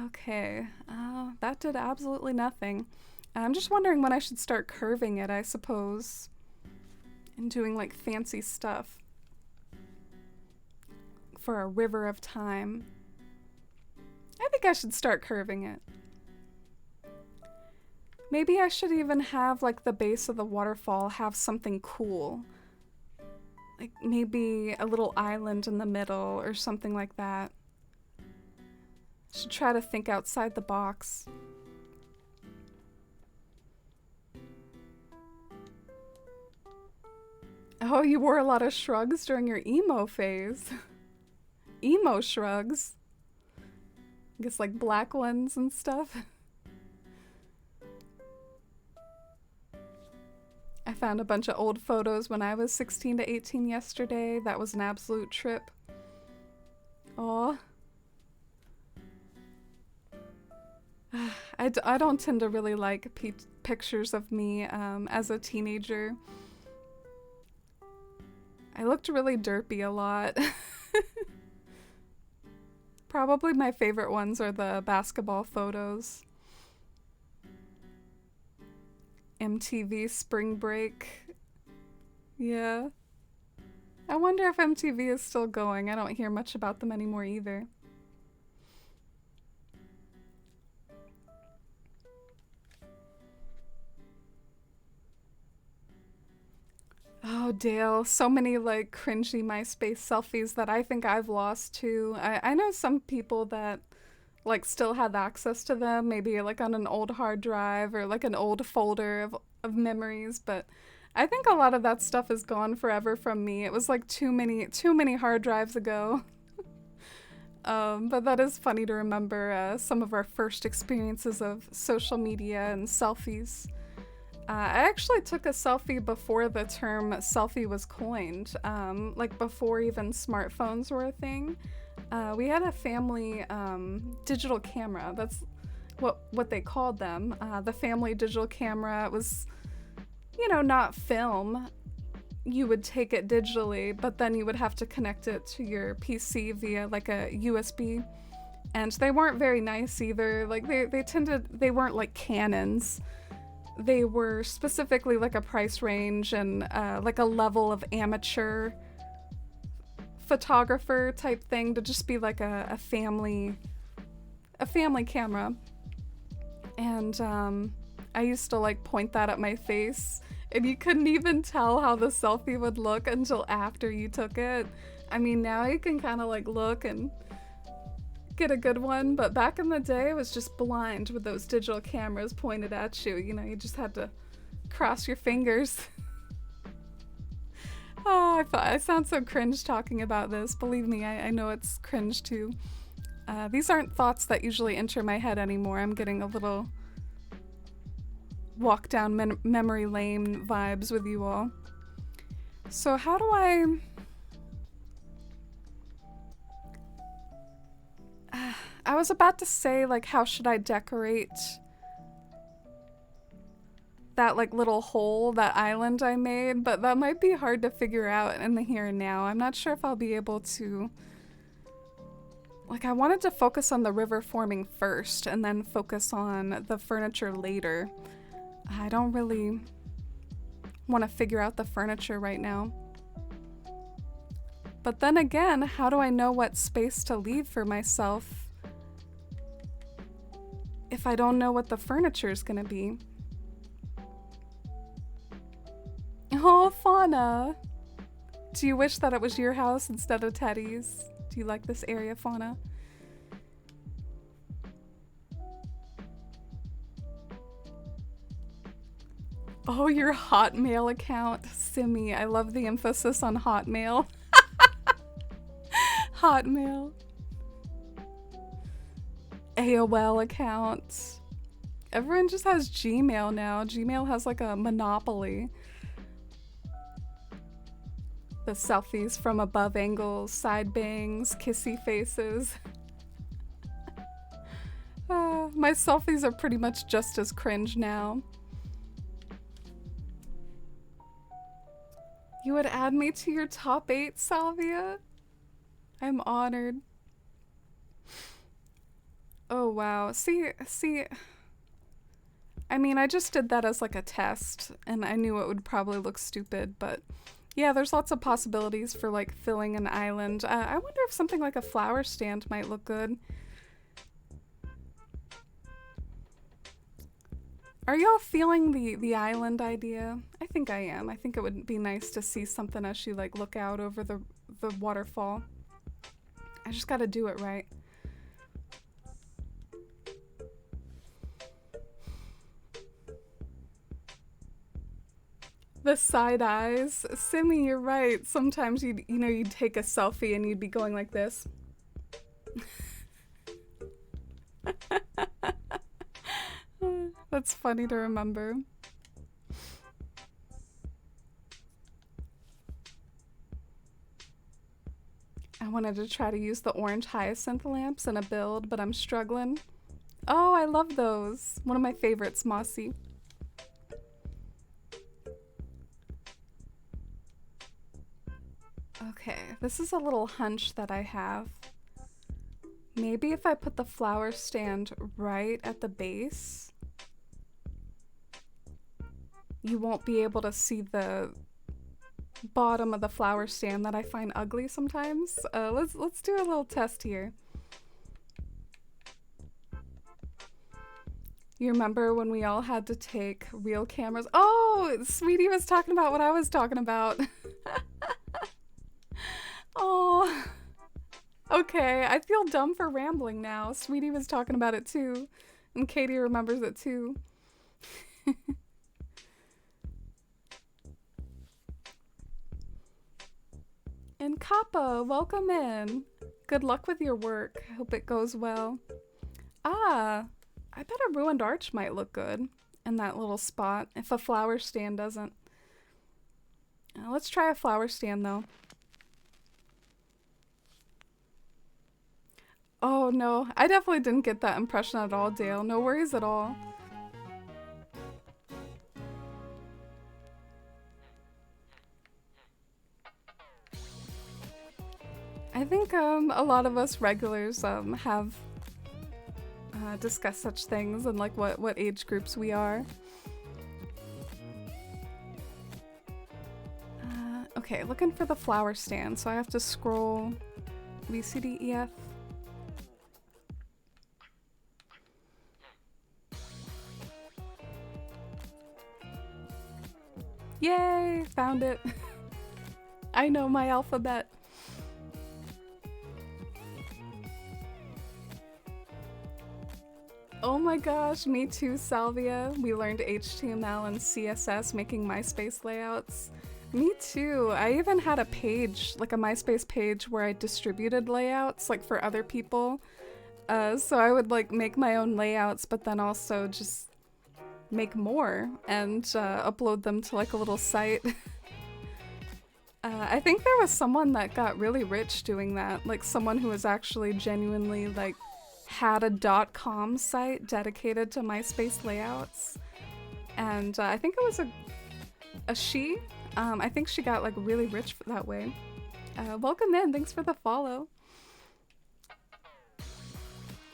Okay, that did absolutely nothing. I'm just wondering when I should start curving it, I suppose, and doing like fancy stuff. for a river of time. I think I should start curving it. Maybe I should even have like the base of the waterfall have something cool. Like maybe a little island in the middle or something like that. Should try to think outside the box. Oh, you wore a lot of shrugs during your emo phase. Emo shrugs. I guess like black ones and stuff. I found a bunch of old photos when I was 16 to 18 yesterday. That was an absolute trip. Aw. I don't tend to really like pictures of me as a teenager. I looked really derpy a lot. Probably my favorite ones are the basketball photos. MTV Spring Break. Yeah. I wonder if MTV is still going. I don't hear much about them anymore either. Oh, Dale, so many like cringy MySpace selfies that I think I've lost too. I know some people that like still have access to them, maybe like on an old hard drive or like an old folder of memories, but I think a lot of that stuff is gone forever from me. It was like too many hard drives ago. But that is funny to remember some of our first experiences of social media and selfies. I actually took a selfie before the term selfie was coined, like before even smartphones were a thing. We had a family digital camera. That's what they called them. The family digital camera. It was, you know, not film. You would take it digitally, but then you would have to connect it to your PC via like a USB. And they weren't very nice either. Like they weren't like Canons. They were specifically like a price range and like a level of amateur photographer type thing to just be like a family camera. And I used to like point that at my face, and you couldn't even tell how the selfie would look until after you took it. I mean, now you can kind of like look and get a good one, but back in the day it was just blind with those digital cameras pointed at you. You know, you just had to cross your fingers. Oh, I sound so cringe talking about this. Believe me, I know it's cringe too. These aren't thoughts that usually enter my head anymore. I'm getting a little walk down memory lane vibes with you all. So how do I was about to say, like, how should I decorate that, like, little hole, that island I made, but that might be hard to figure out in the here and now. I'm not sure if I'll be able to. Like, I wanted to focus on the river forming first and then focus on the furniture later. I don't really want to figure out the furniture right now. But then again, how do I know what space to leave for myself if I don't know what the furniture is gonna be? Oh, Fauna! Do you wish that it was your house instead of Teddy's? Do you like this area, Fauna? Oh, your Hotmail account. Simi, I love the emphasis on Hotmail. Hotmail. AOL account. Everyone just has Gmail now. Gmail has like a monopoly. The selfies from above angles, side bangs, kissy faces. My selfies are pretty much just as cringe now. You would add me to your top 8, Salvia? I'm honored. Oh, wow. See, I mean, I just did that as like a test, and I knew it would probably look stupid, but, Yeah, there's lots of possibilities for like filling an island. I wonder if something like a flower stand might look good. Are y'all feeling the island idea? I think I am. I think it would be nice to see something as you like look out over the waterfall. I just gotta do it right. The side eyes. Simi, you're right. Sometimes you'd take a selfie and you'd be going like this. That's funny to remember. I wanted to try to use the orange hyacinth lamps in a build, but I'm struggling. Oh, I love those. One of my favorites, Mossy. Okay, this is a little hunch that I have. Maybe if I put the flower stand right at the base, you won't be able to see the bottom of the flower stand that I find ugly sometimes. Let's do a little test here. You remember when we all had to take real cameras? Oh, Sweetie was talking about what I was talking about. Oh, okay. I feel dumb for rambling now. Sweetie was talking about it too, and Katie remembers it too. And Kappa, welcome in. Good luck with your work. Hope it goes well. Ah, I bet a ruined arch might look good in that little spot if a flower stand doesn't. Let's try a flower stand though. Oh no, I definitely didn't get that impression at all, Dale. No worries at all. I think a lot of us regulars have discussed such things and like what age groups we are. Okay, looking for the flower stand, so I have to scroll B, C, D, E, F. Yay! Found it. I know my alphabet. Oh my gosh, me too, Salvia. We learned HTML and CSS making MySpace layouts. Me too. I even had a page, like a MySpace page where I distributed layouts like for other people. So I would like make my own layouts, but then also just make more and upload them to like a little site. I think there was someone that got really rich doing that, like someone who was actually genuinely like had a .com site dedicated to MySpace layouts, and I think it was a she. I think she got like really rich that way. Welcome in, thanks for the follow.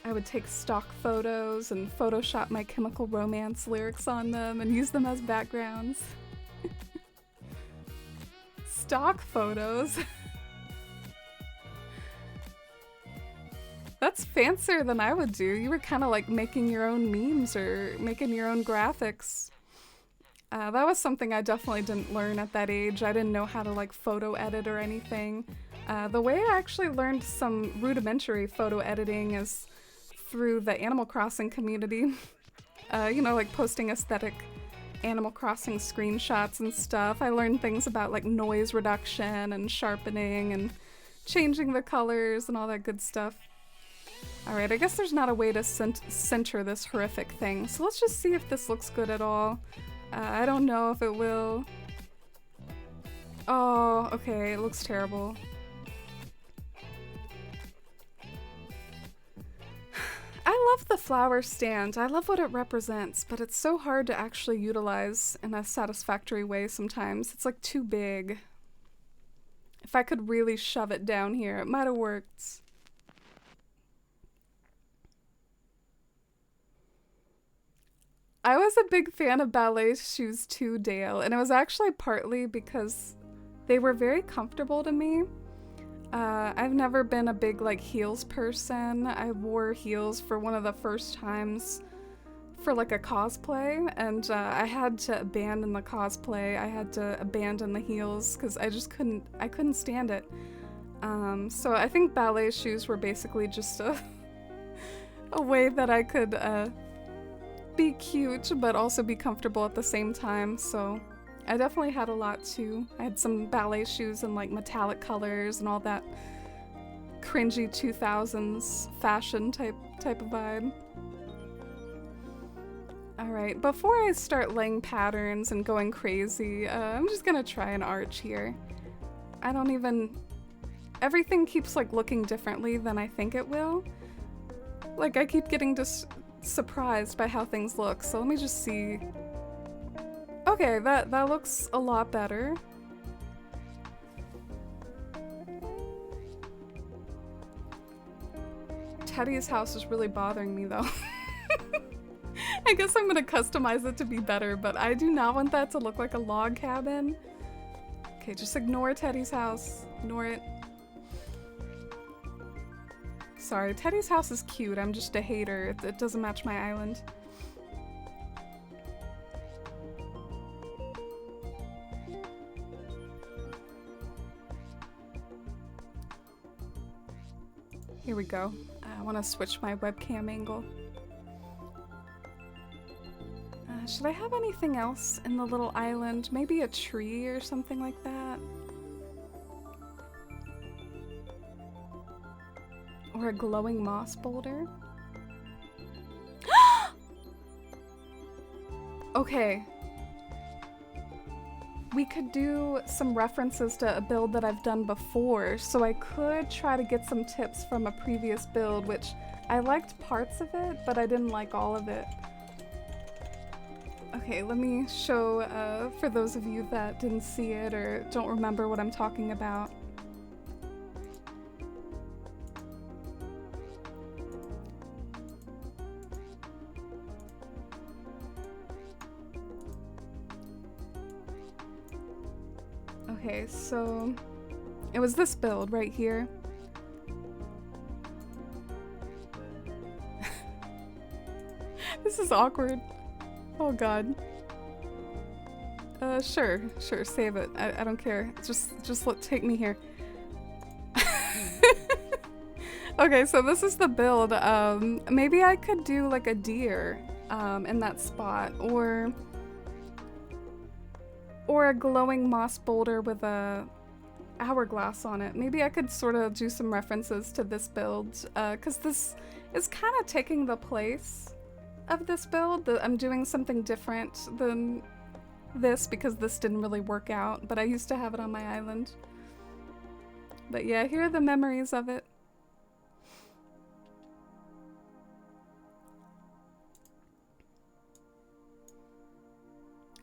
I would take stock photos and Photoshop My Chemical Romance lyrics on them and use them as backgrounds. Stock photos? That's fancier than I would do. You were kind of like making your own memes or making your own graphics. That was something I definitely didn't learn at that age. I didn't know how to like photo edit or anything. The way I actually learned some rudimentary photo editing is through the Animal Crossing community. You know, like posting aesthetic Animal Crossing screenshots and stuff. I learned things about like noise reduction and sharpening and changing the colors and all that good stuff. Alright, I guess there's not a way to center this horrific thing, so let's just see if this looks good at all. I don't know if it will. Oh, okay, it looks terrible. I love the flower stand. I love what it represents, but it's so hard to actually utilize in a satisfactory way sometimes. It's like too big. If I could really shove it down here, it might have worked. I was a big fan of ballet shoes too, Dale, and it was actually partly because they were very comfortable to me. I've never been a big like heels person. I wore heels for one of the first times for like a cosplay, and I had to abandon the cosplay. I had to abandon the heels because I just couldn't stand it. So I think ballet shoes were basically just a way that I could be cute but also be comfortable at the same time. So I definitely had a lot too. I had some ballet shoes in like metallic colors and all that cringy 2000s fashion type of vibe. Alright, before I start laying patterns and going crazy, I'm just gonna try an arch here. Everything keeps like looking differently than I think it will. Like I keep getting just surprised by how things look, so let me just see. Okay, that looks a lot better. Teddy's house is really bothering me though. I guess I'm gonna customize it to be better, but I do not want that to look like a log cabin. Okay, just ignore Teddy's house. Ignore it. Sorry, Teddy's house is cute. I'm just a hater. It doesn't match my island. Here we go. I want to switch my webcam angle. Should I have anything else in the little island? Maybe a tree or something like that? Or a glowing moss boulder? Okay. We could do some references to a build that I've done before, so I could try to get some tips from a previous build, which I liked parts of it, but I didn't like all of it. Okay, let me show for those of you that didn't see it or don't remember what I'm talking about. Okay, so it was this build right here. This is awkward. Oh god. Sure, save it. I don't care. Just take me here. Okay, so this is the build. Maybe I could do like a deer in that spot, or a glowing moss boulder with a hourglass on it. Maybe I could sort of do some references to this build, because this is kind of taking the place of this build. I'm doing something different than this because this didn't really work out, but I used to have it on my island. But yeah, here are the memories of it.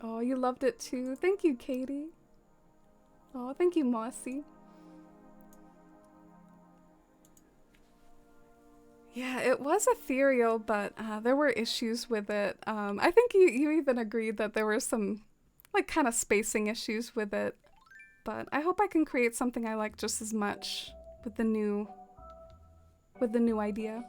Oh, you loved it too. Thank you, Katie. Oh, thank you, Mossy. Yeah, it was ethereal, but there were issues with it. I think you even agreed that there were some like kind of spacing issues with it, but I hope I can create something I like just as much with the new idea.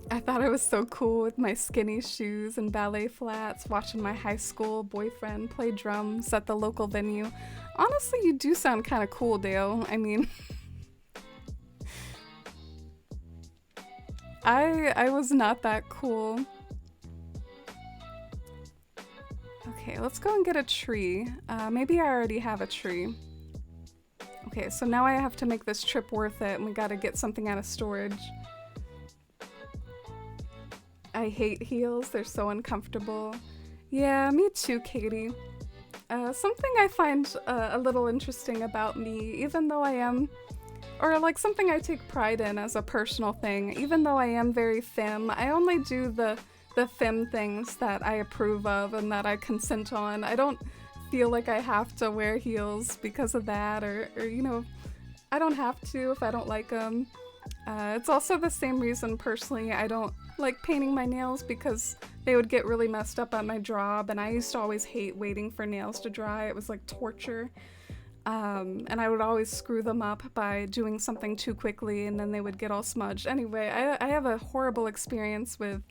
I thought I was so cool with my skinny shoes and ballet flats, watching my high school boyfriend play drums at the local venue. Honestly, you do sound kind of cool, Dale. I mean, I was not that cool. Okay, let's go and get a tree. Maybe I already have a tree. Okay, so now I have to make this trip worth it, and we gotta get something out of storage. I hate heels, they're so uncomfortable. Yeah, me too, Katie. Something I find a little interesting about me, even though I am, or like something I take pride in as a personal thing, even though I am very femme, I only do the femme things that I approve of and that I consent on. I don't feel like I have to wear heels because of that, or you know, I don't have to if I don't like them. It's also the same reason personally I don't like painting my nails, because they would get really messed up at my job, and I used to always hate waiting for nails to dry. It was like torture. And I would always screw them up by doing something too quickly, and then they would get all smudged. Anyway, I have a horrible experience with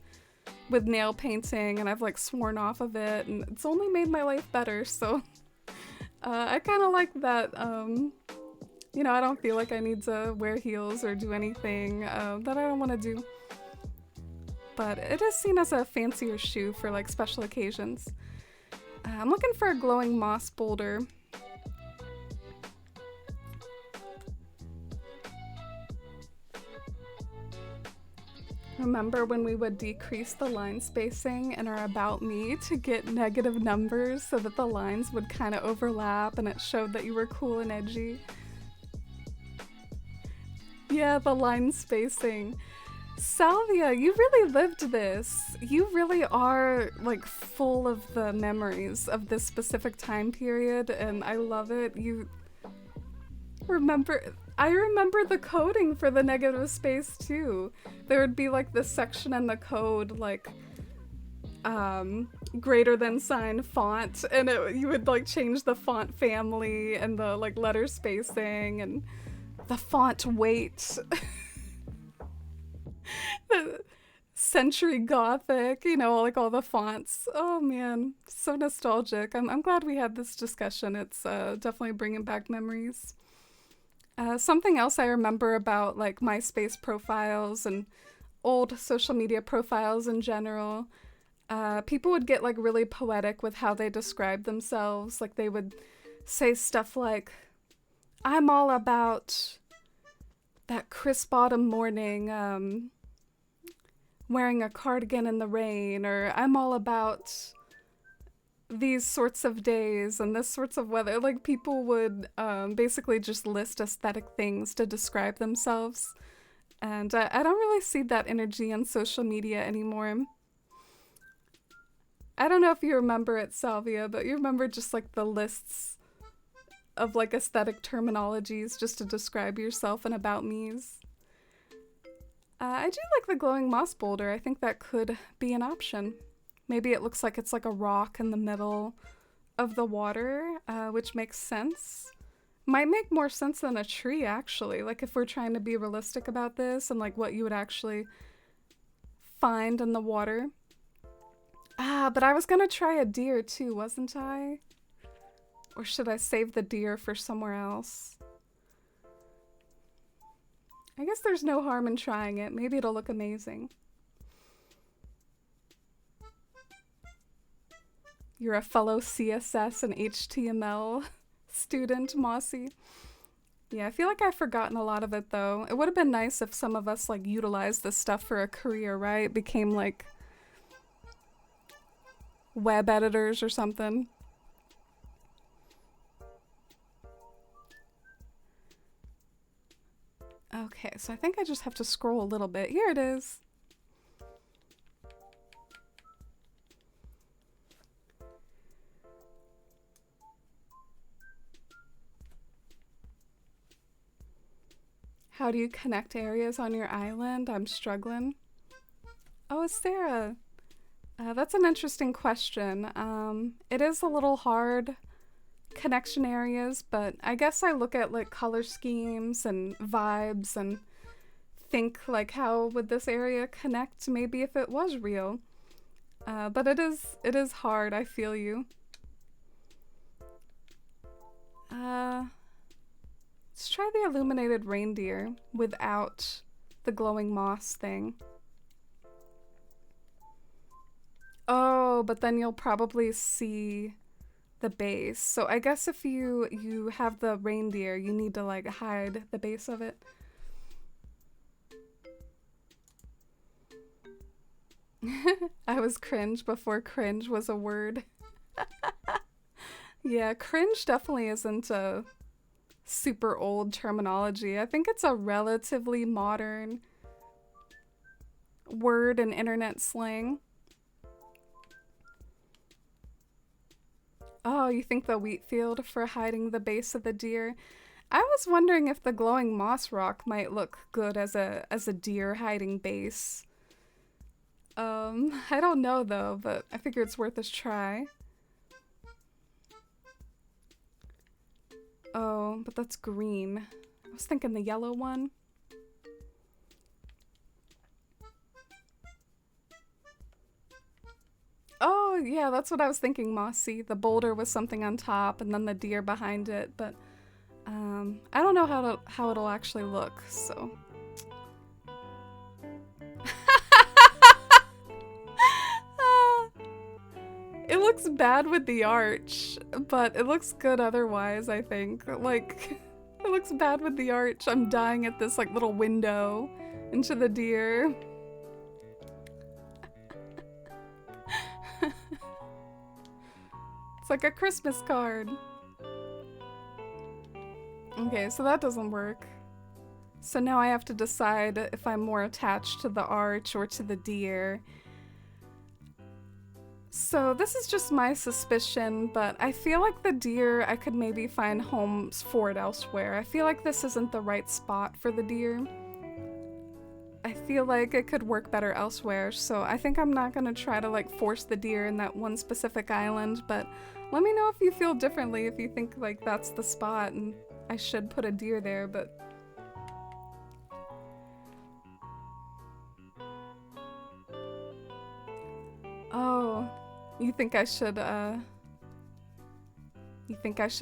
nail painting, and I've like sworn off of it, and it's only made my life better, so I kind of like that. You know, I don't feel like I need to wear heels or do anything that I don't want to do. But it is seen as a fancier shoe for like special occasions. I'm looking for a glowing moss boulder. Remember when we would decrease the line spacing in our About Me to get negative numbers so that the lines would kind of overlap and it showed that you were cool and edgy? Yeah, the line spacing. Salvia, you really lived this. You really are like full of the memories of this specific time period, and I love it. You remember, I remember the coding for the negative space too. There would be like this section in the code like greater than sign font, and you would like change the font family and the like letter spacing and the font weight. The Century Gothic, you know, like all the fonts. Oh man, so nostalgic. I'm glad we had this discussion. It's definitely bringing back memories. Something else I remember about like MySpace profiles and old social media profiles in general, people would get like really poetic with how they described themselves. Like they would say stuff like, I'm all about that crisp autumn morning, wearing a cardigan in the rain, or I'm all about these sorts of days and this sorts of weather. Like people would basically just list aesthetic things to describe themselves. And I don't really see that energy on social media anymore. I don't know if you remember it, Salvia, but you remember just like the lists of like aesthetic terminologies just to describe yourself and About Me's. I do like the glowing moss boulder. I think that could be an option. Maybe it looks like it's like a rock in the middle of the water, which makes sense. Might make more sense than a tree, actually. Like if we're trying to be realistic about this and like what you would actually find in the water. But I was gonna try a deer too, wasn't I? Or should I save the deer for somewhere else? I guess there's no harm in trying it. Maybe it'll look amazing. You're a fellow CSS and HTML student, Mossy. Yeah, I feel like I've forgotten a lot of it though. It would have been nice if some of us like utilized this stuff for a career, right? Became like web editors or something. Okay, so I think I just have to scroll a little bit. Here it is. How do you connect areas on your island? I'm struggling. Oh, Sarah. That's an interesting question. It is a little hard, connection areas, but I guess I look at like color schemes and vibes and think like how would this area connect maybe if it was real. But it is hard, I feel you. Let's try the illuminated reindeer without the glowing moss thing. Oh, but then you'll probably see the base. So I guess if you have the reindeer, you need to like hide the base of it. I was cringe before cringe was a word. Yeah, cringe definitely isn't a super old terminology. I think it's a relatively modern word in internet slang. Oh, you think the wheat field for hiding the base of the deer? I was wondering if the glowing moss rock might look good as a deer hiding base. I don't know though, but I figure it's worth a try. Oh, but that's green. I was thinking the yellow one. Oh, yeah, that's what I was thinking, Mossy. The boulder was something on top and then the deer behind it, but I don't know how it'll actually look, so. It looks bad with the arch, but it looks good otherwise, I think. Like, it looks bad with the arch. I'm dying at this, like, little window into the deer. It's like a Christmas card. Okay, so that doesn't work. So now I have to decide if I'm more attached to the arch or to the deer. So this is just my suspicion, but I feel like the deer, I could maybe find homes for it elsewhere. I feel like this isn't the right spot for the deer. I feel like it could work better elsewhere, so I think I'm not gonna try to like force the deer in that one specific island, but let me know if you feel differently, if you think like that's the spot and I should put a deer there, but... Oh, you think I should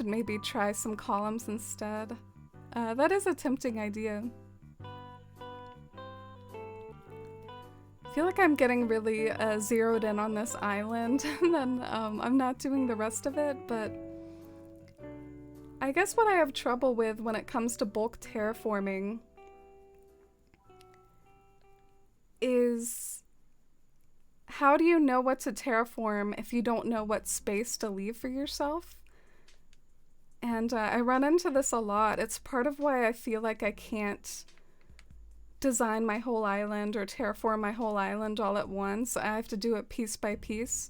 maybe try some columns instead? That is a tempting idea. I feel like I'm getting really zeroed in on this island and then I'm not doing the rest of it, but I guess what I have trouble with when it comes to bulk terraforming is how do you know what to terraform if you don't know what space to leave for yourself? And I run into this a lot. It's part of why I feel like I can't design my whole island or terraform my whole island all at once. I have to do it piece by piece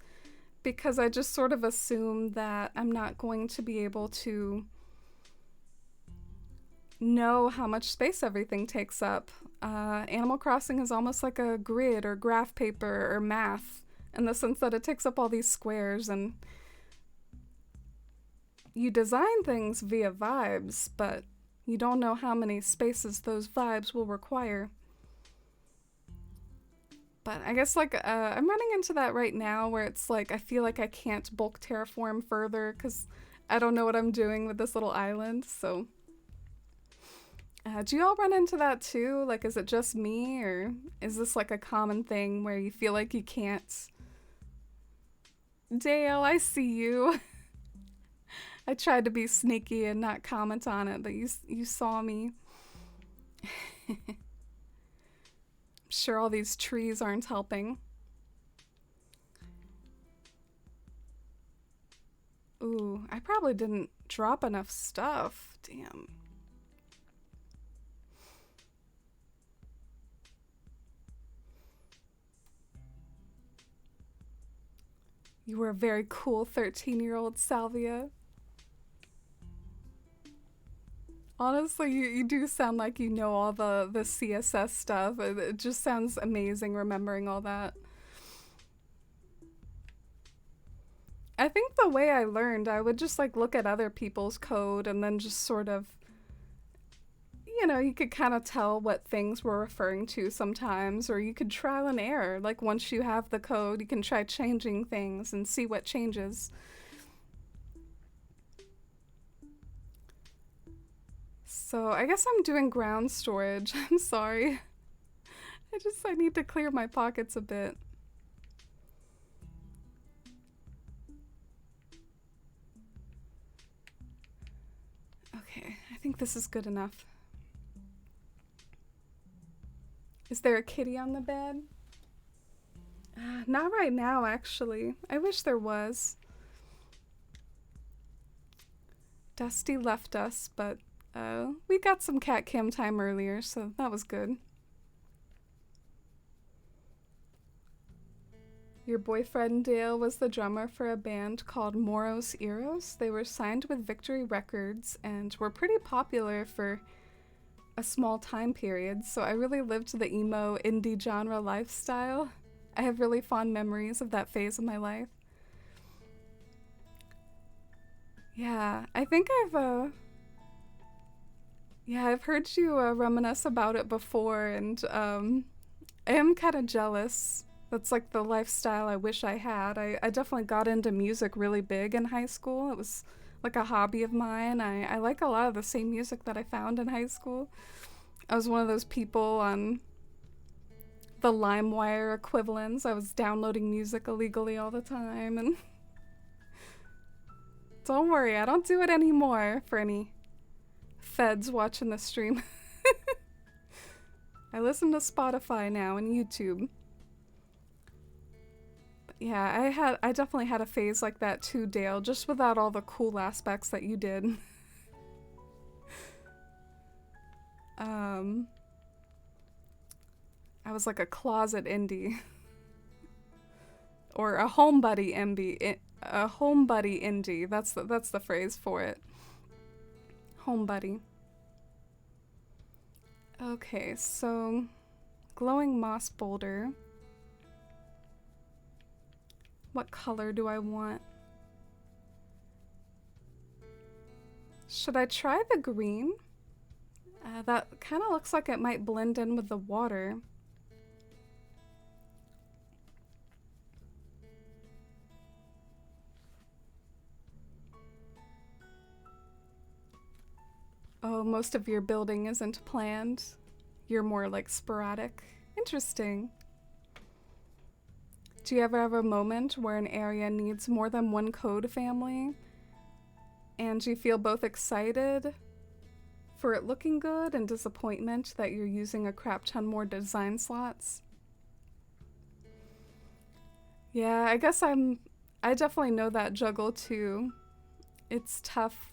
because I just sort of assume that I'm not going to be able to know how much space everything takes up. Animal Crossing is almost like a grid or graph paper or math in the sense that it takes up all these squares and you design things via vibes, but you don't know how many spaces those vibes will require. But I guess like I'm running into that right now where it's like I feel like I can't bulk terraform further because I don't know what I'm doing with this little island, so... do you all run into that too? Like, is it just me, or is this like a common thing where you feel like you can't? Dale, I see you. I tried to be sneaky and not comment on it, but you saw me. I'm sure all these trees aren't helping. Ooh, I probably didn't drop enough stuff. Damn. You were a very cool 13-year-old, Salvia. Honestly, you do sound like you know all the CSS stuff. It just sounds amazing remembering all that. I think the way I learned, I would just like look at other people's code and then just sort of, you know, you could kind of tell what things we're referring to sometimes, or you could trial and error. Like once you have the code, you can try changing things and see what changes. So I guess I'm doing ground storage. I'm sorry. I need to clear my pockets a bit. Okay, I think this is good enough. Is there a kitty on the bed? Not right now, actually. I wish there was. Dusty left us, but we got some cat cam time earlier, so that was good. Your boyfriend Dale was the drummer for a band called Moros Eros. They were signed with Victory Records and were pretty popular for a small time period, so I really lived the emo indie genre lifestyle. I have really fond memories of that phase of my life. Yeah, I think I've heard you reminisce about it before, and I am kind of jealous. That's like the lifestyle I wish I had. I definitely got into music really big in high school. It was like a hobby of mine. I like a lot of the same music that I found in high school. I was one of those people on the LimeWire equivalents. I was downloading music illegally all the time, and don't worry, I don't do it anymore for any feds watching the stream. I listen to Spotify now and YouTube. But yeah, I definitely had a phase like that too, Dale, just without all the cool aspects that you did. I was like a closet indie. Or a homebody indie. A homebody indie. That's the phrase for it. Homebody. Okay, so glowing moss boulder. What color do I want? Should I try the green? That kind of looks like it might blend in with the water. Oh, most of your building isn't planned. You're more like sporadic. Interesting. Do you ever have a moment where an area needs more than one code family and you feel both excited for it looking good and disappointment that you're using a crap ton more design slots? Yeah, I guess I definitely know that juggle too. It's tough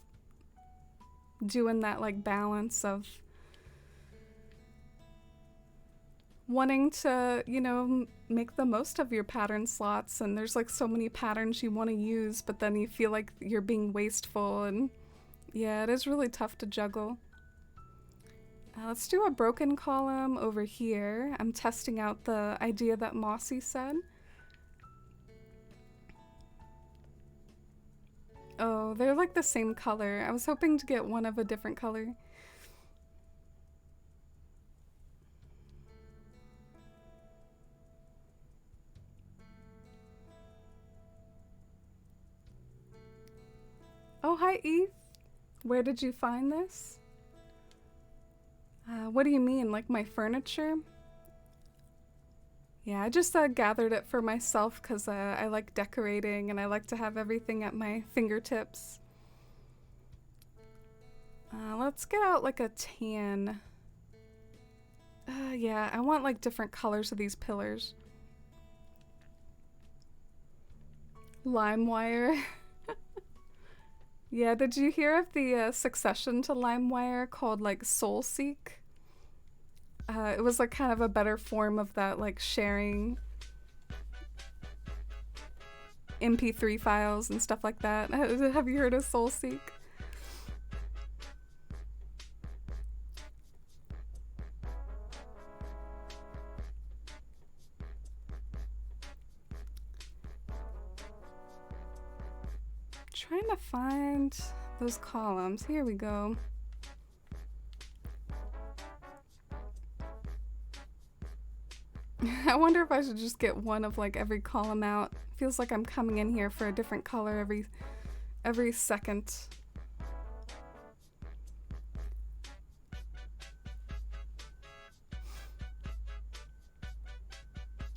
doing that like balance of wanting to, you know, make the most of your pattern slots, and there's like so many patterns you want to use, but then you feel like you're being wasteful, and yeah, it is really tough to juggle. Let's do a broken column over here. I'm testing out the idea that Mossy said. Oh, they're like the same color. I was hoping to get one of a different color. Oh, hi, Eve. Where did you find this? What do you mean, like my furniture? Yeah, I just gathered it for myself because I like decorating and I like to have everything at my fingertips. Let's get out like a tan. Yeah, I want like different colors of these pillars. LimeWire. Yeah, did you hear of the succession to LimeWire called like SoulSeek? It was like kind of a better form of that, like sharing MP3 files and stuff like that. Have you heard of SoulSeek? Trying to find those columns. Here we go. I wonder if I should just get one of like every column out. Feels like I'm coming in here for a different color every second.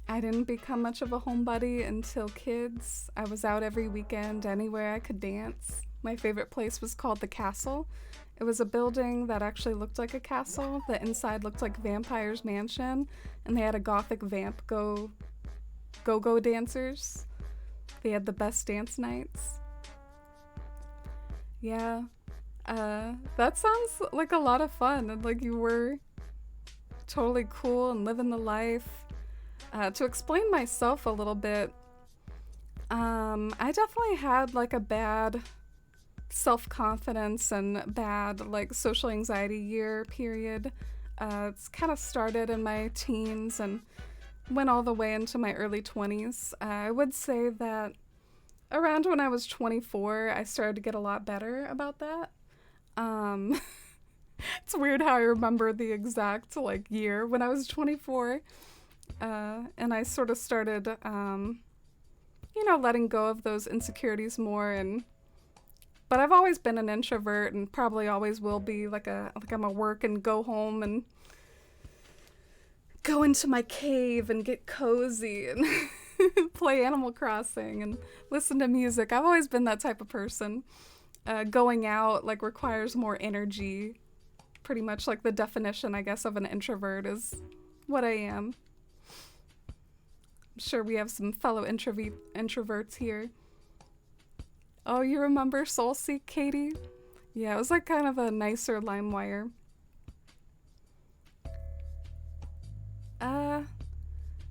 I didn't become much of a homebody until kids. I was out every weekend, anywhere I could dance. My favorite place was called The Castle. It was a building that actually looked like a castle. The inside looked like Vampire's Mansion, and they had a gothic vamp go-go dancers. They had the best dance nights. Yeah, that sounds like a lot of fun, and like you were totally cool and living the life. To explain myself a little bit, I definitely had like a bad self-confidence and bad like social anxiety year period. It's kind of started in my teens and went all the way into my early 20s. I would say that around when I was 24, I started to get a lot better about that. Um, it's weird how I remember the exact like year when I was 24, and I sort of started, letting go of those insecurities more. And but I've always been an introvert and probably always will be. I'm a work and go home and go into my cave and get cozy and play Animal Crossing and listen to music. I've always been that type of person. Going out like requires more energy. Pretty much like the definition, I guess, of an introvert is what I am. I'm sure we have some fellow introverts here. Oh, you remember Soulseek, Katie? Yeah, it was like kind of a nicer LimeWire.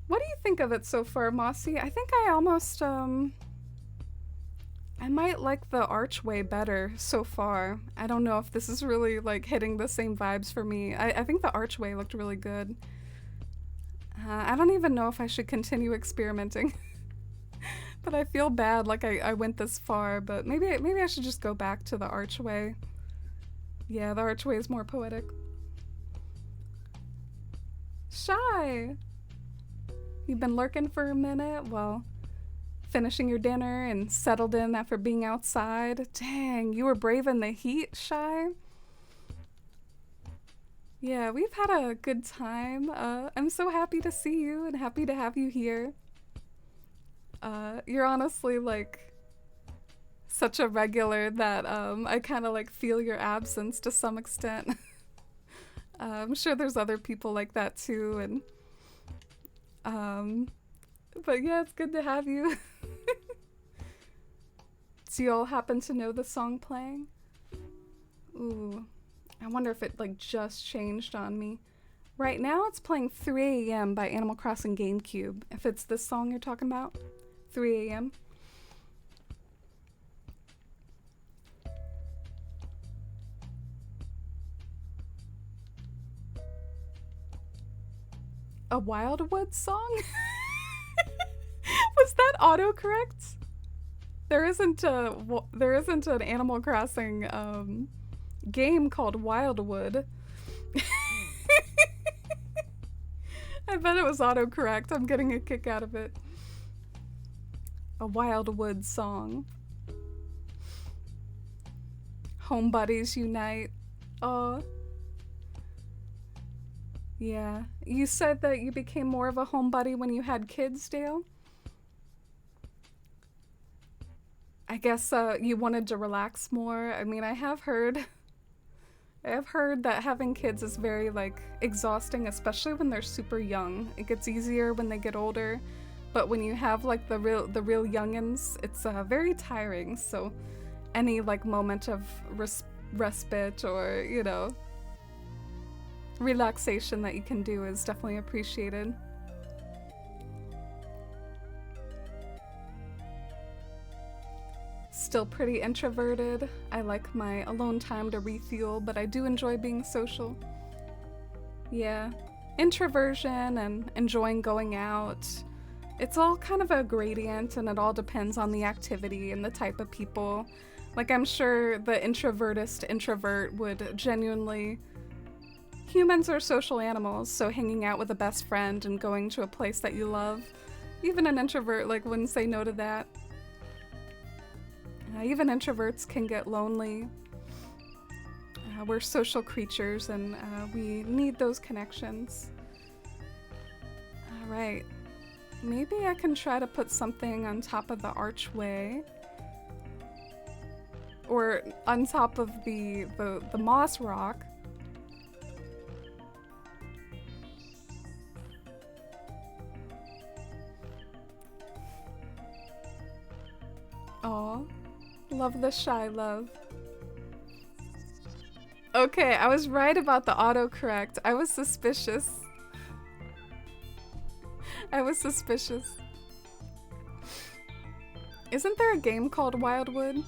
What do you think of it so far, Mossy? I think I almost, I might like the archway better so far. I don't know if this is really like hitting the same vibes for me. I think the archway looked really good. I don't even know if I should continue experimenting. But I feel bad like I went this far, but maybe I should just go back to the archway. Yeah, the archway is more poetic. Shy! You've been lurking for a minute? Well, finishing your dinner and settled in after being outside. Dang, you were braving the heat, Shy? Yeah, we've had a good time. I'm so happy to see you and happy to have you here. You're honestly like such a regular that I kind of like feel your absence to some extent. I'm sure there's other people like that too, and but yeah, it's good to have you. Do you all happen to know the song playing? Ooh, I wonder if it like just changed on me. Right now it's playing 3 a.m. by Animal Crossing GameCube. If it's this song you're talking about, 3 a.m. A Wildwood song? Was that autocorrect? There isn't an Animal Crossing game called Wildwood. I bet it was autocorrect. I'm getting a kick out of it. A Wildwood song. Home buddies unite. Oh. Yeah. You said that you became more of a home buddy when you had kids, Dale? I guess you wanted to relax more. I mean, I have heard that having kids is very like exhausting, especially when they're super young. It gets easier when they get older, but when you have like the real youngins, it's very tiring. So any like moment of respite or, you know, relaxation that you can do is definitely appreciated. Still pretty introverted. I like my alone time to refuel, but I do enjoy being social. Yeah, introversion and enjoying going out. It's all kind of a gradient, and it all depends on the activity and the type of people. Like, I'm sure the introvertist introvert would genuinely... Humans are social animals, so hanging out with a best friend and going to a place that you love, even an introvert like wouldn't say no to that. Even introverts can get lonely. We're social creatures and we need those connections. Alright, maybe I can try to put something on top of the archway. Or on top of the moss rock. Aw. Love the shy love. Okay, I was right about the autocorrect. I was suspicious. I was suspicious. Isn't there a game called Wildwood?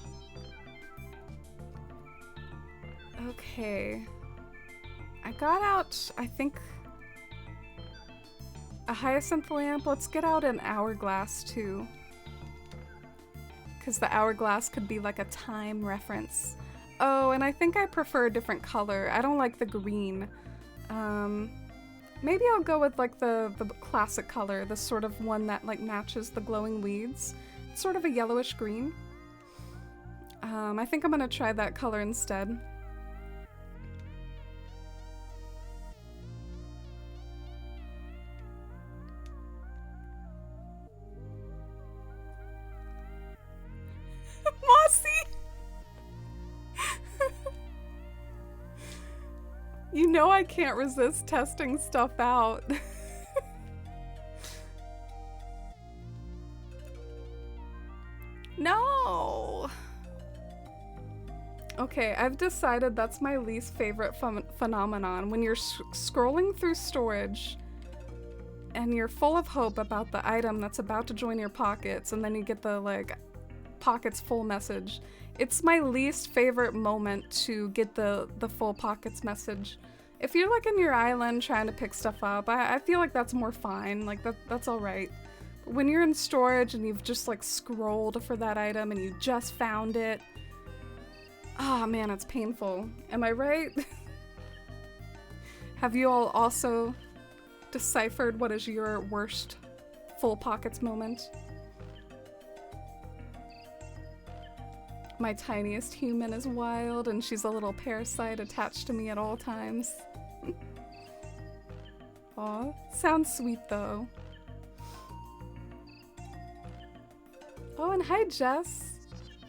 Okay. I got out, I think, a hyacinth lamp. Let's get out an hourglass too. Because the hourglass could be like a time reference. Oh, and I think I prefer a different color. I don't like the green. Maybe I'll go with like the classic color, the sort of one that like matches the glowing weeds. It's sort of a yellowish green. I think I'm gonna try that color instead. Mossy! You know I can't resist testing stuff out. No! Okay, I've decided that's my least favorite phenomenon. When you're scrolling through storage and you're full of hope about the item that's about to join your pockets, and then you get the like pockets full message. It's my least favorite moment to get the full pockets message. If you're like in your island trying to pick stuff up, I feel like that's more fine. Like that's all right. But when you're in storage and you've just like scrolled for that item and you just found it, ah, man, it's painful. Am I right? Have you all also deciphered what is your worst full pockets moment? My tiniest human is wild, and she's a little parasite attached to me at all times. Aw, sounds sweet though. Oh, and hi Jess.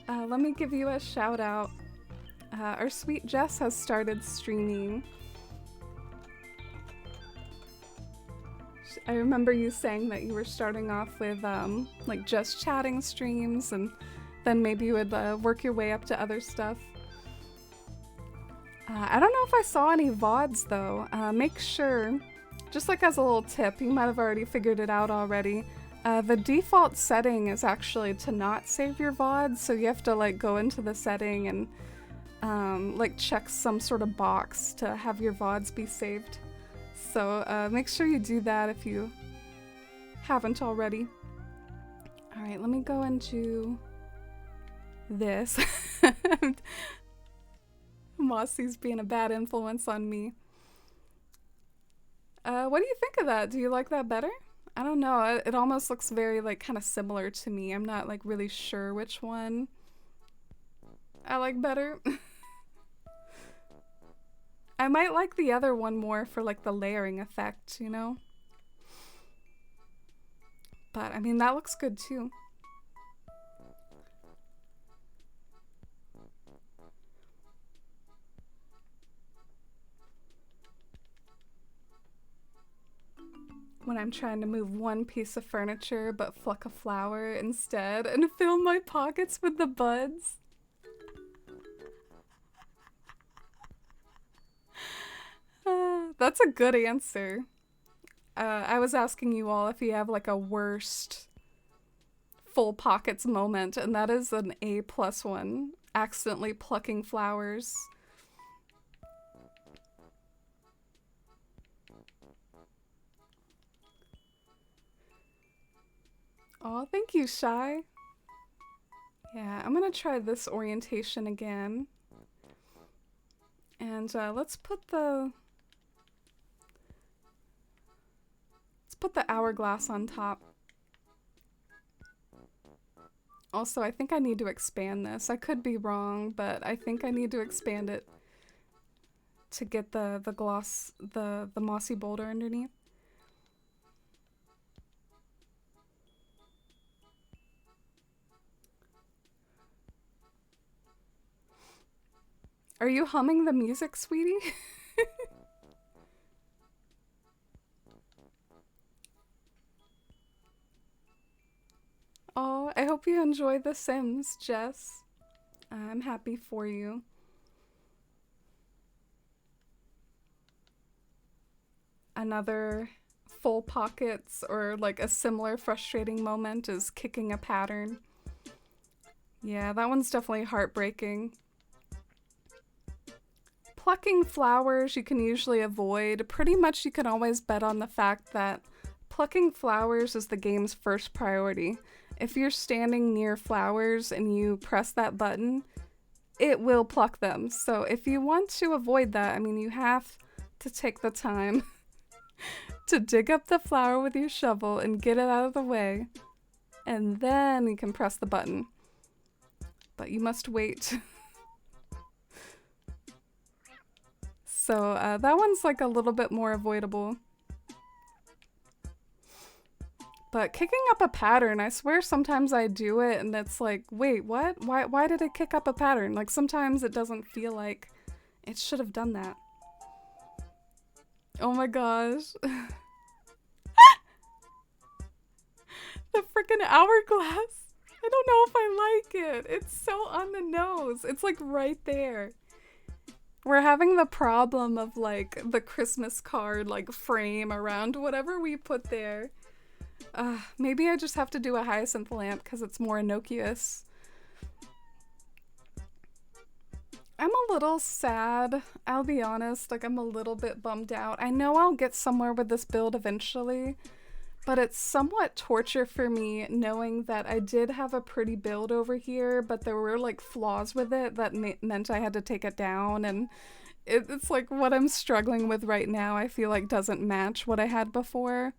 Let me give you a shout out. Our sweet Jess has started streaming. I remember you saying that you were starting off with like just chatting streams, and then maybe you would work your way up to other stuff. I don't know if I saw any VODs though. Make sure, just like as a little tip, you might have already figured it out already. The default setting is actually to not save your VODs, so you have to like go into the setting and like check some sort of box to have your VODs be saved. So make sure you do that if you haven't already. Alright, let me go into this. Mossy's being a bad influence on me. What do you think of that? Do you like that better? I don't know. It almost looks very like kind of similar to me. I'm not like really sure which one I like better. I might like the other one more for like the layering effect, you know? But I mean, that looks good too. When I'm trying to move one piece of furniture but pluck a flower instead and fill my pockets with the buds. That's a good answer. I was asking you all if you have like a worst full pockets moment, and that is an A+ one. Accidentally plucking flowers. Aw, thank you, Shy. Yeah, I'm gonna try this orientation again. And let's put the hourglass on top. Also, I think I need to expand this. I could be wrong, but I think I need to expand it to get the gloss, the mossy boulder underneath. Are you humming the music, sweetie? Oh, I hope you enjoy The Sims, Jess. I'm happy for you. Another full pockets or like a similar frustrating moment is kicking a pattern. Yeah, that one's definitely heartbreaking. Plucking flowers you can usually avoid. Pretty much you can always bet on the fact that plucking flowers is the game's first priority. If you're standing near flowers and you press that button, it will pluck them. So if you want to avoid that, I mean, you have to take the time to dig up the flower with your shovel and get it out of the way. And then you can press the button. But you must wait. So that one's like a little bit more avoidable. But kicking up a pattern, I swear sometimes I do it and it's like, wait, what? Why did it kick up a pattern? Like sometimes it doesn't feel like it should have done that. Oh my gosh. The freaking hourglass. I don't know if I like it. It's so on the nose. It's like right there. We're having the problem of like the Christmas card like frame around whatever we put there. Maybe I just have to do a hyacinth lamp because it's more innocuous. I'm a little sad, I'll be honest. Like I'm a little bit bummed out. I know I'll get somewhere with this build eventually, but it's somewhat torture for me knowing that I did have a pretty build over here, but there were like flaws with it that meant I had to take it down, and it's like what I'm struggling with right now I feel like doesn't match what I had before.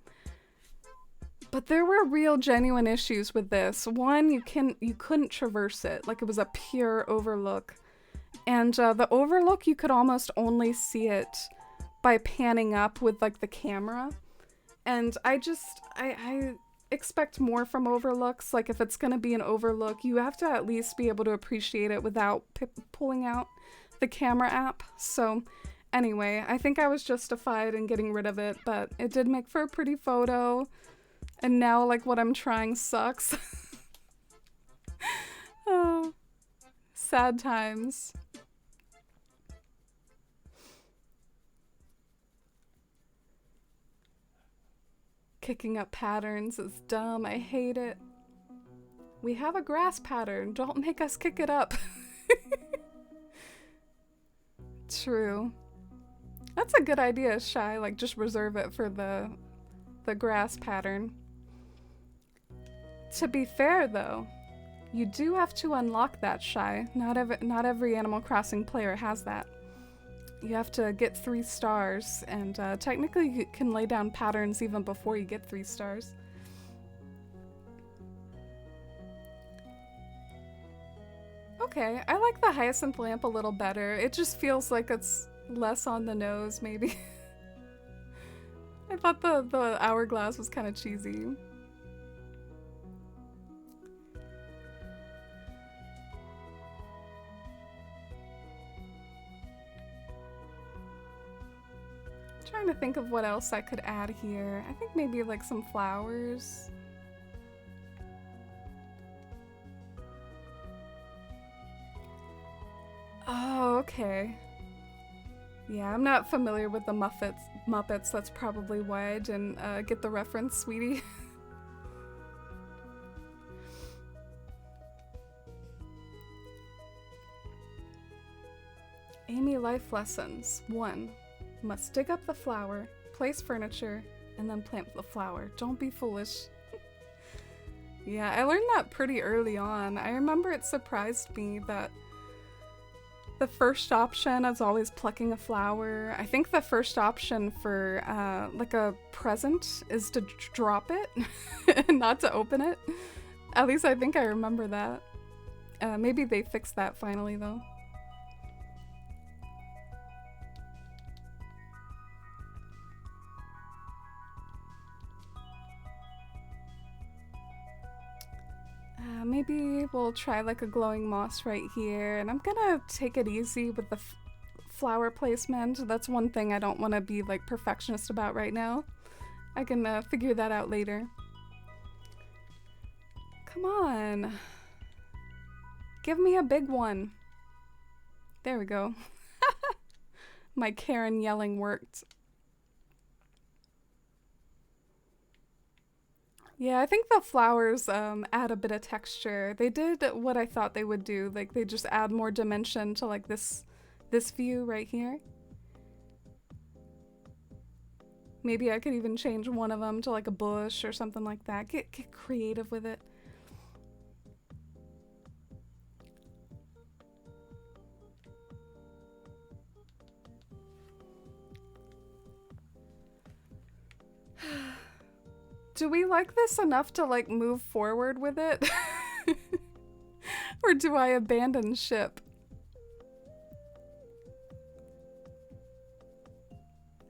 But there were real genuine issues with this. One, you couldn't traverse it. Like it was a pure overlook. And the overlook, you could almost only see it by panning up with like the camera. And I expect more from overlooks. Like if it's gonna be an overlook, you have to at least be able to appreciate it without pulling out the camera app. So anyway, I think I was justified in getting rid of it, but it did make for a pretty photo. And now, like, what I'm trying sucks. Oh, sad times. Kicking up patterns is dumb. I hate it. We have a grass pattern. Don't make us kick it up. True. That's a good idea, Shy. Like, just reserve it for the grass pattern. To be fair, though, you do have to unlock that, Shy. Not every Animal Crossing player has that. You have to get 3 stars, and technically you can lay down patterns even before you get 3 stars. Okay, I like the hyacinth lamp a little better. It just feels like it's less on the nose, maybe. I thought the hourglass was kind of cheesy. Trying to think of what else I could add here. I think maybe like some flowers. Oh, okay. Yeah, I'm not familiar with the Muppets. That's probably why I didn't get the reference, sweetie. Amy life lessons. 1. Must dig up the flower, place furniture, and then plant the flower. Don't be foolish. Yeah, I learned that pretty early on. I remember it surprised me that the first option is always plucking a flower. I think the first option for like a present is to drop it and not to open it. At least I think I remember that. Maybe they fixed that finally though. Maybe we'll try like a glowing moss right here, and I'm gonna take it easy with the flower placement. That's one thing I don't want to be like perfectionist about right now. I can figure that out later. Come on. Give me a big one. There we go. My Karen yelling worked. Yeah, I think the flowers add a bit of texture. They did what I thought they would do. Like they just add more dimension to like this view right here. Maybe I could even change one of them to like a bush or something like that. Get creative with it. Do we like this enough to like move forward with it? Or do I abandon ship?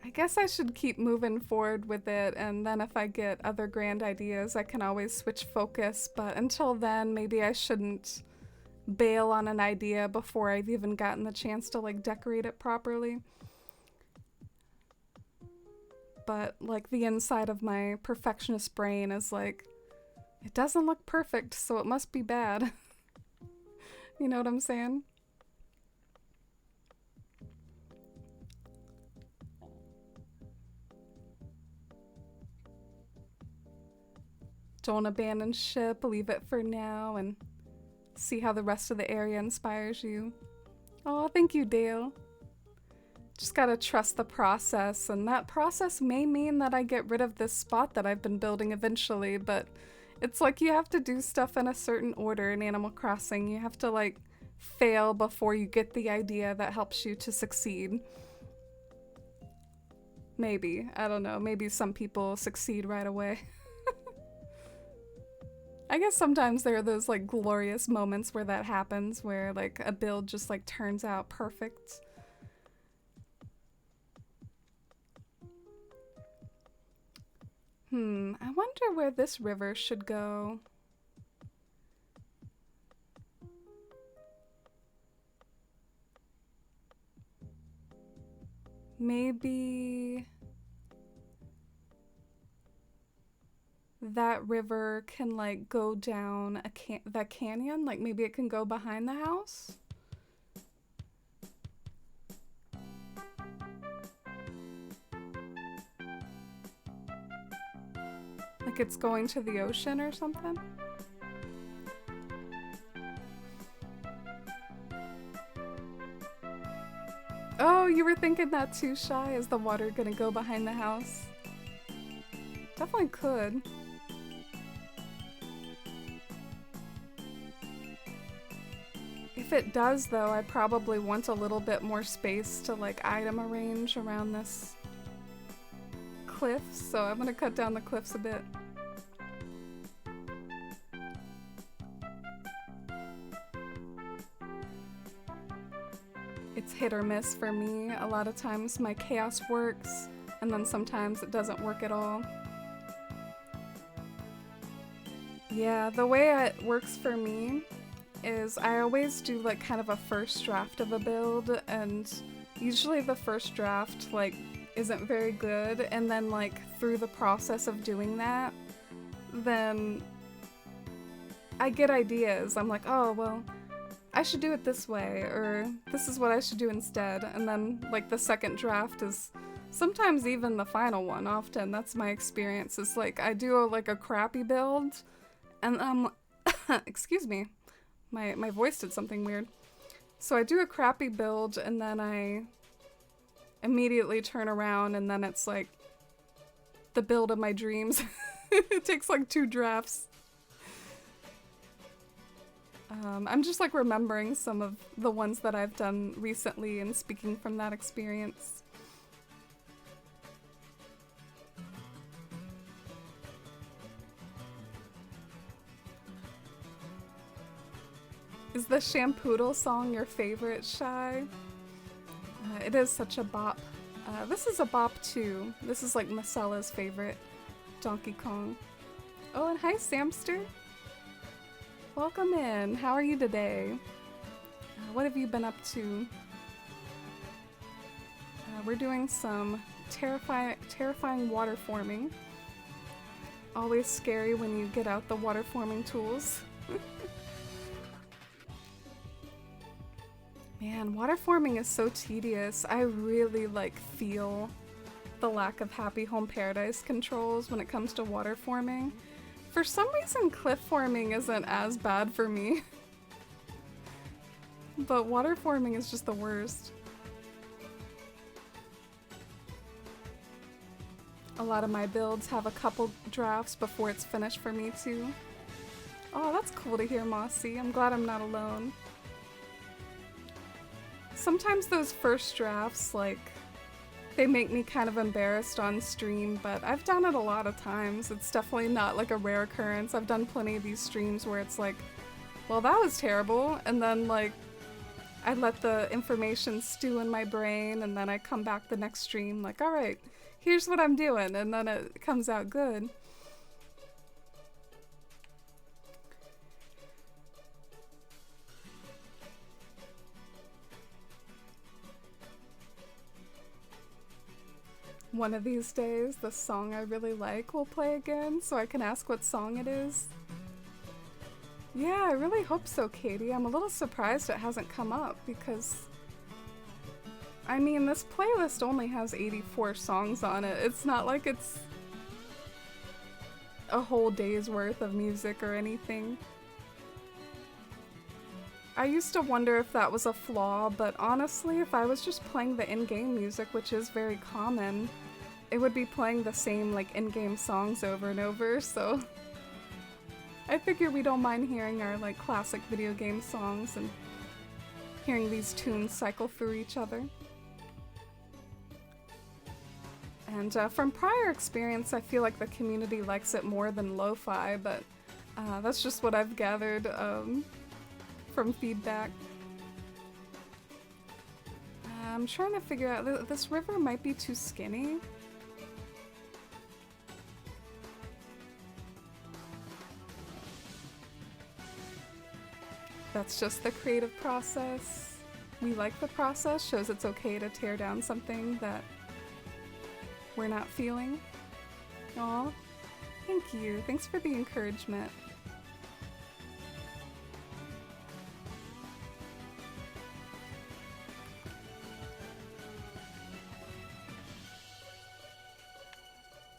I guess I should keep moving forward with it, and then if I get other grand ideas, I can always switch focus, but until then, maybe I shouldn't bail on an idea before I've even gotten the chance to like decorate it properly. But like the inside of my perfectionist brain is like, it doesn't look perfect, so it must be bad. You know what I'm saying? Don't abandon ship, leave it for now, and see how the rest of the area inspires you. Oh, thank you, Dale. Just gotta trust the process, and that process may mean that I get rid of this spot that I've been building eventually, but it's like you have to do stuff in a certain order in Animal Crossing. You have to like fail before you get the idea that helps you to succeed. Maybe, I don't know, maybe some people succeed right away. I guess sometimes there are those like glorious moments where that happens, where like a build just like turns out perfect. I wonder where this river should go. Maybe that river can like go down that canyon, like maybe it can go behind the house. Like it's going to the ocean or something. Oh, you were thinking that too, Shy? Is the water gonna go behind the house? Definitely could. If it does, though, I probably want a little bit more space to like item arrange around this cliff, so I'm gonna cut down the cliffs a bit. It's hit or miss for me. A lot of times my chaos works, and then sometimes it doesn't work at all. Yeah, the way it works for me is I always do like kind of a first draft of a build, and usually the first draft like isn't very good, and then like through the process of doing that, then I get ideas. I'm like, oh well, I should do it this way, or this is what I should do instead, and then like the second draft is sometimes even the final one. Often that's my experience, is like I do like a crappy build, and excuse me, my voice did something weird. So I do a crappy build, and then I immediately turn around, and then it's like the build of my dreams. It takes like 2 drafts. I'm just like remembering some of the ones that I've done recently and speaking from that experience. Is the Shampoodle song your favorite, Shy? It is such a bop. This is a bop too. This is like Macella's favorite, Donkey Kong. Oh, and hi Samster. Welcome in. How are you today? What have you been up to? We're doing some terrifying water forming. Always scary when you get out the water forming tools. Man, water forming is so tedious. I really like feel the lack of Happy Home Paradise controls when it comes to water forming, For some reason, cliff forming isn't as bad for me. But water forming is just the worst. A lot of my builds have a couple drafts before it's finished for me too. Oh, that's cool to hear, Mossy. I'm glad I'm not alone. Sometimes those first drafts, like, they make me kind of embarrassed on stream, but I've done it a lot of times. It's definitely not like a rare occurrence. I've done plenty of these streams where it's like, well, that was terrible, and then like, I let the information stew in my brain, and then I come back the next stream like, alright, here's what I'm doing, and then it comes out good. One of these days, the song I really like will play again, so I can ask what song it is. Yeah, I really hope so, Katie. I'm a little surprised it hasn't come up, because I mean, this playlist only has 84 songs on it. It's not like it's a whole day's worth of music or anything. I used to wonder if that was a flaw, but honestly, if I was just playing the in-game music, which is very common, it would be playing the same like in-game songs over and over, so I figure we don't mind hearing our like classic video game songs and hearing these tunes cycle through each other. And from prior experience, I feel like the community likes it more than lo-fi, but that's just what I've gathered from feedback. I'm trying to figure out, this river might be too skinny. That's just the creative process. We like the process, shows it's okay to tear down something that we're not feeling. Aw, thank you. Thanks for the encouragement.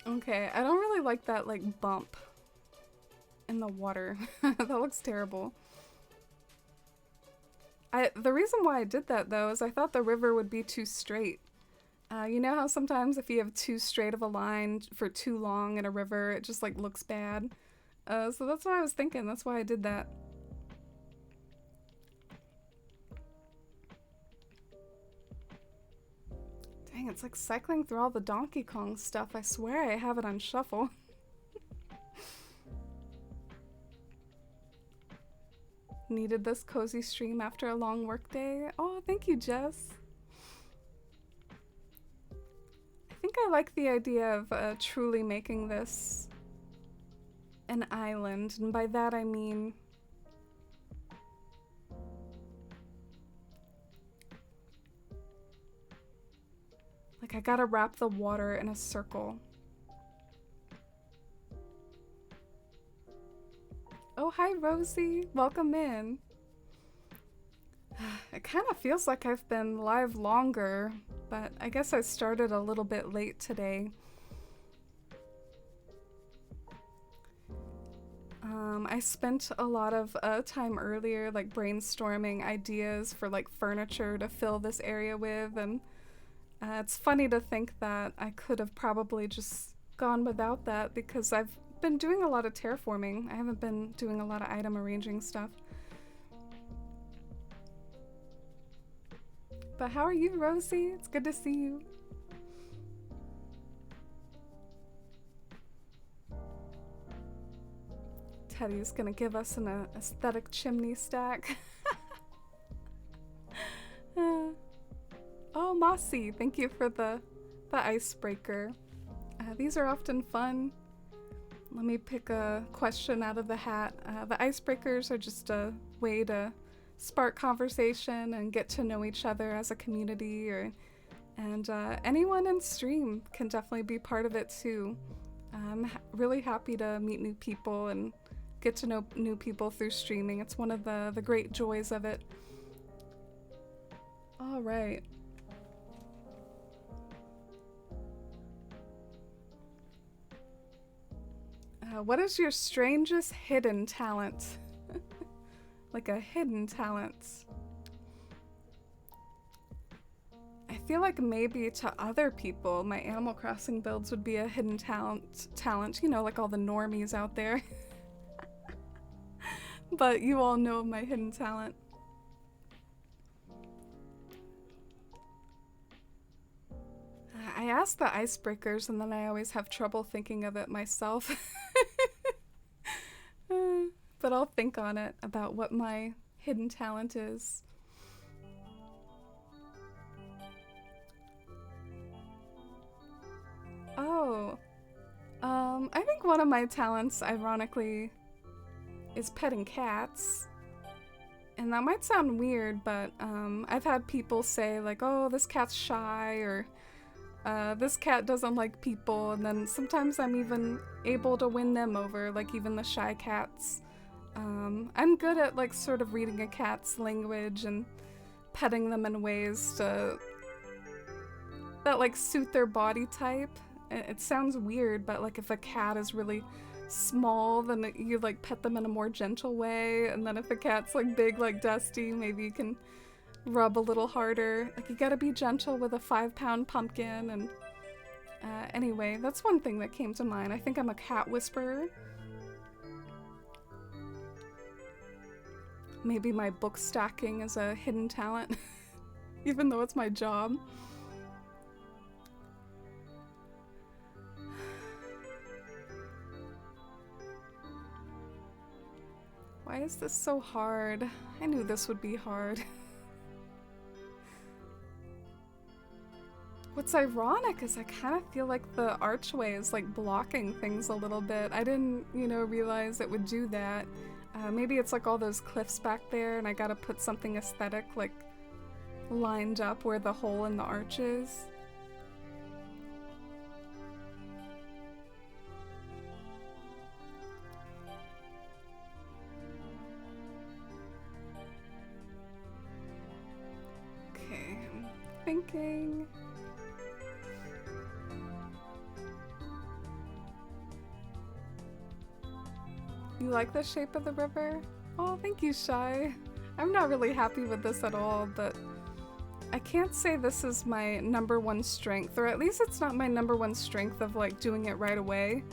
Okay, I don't really like that like bump in the water. That looks terrible. The reason why I did that though is I thought the river would be too straight. You know how sometimes if you have too straight of a line for too long in a river, it just like looks bad. So that's what I was thinking. That's why I did that. Dang, it's like cycling through all the Donkey Kong stuff. I swear I have it on shuffle. Needed this cozy stream after a long workday. Oh, thank you, Jess. I think I like the idea of truly making this an island, and by that I mean like I gotta wrap the water in a circle. Oh, hi Rosie, welcome in. It kind of feels like I've been live longer, but I guess I started a little bit late today. I spent a lot of time earlier like brainstorming ideas for like furniture to fill this area with, and it's funny to think that I could have probably just gone without that because I've been doing a lot of terraforming. I haven't been doing a lot of item arranging stuff. But how are you, Rosie? It's good to see you. Teddy's gonna give us an aesthetic chimney stack. Oh, Mossy, thank you for the icebreaker. These are often fun. Let me pick a question out of the hat. The icebreakers are just a way to spark conversation and get to know each other as a community, and anyone in stream can definitely be part of it too. I'm really happy to meet new people and get to know new people through streaming. It's one of the great joys of it. All right. What is your strangest hidden talent? Like a hidden talent. I feel like maybe to other people, my Animal Crossing builds would be a hidden talent, you know, like all the normies out there. But you all know my hidden talent. I ask the icebreakers and then I always have trouble thinking of it myself. But I'll think on it about what my hidden talent is. Oh, I think one of my talents, ironically, is petting cats. And that might sound weird, but I've had people say like, oh, this cat's shy, or this cat doesn't like people, and then sometimes I'm even able to win them over, like even the shy cats. I'm good at like sort of reading a cat's language and petting them in ways that like suit their body type. It sounds weird, but like if a cat is really small, then you like pet them in a more gentle way, and then if a cat's like big like Dusty, maybe you can rub a little harder. Like you gotta be gentle with a 5-pound pumpkin. And anyway, that's one thing that came to mind. I think I'm a cat whisperer. Maybe my book stacking is a hidden talent, even though it's my job. Why is this so hard? I knew this would be hard. What's ironic is I kind of feel like the archway is like blocking things a little bit. I didn't, realize it would do that. Maybe it's like all those cliffs back there and I gotta put something aesthetic like lined up where the hole in the arch is. Okay, I'm thinking. You like the shape of the river? Oh, thank you, Shy. I'm not really happy with this at all, but I can't say this is my #1 strength, or at least it's not my #1 strength of like doing it right away.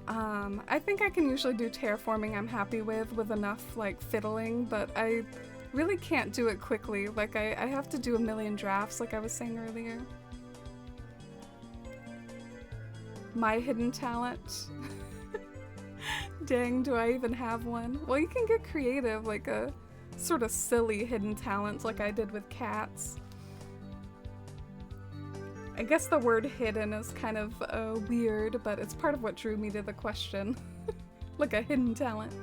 I think I can usually do terraforming I'm happy with enough like fiddling, but I really can't do it quickly. Like I have to do a million drafts like I was saying earlier. My hidden talent. Dang, do I even have one? Well, you can get creative, like a sort of silly hidden talent like I did with cats. I guess the word hidden is kind of weird, but it's part of what drew me to the question. Like a hidden talent.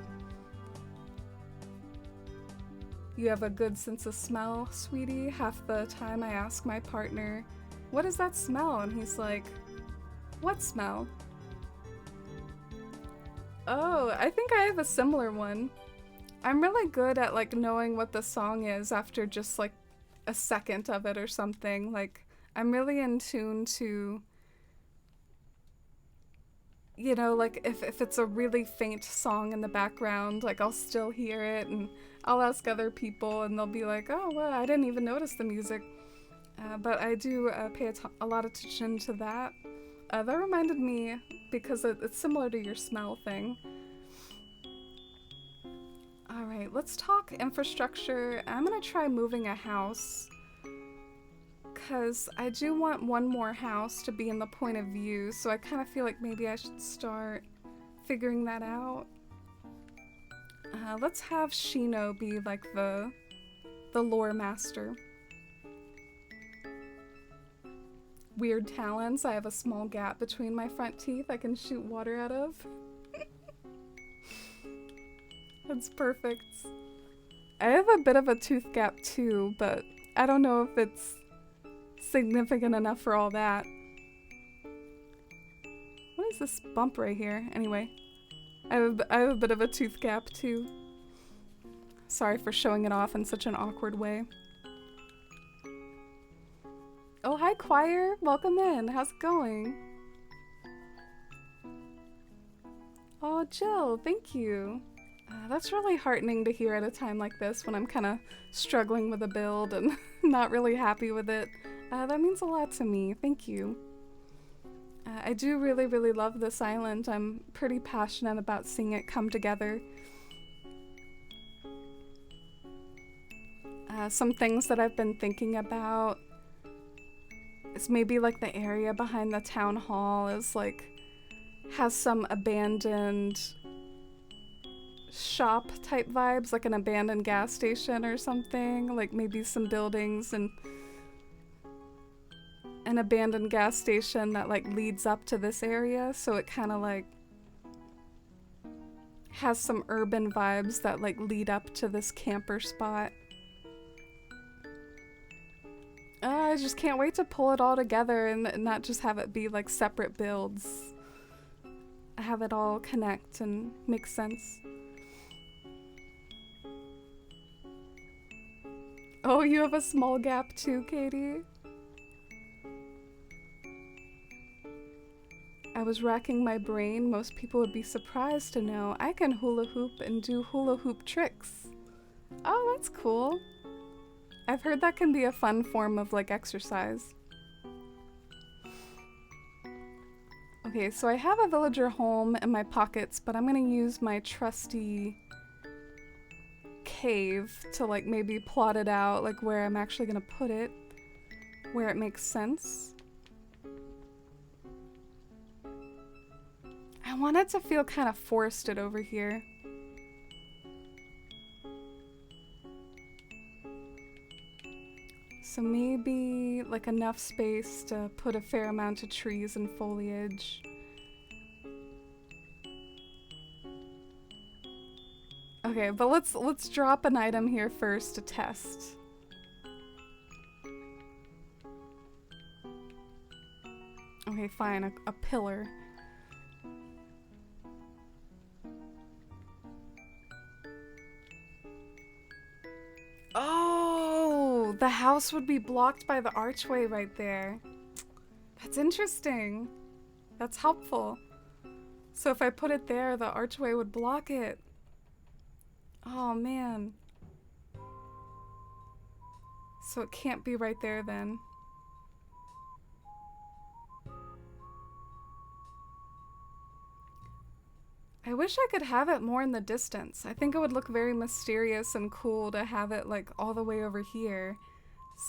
You have a good sense of smell, sweetie. Half the time I ask my partner, what is that smell? And he's like, what smell? Oh, I think I have a similar one. I'm really good at like knowing what the song is after just like a second of it or something. Like I'm really in tune to, like if it's a really faint song in the background, like I'll still hear it and I'll ask other people and they'll be like, oh, well, I didn't even notice the music. But I do pay a lot of attention to that. That reminded me, because it's similar to your smell thing. Alright, let's talk infrastructure. I'm gonna try moving a house, because I do want one more house to be in the point of view, so I kind of feel like maybe I should start figuring that out. Let's have Shino be like the lore master. Weird talents. I have a small gap between my front teeth I can shoot water out of. That's perfect. I have a bit of a tooth gap too, but I don't know if it's significant enough for all that. What is this bump right here? Anyway, I have a bit of a tooth gap too. Sorry for showing it off in such an awkward way. Oh, hi Choir! Welcome in! How's it going? Oh, Jill, thank you. That's really heartening to hear at a time like this when I'm kind of struggling with a build and not really happy with it. That means a lot to me. Thank you. I do really, really love this island. I'm pretty passionate about seeing it come together. Some things that I've been thinking about is maybe like the area behind the town hall is like has some abandoned shop type vibes, like an abandoned gas station or something, like maybe some buildings and an abandoned gas station that like leads up to this area, so it kind of like has some urban vibes that like lead up to this camper spot. I just can't wait to pull it all together and not just have it be like separate builds. Have it all connect and make sense. Oh, you have a small gap too, Katie? I was racking my brain. Most people would be surprised to know I can hula hoop and do hula hoop tricks. Oh, that's cool. I've heard that can be a fun form of like exercise. Okay, so I have a villager home in my pockets, but I'm gonna use my trusty cave to like maybe plot it out, like where I'm actually gonna put it, where it makes sense. I want it to feel kind of forested over here. So maybe like enough space to put a fair amount of trees and foliage. Okay, but let's drop an item here first to test. Okay, fine, a pillar. Oh, the house would be blocked by the archway right there. That's interesting. That's helpful. So if I put it there, the archway would block it. Oh, man. So it can't be right there then. I wish I could have it more in the distance. I think it would look very mysterious and cool to have it like all the way over here.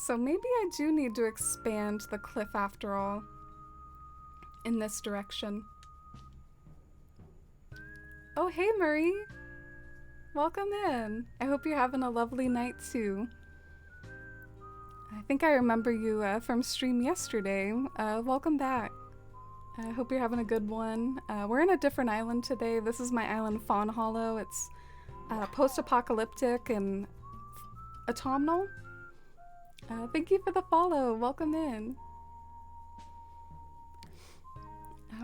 So maybe I do need to expand the cliff after all in this direction. Oh, hey Marie! Welcome in. I hope you're having a lovely night too. I think I remember you from stream yesterday. Welcome back. I hope you're having a good one. We're in a different island today. This is my island, Fawnhollow. It's post-apocalyptic and autumnal. Thank you for the follow. Welcome in.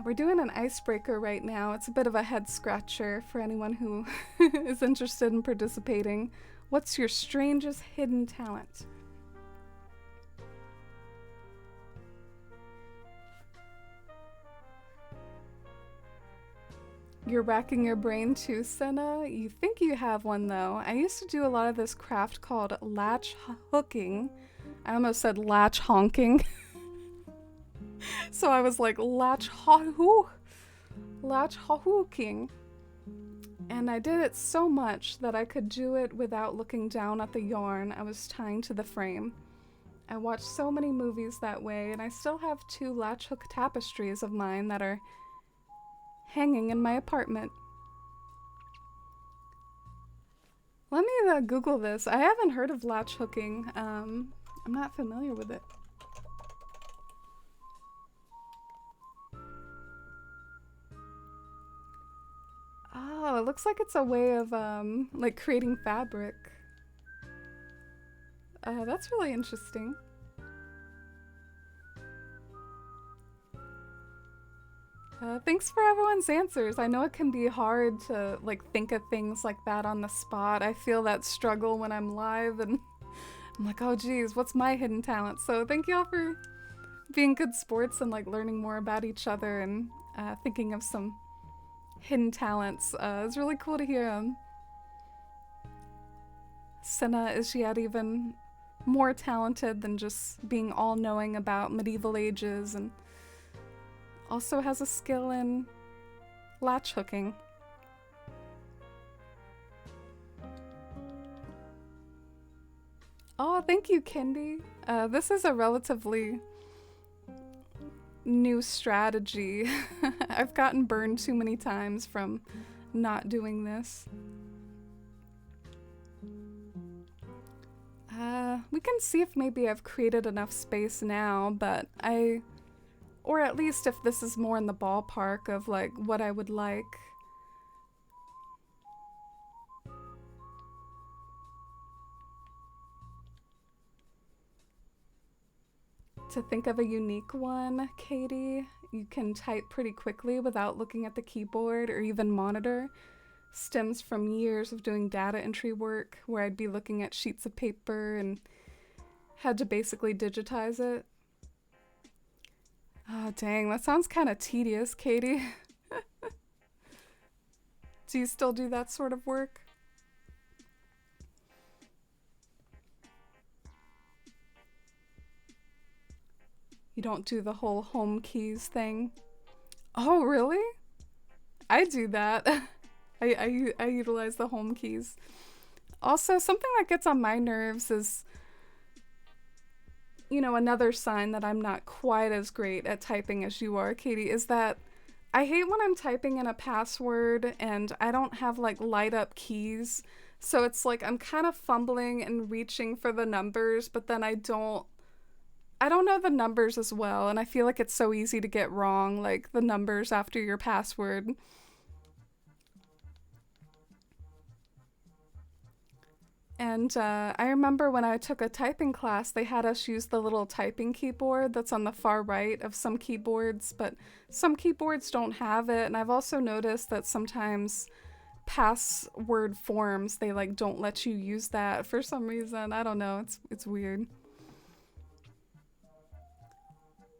We're doing an icebreaker right now. It's a bit of a head scratcher for anyone who is interested in participating. What's your strangest hidden talent? You're racking your brain too, Senna? You think you have one though. I used to do a lot of this craft called latch hooking. I almost said latch honking. So I was like latch hooking. And I did it so much that I could do it without looking down at the yarn I was tying to the frame. I watched so many movies that way, and I still have 2 latch hook tapestries of mine that are hanging in my apartment. Let me Google this. I haven't heard of latch hooking. I'm not familiar with it. Oh, it looks like it's a way of like creating fabric. That's really interesting. Thanks for everyone's answers. I know it can be hard to like think of things like that on the spot. I feel that struggle when I'm live and I'm like, oh geez, what's my hidden talent? So thank you all for being good sports and like learning more about each other and thinking of some hidden talents. It's really cool to hear them. Senna is yet even more talented than just being all-knowing about medieval ages, and also has a skill in latch hooking. Oh, thank you, Kendi. This is a relatively new strategy. I've gotten burned too many times from not doing this. We can see if maybe I've created enough space now, but or at least if this is more in the ballpark of like what I would like. To think of a unique one, Katie, you can type pretty quickly without looking at the keyboard or even monitor. Stems from years of doing data entry work where I'd be looking at sheets of paper and had to basically digitize it. Oh, dang, that sounds kind of tedious, Katie. Do you still do that sort of work? You don't do the whole home keys thing? Oh, really? I do that. I utilize the home keys. Also, something that gets on my nerves is, you know, another sign that I'm not quite as great at typing as you are, Katie, is that I hate when I'm typing in a password and I don't have like light up keys. So it's like I'm kind of fumbling and reaching for the numbers, but then I don't know the numbers as well, and I feel like it's so easy to get wrong, like the numbers after your password. And I remember when I took a typing class, they had us use the little typing keyboard that's on the far right of some keyboards, but some keyboards don't have it. And I've also noticed that sometimes password forms, they like don't let you use that for some reason. I don't know, it's weird.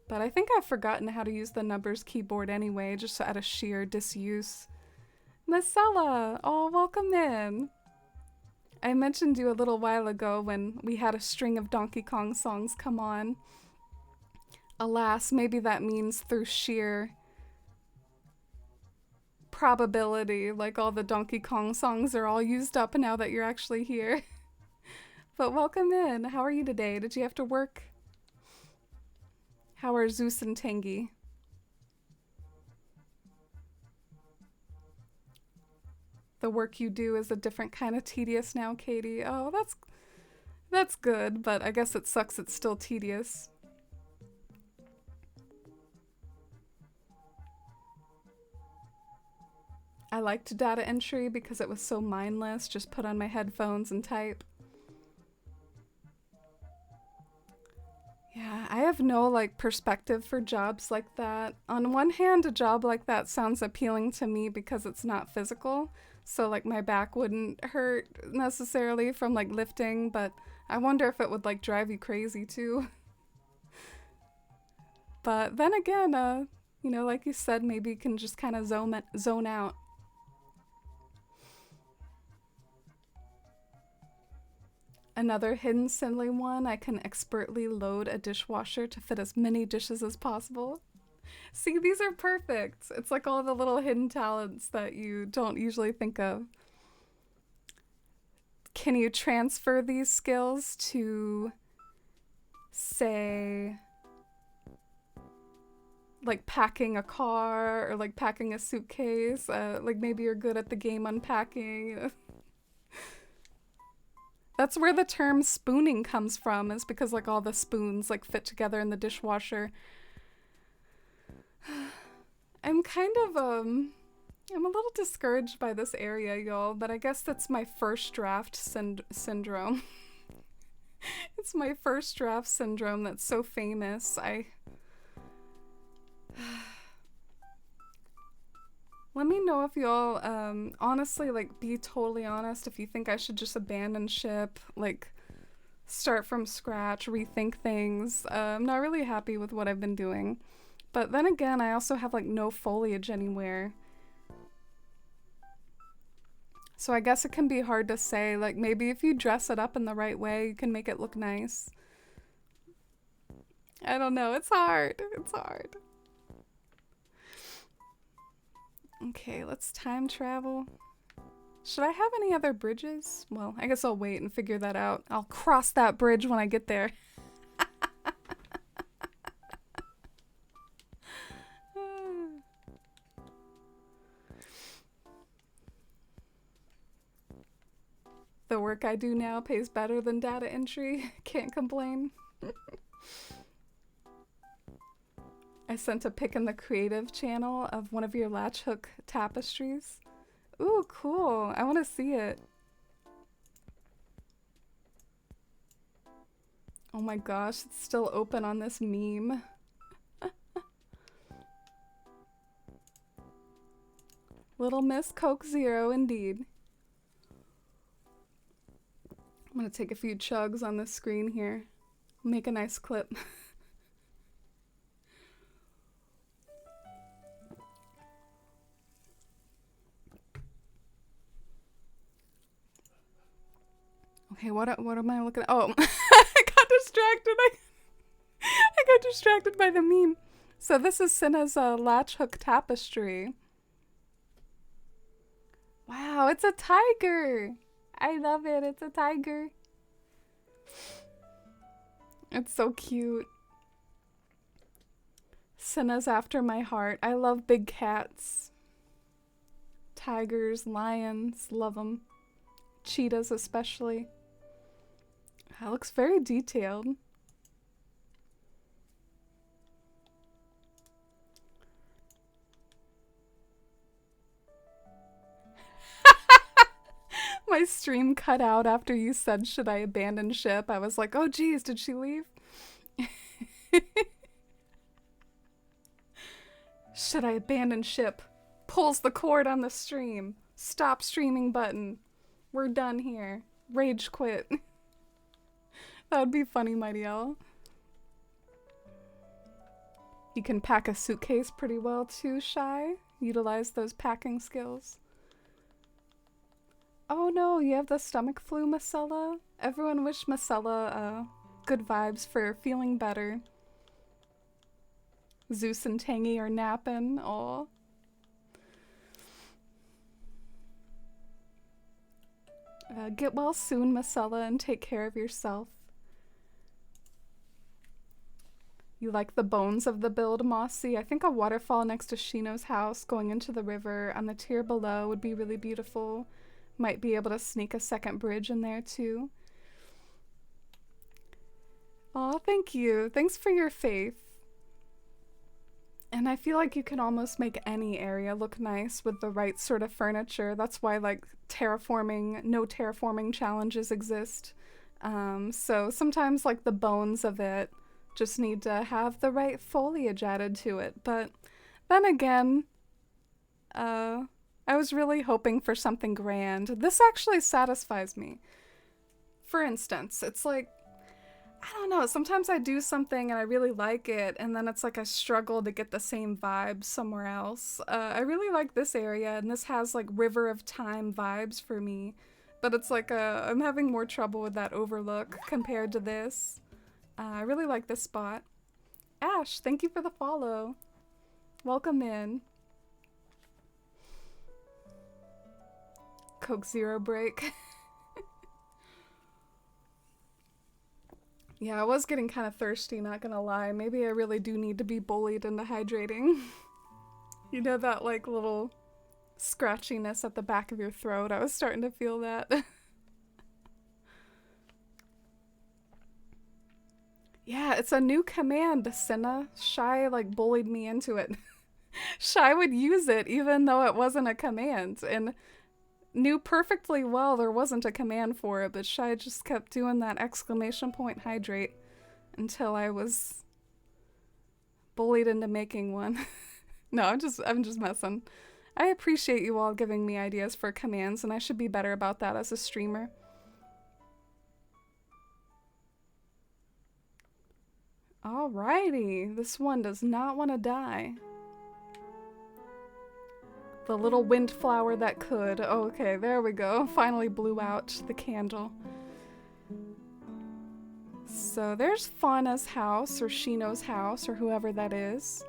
But I think I've forgotten how to use the numbers keyboard anyway, just out of sheer disuse. Marcella, oh, welcome in. I mentioned you a little while ago when we had a string of Donkey Kong songs come on. Alas, maybe that means through sheer probability, like all the Donkey Kong songs are all used up now that you're actually here. But welcome in. How are you today? Did you have to work? How are Zeus and Tengi? The work you do is a different kind of tedious now, Katie. Oh, that's good, but I guess it sucks it's still tedious. I liked data entry because it was so mindless, just put on my headphones and type. Yeah, I have no like perspective for jobs like that. On one hand, a job like that sounds appealing to me because it's not physical. So like my back wouldn't hurt necessarily from like lifting, but I wonder if it would like drive you crazy too. But then again, you know, like you said, maybe you can just kind of zone out. Another hidden silly one, I can expertly load a dishwasher to fit as many dishes as possible. See, these are perfect. It's like all the little hidden talents that you don't usually think of. Can you transfer these skills to, say, like packing a car or like packing a suitcase? Like maybe you're good at the game unpacking. That's where the term spooning comes from, is because like all the spoons like fit together in the dishwasher. I'm kind of, I'm a little discouraged by this area, y'all, but I guess that's my first draft syndrome. It's my first draft syndrome that's so famous. Let me know if y'all, honestly, like, be totally honest, if you think I should just abandon ship, like, start from scratch, rethink things. I'm not really happy with what I've been doing. But then again, I also have like no foliage anywhere. So I guess it can be hard to say, like maybe if you dress it up in the right way, you can make it look nice. I don't know, it's hard. It's hard. Okay, let's time travel. Should I have any other bridges? Well, I guess I'll wait and figure that out. I'll cross that bridge when I get there. The work I do now pays better than data entry. Can't complain. I sent a pic in the creative channel of one of your latch hook tapestries. Ooh, cool. I want to see it. Oh my gosh, it's still open on this meme. Little Miss Coke Zero, indeed. I'm gonna take a few chugs on this screen here. Make a nice clip. Okay, what am I looking at? Oh, I got distracted. I got distracted by the meme. So this is Cinna's latch hook tapestry. Wow, it's a tiger. I love it. It's a tiger. It's so cute. Cinna's after my heart. I love big cats. Tigers, lions, love them. Cheetahs especially. That looks very detailed. My stream cut out after you said, should I abandon ship? I was like, oh geez, did she leave? Should I abandon ship? Pulls the cord on the stream. Stop streaming button. We're done here. Rage quit. That would be funny, Mighty Owl. You can pack a suitcase pretty well too, Shy. Utilize those packing skills. Oh no, you have the stomach flu, Marcella. Everyone wish Marcella good vibes for feeling better. Zeus and Tangy are napping. Aw. Get well soon, Marcella, and take care of yourself. You like the bones of the build, Mossy? I think a waterfall next to Shino's house going into the river on the tier below would be really beautiful. Might be able to sneak a second bridge in there too. Aw, thank you. Thanks for your faith. And I feel like you can almost make any area look nice with the right sort of furniture. That's why like no terraforming challenges exist. So sometimes like the bones of it just need to have the right foliage added to it. But then again, I was really hoping for something grand. This actually satisfies me. For instance, it's like, I don't know, sometimes I do something and I really like it, and then it's like I struggle to get the same vibe somewhere else. I really like this area, and this has like River of Time vibes for me, but it's like I'm having more trouble with that overlook compared to this. I really like this spot. Ash, thank you for the follow. Welcome in. Coke Zero break. Yeah, I was getting kind of thirsty, not gonna lie. Maybe I really do need to be bullied into hydrating. You know that like little scratchiness at the back of your throat? I was starting to feel that. Yeah, it's a new command, Cinna. Shy like bullied me into it. Shy would use it even though it wasn't a command, and knew perfectly well there wasn't a command for it, but Shy just kept doing that exclamation point hydrate until I was bullied into making one. No, I'm just messing. I appreciate you all giving me ideas for commands, and I should be better about that as a streamer. Alrighty, this one does not want to die. The little windflower that could. Okay, there we go. Finally blew out the candle. So there's Fauna's house, or Shino's house, or whoever that is.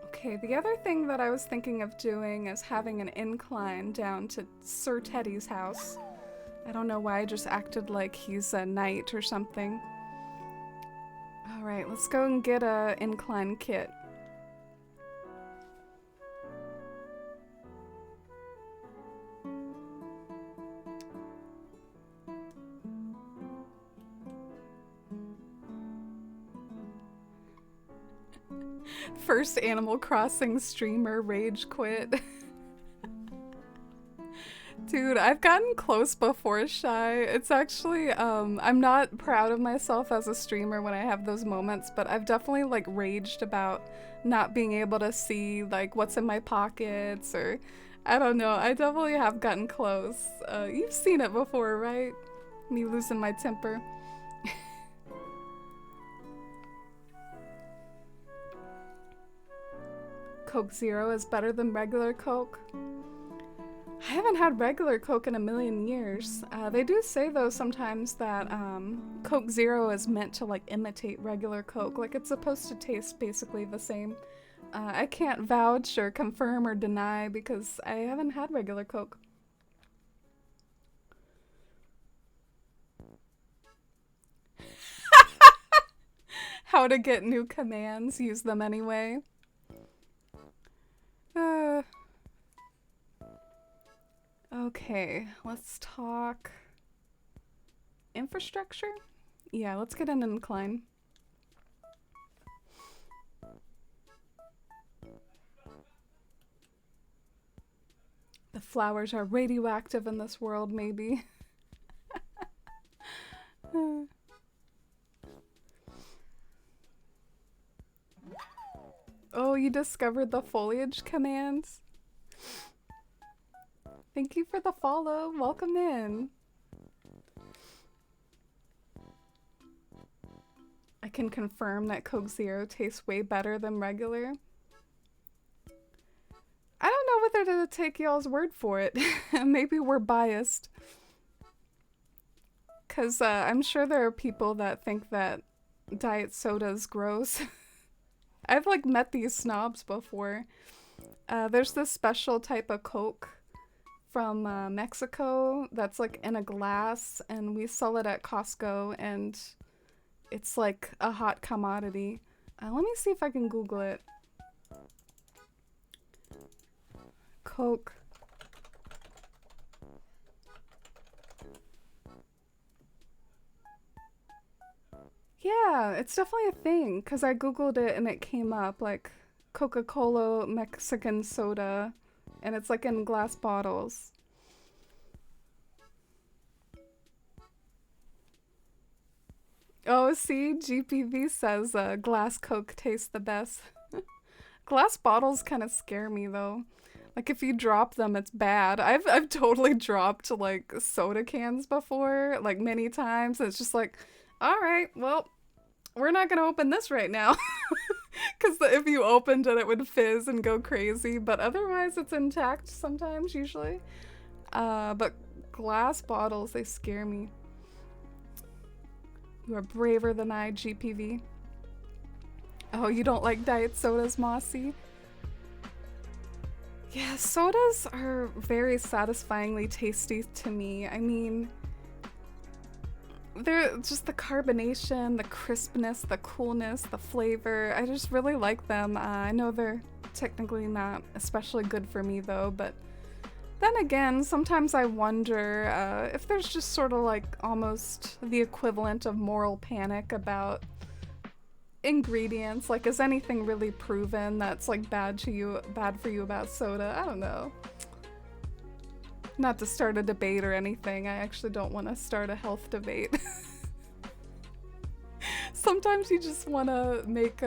Okay, the other thing that I was thinking of doing is having an incline down to Sir Teddy's house. I don't know why I just acted like he's a knight or something. Alright, let's go and get a incline kit. First Animal Crossing streamer rage quit. Dude, I've gotten close before, Shy. It's actually, I'm not proud of myself as a streamer when I have those moments, but I've definitely, like, raged about not being able to see, like, what's in my pockets, or, I don't know, I definitely have gotten close. You've seen it before, right? Me losing my temper. Coke Zero is better than regular Coke. I haven't had regular Coke in a million years. They do say though sometimes that Coke Zero is meant to like imitate regular Coke. Like it's supposed to taste basically the same. I can't vouch or confirm or deny because I haven't had regular Coke. How to get new commands, use them anyway. Okay, let's talk infrastructure? Yeah, let's get an incline. The flowers are radioactive in this world, maybe. Oh, you discovered the foliage commands? Thank you for the follow. Welcome in. I can confirm that Coke Zero tastes way better than regular. I don't know whether to take y'all's word for it. Maybe we're biased. Because I'm sure there are people that think that diet soda's gross. I've like met these snobs before. There's this special type of Coke from Mexico that's like in a glass, and we sell it at Costco, and it's like a hot commodity. Let me see if I can Google it. Coke. Yeah, it's definitely a thing, because I Googled it and it came up, like Coca-Cola Mexican soda, and it's like in glass bottles. Oh, see, GPV says glass Coke tastes the best. Glass bottles kind of scare me though. Like if you drop them, it's bad. I've totally dropped like soda cans before, like many times. It's just like, all right, well, we're not gonna open this right now. Because if you opened it, it would fizz and go crazy. But otherwise, it's intact sometimes, usually. But glass bottles, they scare me. You are braver than I, GPV. Oh, you don't like diet sodas, Mossy? Yeah, sodas are very satisfyingly tasty to me. I mean, they're just the carbonation, the crispness, the coolness, the flavor. I just really like them. I know they're technically not especially good for me though, but then again, sometimes I wonder if there's just sort of like almost the equivalent of moral panic about ingredients. Like, is anything really proven that's like bad for you about soda? I don't know. Not to start a debate or anything. I actually don't want to start a health debate. Sometimes you just want to make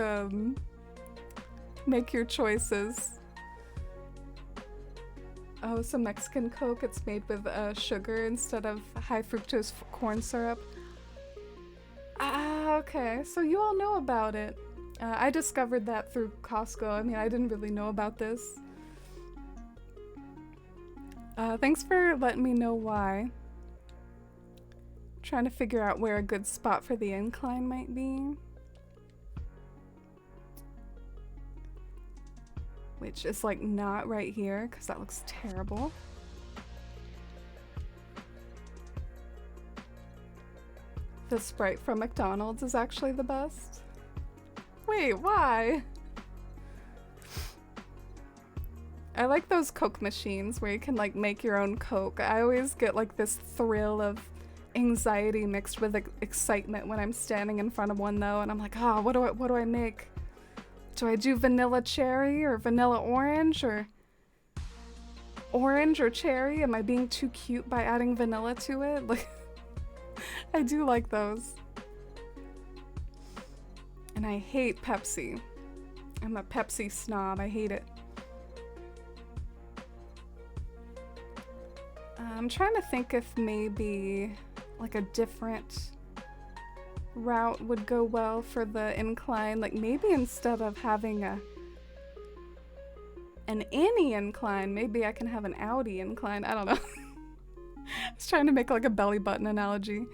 your choices. Oh, some Mexican Coke. It's made with sugar instead of high fructose corn syrup. Ah, okay. So you all know about it. I discovered that through Costco. I mean, I didn't really know about this. Thanks for letting me know why. Trying to figure out where a good spot for the incline might be. Which is like not right here, because that looks terrible. The Sprite from McDonald's is actually the best. Wait, why? I like those Coke machines where you can like make your own Coke. I always get like this thrill of anxiety mixed with excitement when I'm standing in front of one though, and I'm like, oh, what do I make? Do I do vanilla cherry or vanilla orange or cherry? Am I being too cute by adding vanilla to it? Like, I do like those. And I hate Pepsi. I'm a Pepsi snob. I hate it. I'm trying to think if maybe like a different route would go well for the incline. Like maybe instead of having an Annie incline, maybe I can have an Audi incline. I don't know. I was trying to make like a belly button analogy.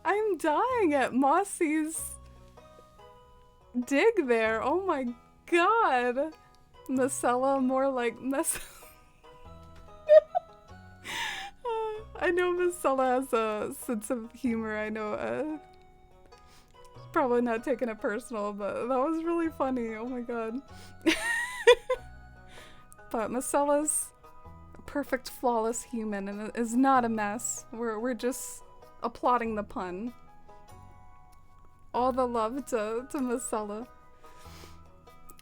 I'm dying at Mossy's dig there. Oh my god. Masella, more like mess. I know Masella has a sense of humor. I know, probably not taking it personal, but that was really funny. Oh my god. But Macella's a perfect, flawless human and is not a mess. We're just applauding the pun. All the love to Masella.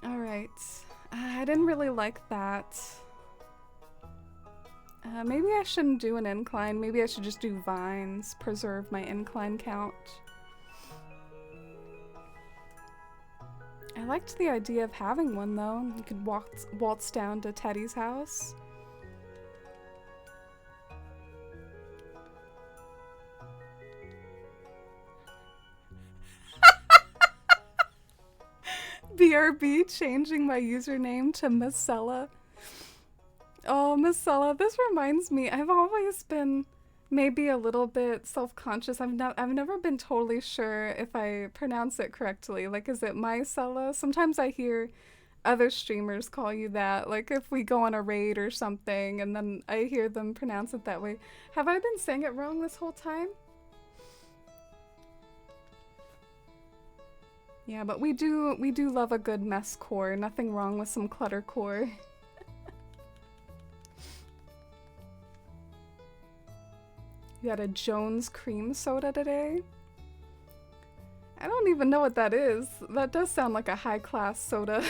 Alright. I didn't really like that. Maybe I shouldn't do an incline. Maybe I should just do vines. Preserve my incline count. I liked the idea of having one though. You could waltz down to Teddy's house. BRB changing my username to Masella. Oh, Masella, this reminds me, I've always been maybe a little bit self-conscious. I've never been totally sure if I pronounce it correctly. Like, is it Mycella? Sometimes I hear other streamers call you that, like if we go on a raid or something, and then I hear them pronounce it that way. Have I been saying it wrong this whole time? Yeah, but we do love a good mess core. Nothing wrong with some clutter core. You had a Jones cream soda today? I don't even know what that is. That does sound like a high-class soda.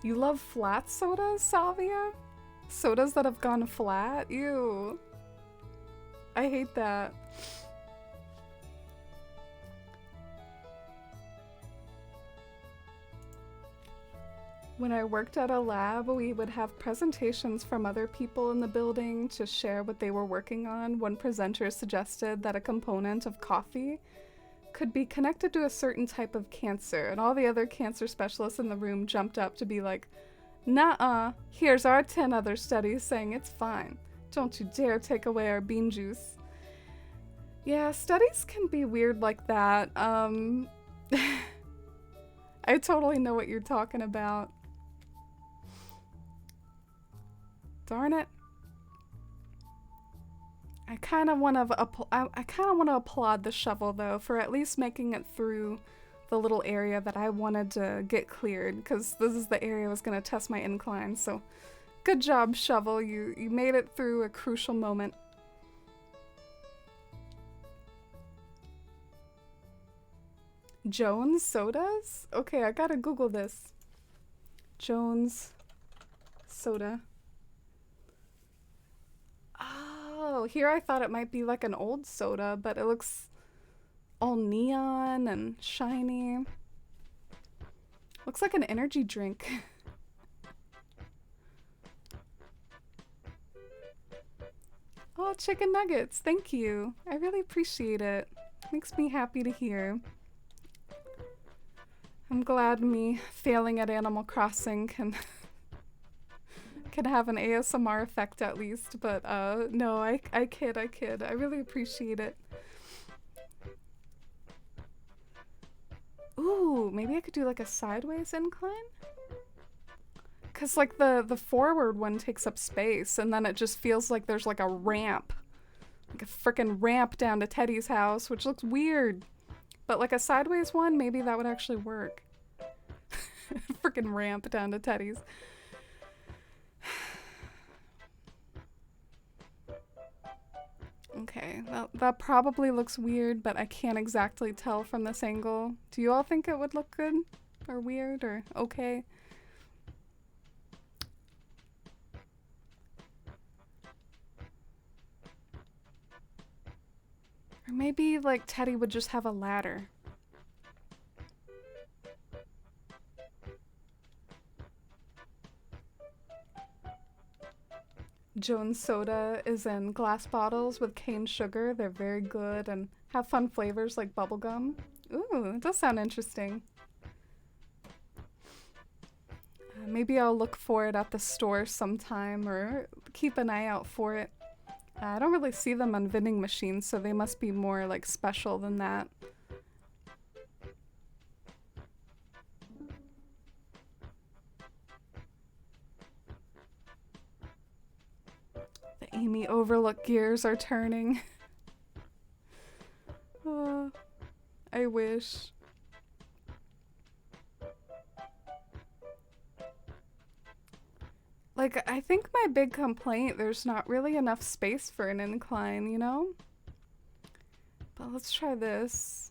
You love flat sodas, Salvia? Sodas that have gone flat? Ew. I hate that. When I worked at a lab, we would have presentations from other people in the building to share what they were working on. One presenter suggested that a component of coffee could be connected to a certain type of cancer, and all the other cancer specialists in the room jumped up to be like, "Nuh-uh, here's our 10 other studies saying it's fine. Don't you dare take away our bean juice." Yeah, studies can be weird like that. I totally know what you're talking about. Darn it. I kind of want to applaud the shovel though for at least making it through the little area that I wanted to get cleared, because this is the area I was going to test my incline. So good job, shovel. You made it through a crucial moment. Jones sodas? Okay, I gotta Google this. Jones soda. Oh, here I thought it might be like an old soda, but it looks all neon and shiny. Looks like an energy drink. Oh, chicken nuggets. Thank you. I really appreciate it. Makes me happy to hear. I'm glad me failing at Animal Crossing can have an ASMR effect at least, but no, I kid. I really appreciate it. Ooh, maybe I could do like a sideways incline? Cause like the forward one takes up space and then it just feels like there's like a ramp. Like a freaking ramp down to Teddy's house, which looks weird. But like a sideways one, maybe that would actually work. Freaking ramp down to Teddy's. Okay, that probably looks weird, but I can't exactly tell from this angle. Do you all think it would look good? Or weird? Or okay? Or maybe, like, Teddy would just have a ladder. Jones soda is in glass bottles with cane sugar. They're very good and have fun flavors like bubblegum. Ooh, it does sound interesting. Maybe I'll look for it at the store sometime or keep an eye out for it. I don't really see them on vending machines, so they must be more like special than that. The Amy Overlook gears are turning. I wish. Like, I think my big complaint, there's not really enough space for an incline, you know? But let's try this.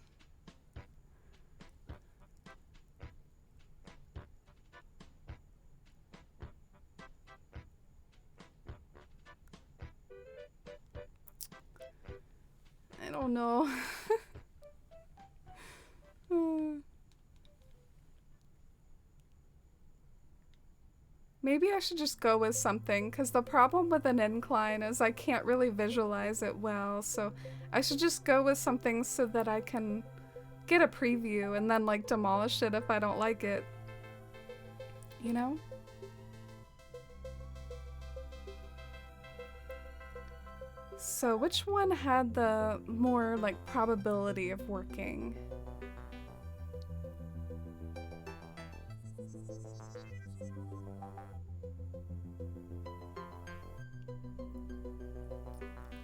I don't know. Maybe I should just go with something, because the problem with an incline is I can't really visualize it well, so I should just go with something so that I can get a preview and then like demolish it if I don't like it. You know? So which one had the more like probability of working?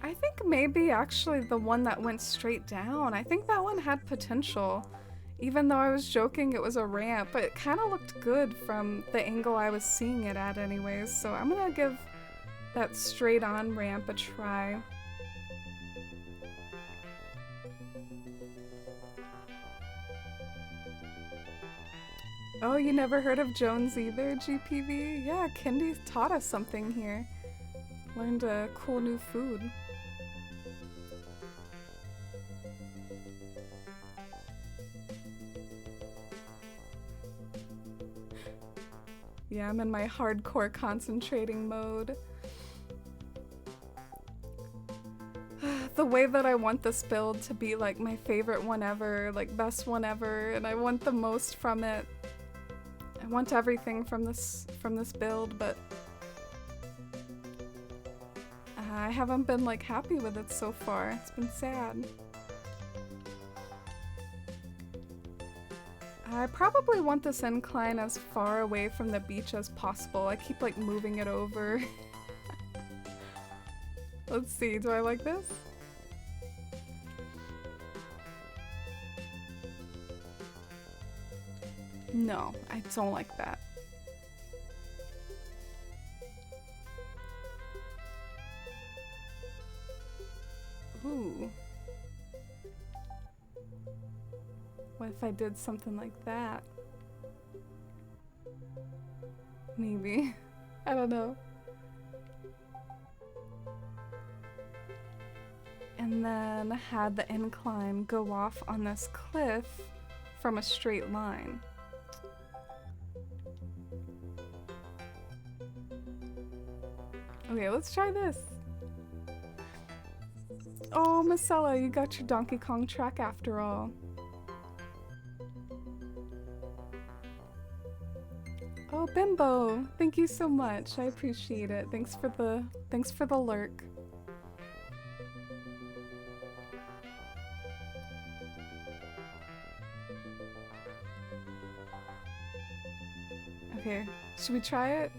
I think maybe actually the one that went straight down. I think that one had potential. Even though I was joking it was a ramp, but it kind of looked good from the angle I was seeing it at anyways. So I'm gonna give that straight on ramp a try. Oh, you never heard of Jones either, GPV? Yeah, Kendi taught us something here. Learned a cool new food. Yeah, I'm in my hardcore concentrating mode. The way that I want this build to be like my favorite one ever, like best one ever, and I want the most from it. I want everything from this build, but I haven't been like happy with it so far. It's been sad. I probably want this incline as far away from the beach as possible. I keep like moving it over. Let's see, do I like this? No, I don't like that. Ooh. What if I did something like that? Maybe. I don't know. And then had the incline go off on this cliff from a straight line. Okay, let's try this. Oh, Marcella, you got your Donkey Kong track after all. Oh, Bimbo, thank you so much. I appreciate it. Thanks for the lurk. Okay, should we try it?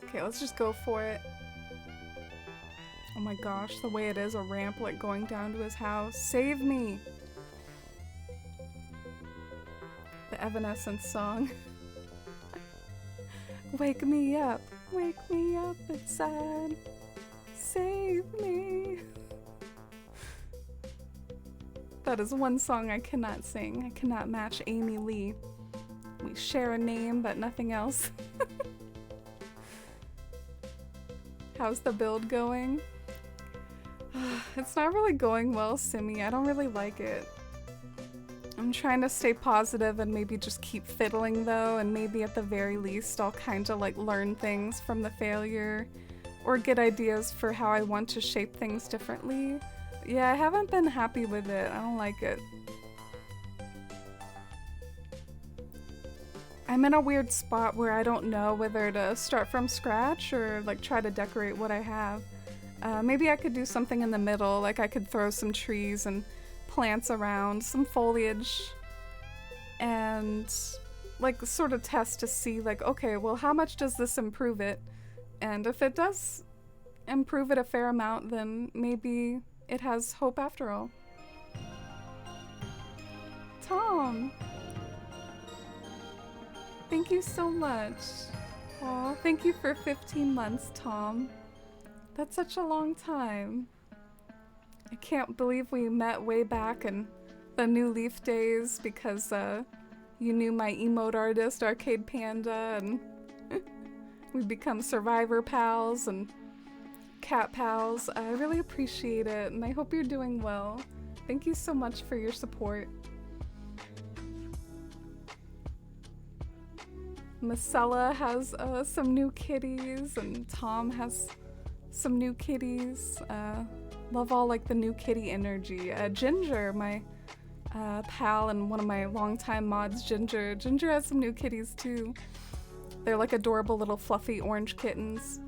Okay, let's just go for it. Oh my gosh, the way it is a ramp like going down to his house. Save me! The Evanescence song. Wake me up, it's sad. Save me. That is one song I cannot sing. I cannot match Amy Lee. We share a name, but nothing else. How's the build going? It's not really going well, Simmy. I don't really like it. I'm trying to stay positive and maybe just keep fiddling though, and maybe at the very least I'll kind of like learn things from the failure or get ideas for how I want to shape things differently. Yeah, I haven't been happy with it. I don't like it. I'm in a weird spot where I don't know whether to start from scratch or like try to decorate what I have. Maybe I could do something in the middle, like I could throw some trees and plants around, some foliage, and like sort of test to see like, okay, well, how much does this improve it? And if it does improve it a fair amount, then maybe it has hope after all. Tom! Thank you so much. Aw, thank you for 15 months, Tom. That's such a long time. I can't believe we met way back in the New Leaf days because you knew my emote artist, Arcade Panda, and we've become survivor pals and cat pals. I really appreciate it, and I hope you're doing well. Thank you so much for your support. Marcella has some new kitties, and Tom has some new kitties. Love all like the new kitty energy. Ginger, my pal and one of my longtime mods, Ginger has some new kitties too. They're like adorable little fluffy orange kittens.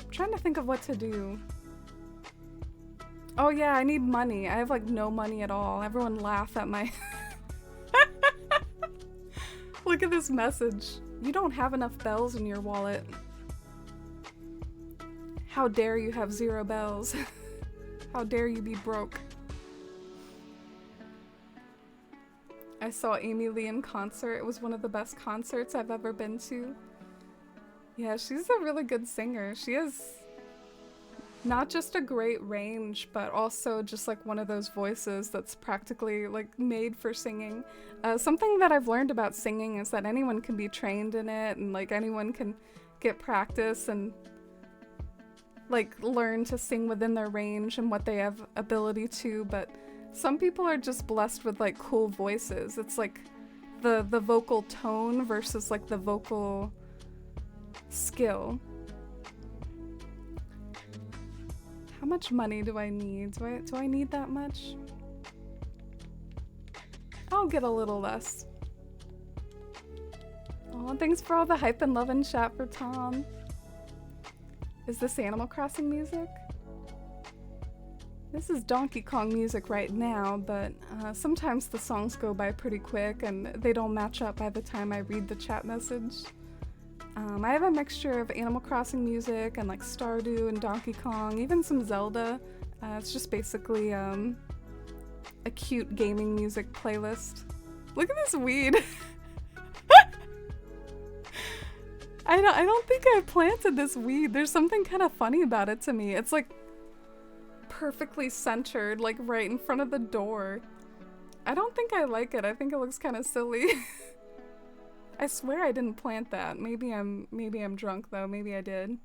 I'm trying to think of what to do. Oh yeah, I need money. I have like no money at all. Everyone laugh at my... Look at this message. You don't have enough bells in your wallet. How dare you have 0 bells? How dare you be broke? I saw Amy Lee in concert. It was one of the best concerts I've ever been to. Yeah, she's a really good singer. She has not just a great range, but also just like one of those voices that's practically like made for singing. Something that I've learned about singing is that anyone can be trained in it, and like anyone can get practice and like learn to sing within their range and what they have ability to, but some people are just blessed with like cool voices. It's like the vocal tone versus like the vocal skill. How much money do I need? Do I need that much? I'll get a little less. Oh, thanks for all the hype and love and chat for Tom. Is this Animal Crossing music? This is Donkey Kong music right now, but sometimes the songs go by pretty quick and they don't match up by the time I read the chat message. I have a mixture of Animal Crossing music and like Stardew and Donkey Kong, even some Zelda. It's just basically a cute gaming music playlist. Look at this weed! I don't think I planted this weed. There's something kind of funny about it to me. It's like perfectly centered, like right in front of the door. I don't think I like it. I think it looks kind of silly. I swear I didn't plant that. Maybe I'm drunk though. Maybe I did.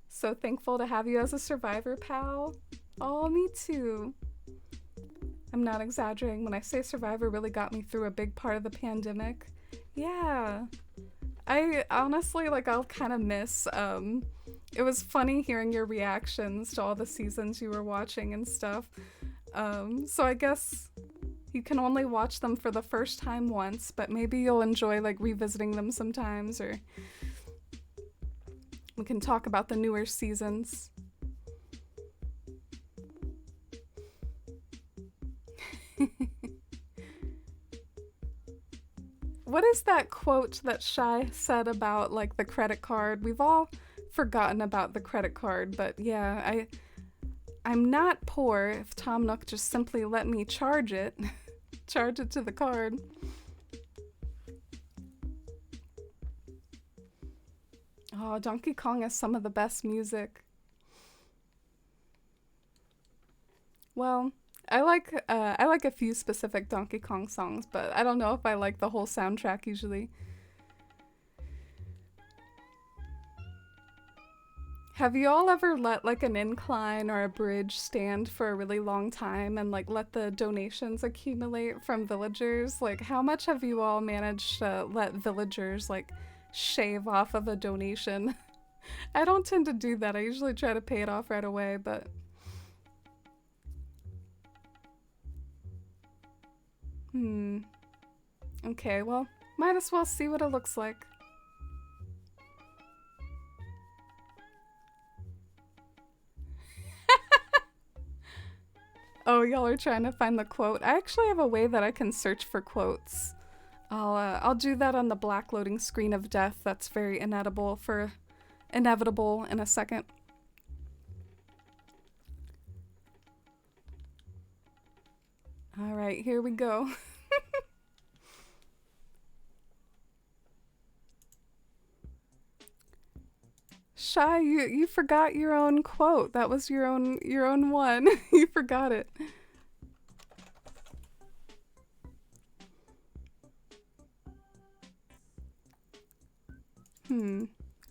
So thankful to have you as a survivor, pal. Oh, me too. I'm not exaggerating when I say survivor really got me through a big part of the pandemic. Yeah. I honestly, like, I'll kind of miss, it was funny hearing your reactions to all the seasons you were watching and stuff. So I guess you can only watch them for the first time once, but maybe you'll enjoy, like, revisiting them sometimes, or we can talk about the newer seasons. What is that quote that Shy said about, like, the credit card? We've all forgotten about the credit card, but yeah, I'm not poor if Tom Nook just simply let me charge it. Charge it to the card. Oh, Donkey Kong has some of the best music. Well, I like a few specific Donkey Kong songs, but I don't know if I like the whole soundtrack usually. Have you all ever let like an incline or a bridge stand for a really long time and like let the donations accumulate from villagers? Like how much have you all managed to let villagers like shave off of a donation? I don't tend to do that. I usually try to pay it off right away, but okay, well, might as well see what it looks like. Oh, y'all are trying to find the quote. I actually have a way that I can search for quotes. I'll do that on the black loading screen of death. That's very inevitable in a second. All right, here we go. Shy, you forgot your own quote. That was your own one. You forgot it.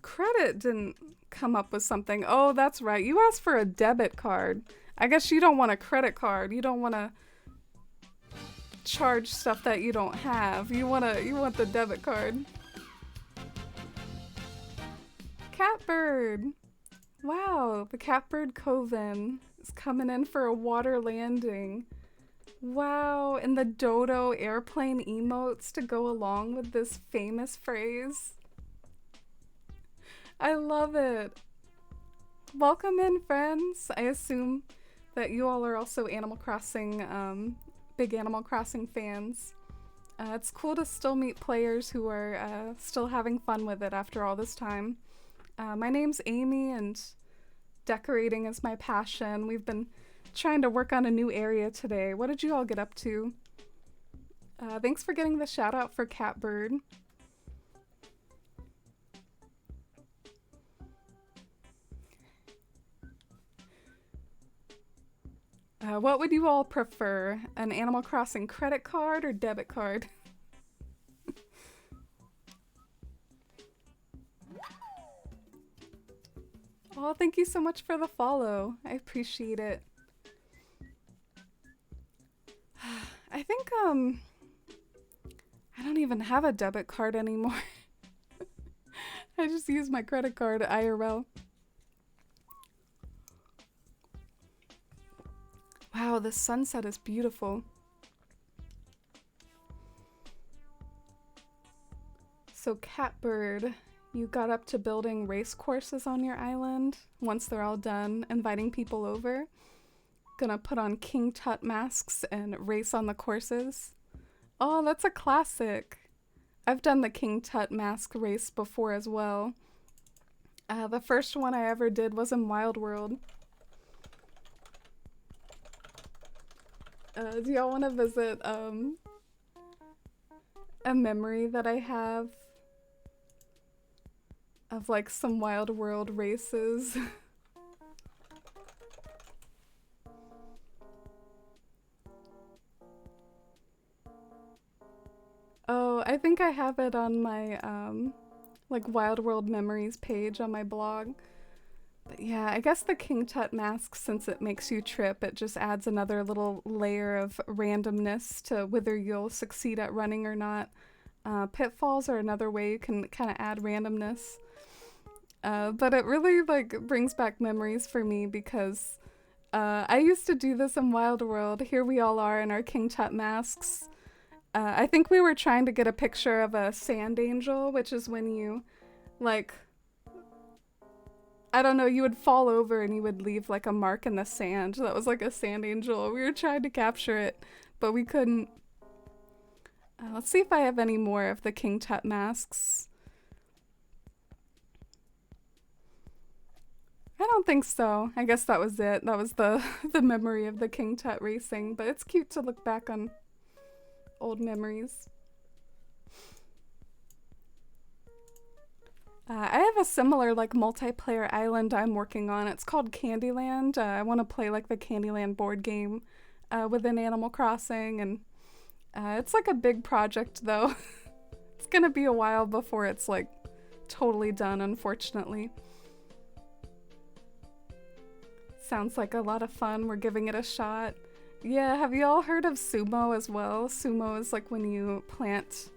Credit didn't come up with something. Oh, that's right. You asked for a debit card. I guess you don't want a credit card. You don't want to charge stuff that you don't have. You want the debit card. Catbird. Wow, the Catbird Coven is coming in for a water landing. Wow, and the dodo airplane emotes to go along with this famous phrase. I love it. Welcome in, friends. I assume that you all are also Animal Crossing, big Animal Crossing fans. It's cool to still meet players who are still having fun with it after all this time. My name's Amy, and decorating is my passion. We've been trying to work on a new area today. What did you all get up to? Thanks for getting the shout out for Catbird. What would you all prefer? An Animal Crossing credit card or debit card? Oh, thank you so much for the follow. I appreciate it. I think, I don't even have a debit card anymore. I just use my credit card IRL. Wow, the sunset is beautiful. So Catbird, you got up to building race courses on your island. Once they're all done, inviting people over. Gonna put on King Tut masks and race on the courses. Oh, that's a classic. I've done the King Tut mask race before as well. The first one I ever did was in Wild World. Do y'all want to visit a memory that I have of like some Wild World races? think I have it on my like Wild World Memories page on my blog. But yeah, I guess the King Tut mask, since it makes you trip, it just adds another little layer of randomness to whether you'll succeed at running or not. Pitfalls are another way you can kind of add randomness. But it really like brings back memories for me because I used to do this in Wild World. Here we all are in our King Tut masks. I think we were trying to get a picture of a sand angel, which is when you, like, I don't know, you would fall over and you would leave like a mark in the sand. That was like a sand angel. We were trying to capture it, but we couldn't. Let's see if I have any more of the King Tut masks. I don't think so. I guess that was it. That was the memory of the King Tut racing, but it's cute to look back on old memories. I have a similar like multiplayer island I'm working on. It's called Candyland. I want to play like the Candyland board game within Animal Crossing, and it's like a big project though. It's gonna be a while before it's like totally done, unfortunately. Sounds like a lot of fun. We're giving it a shot. Yeah, have you all heard of sumo as well? Sumo is like when you plant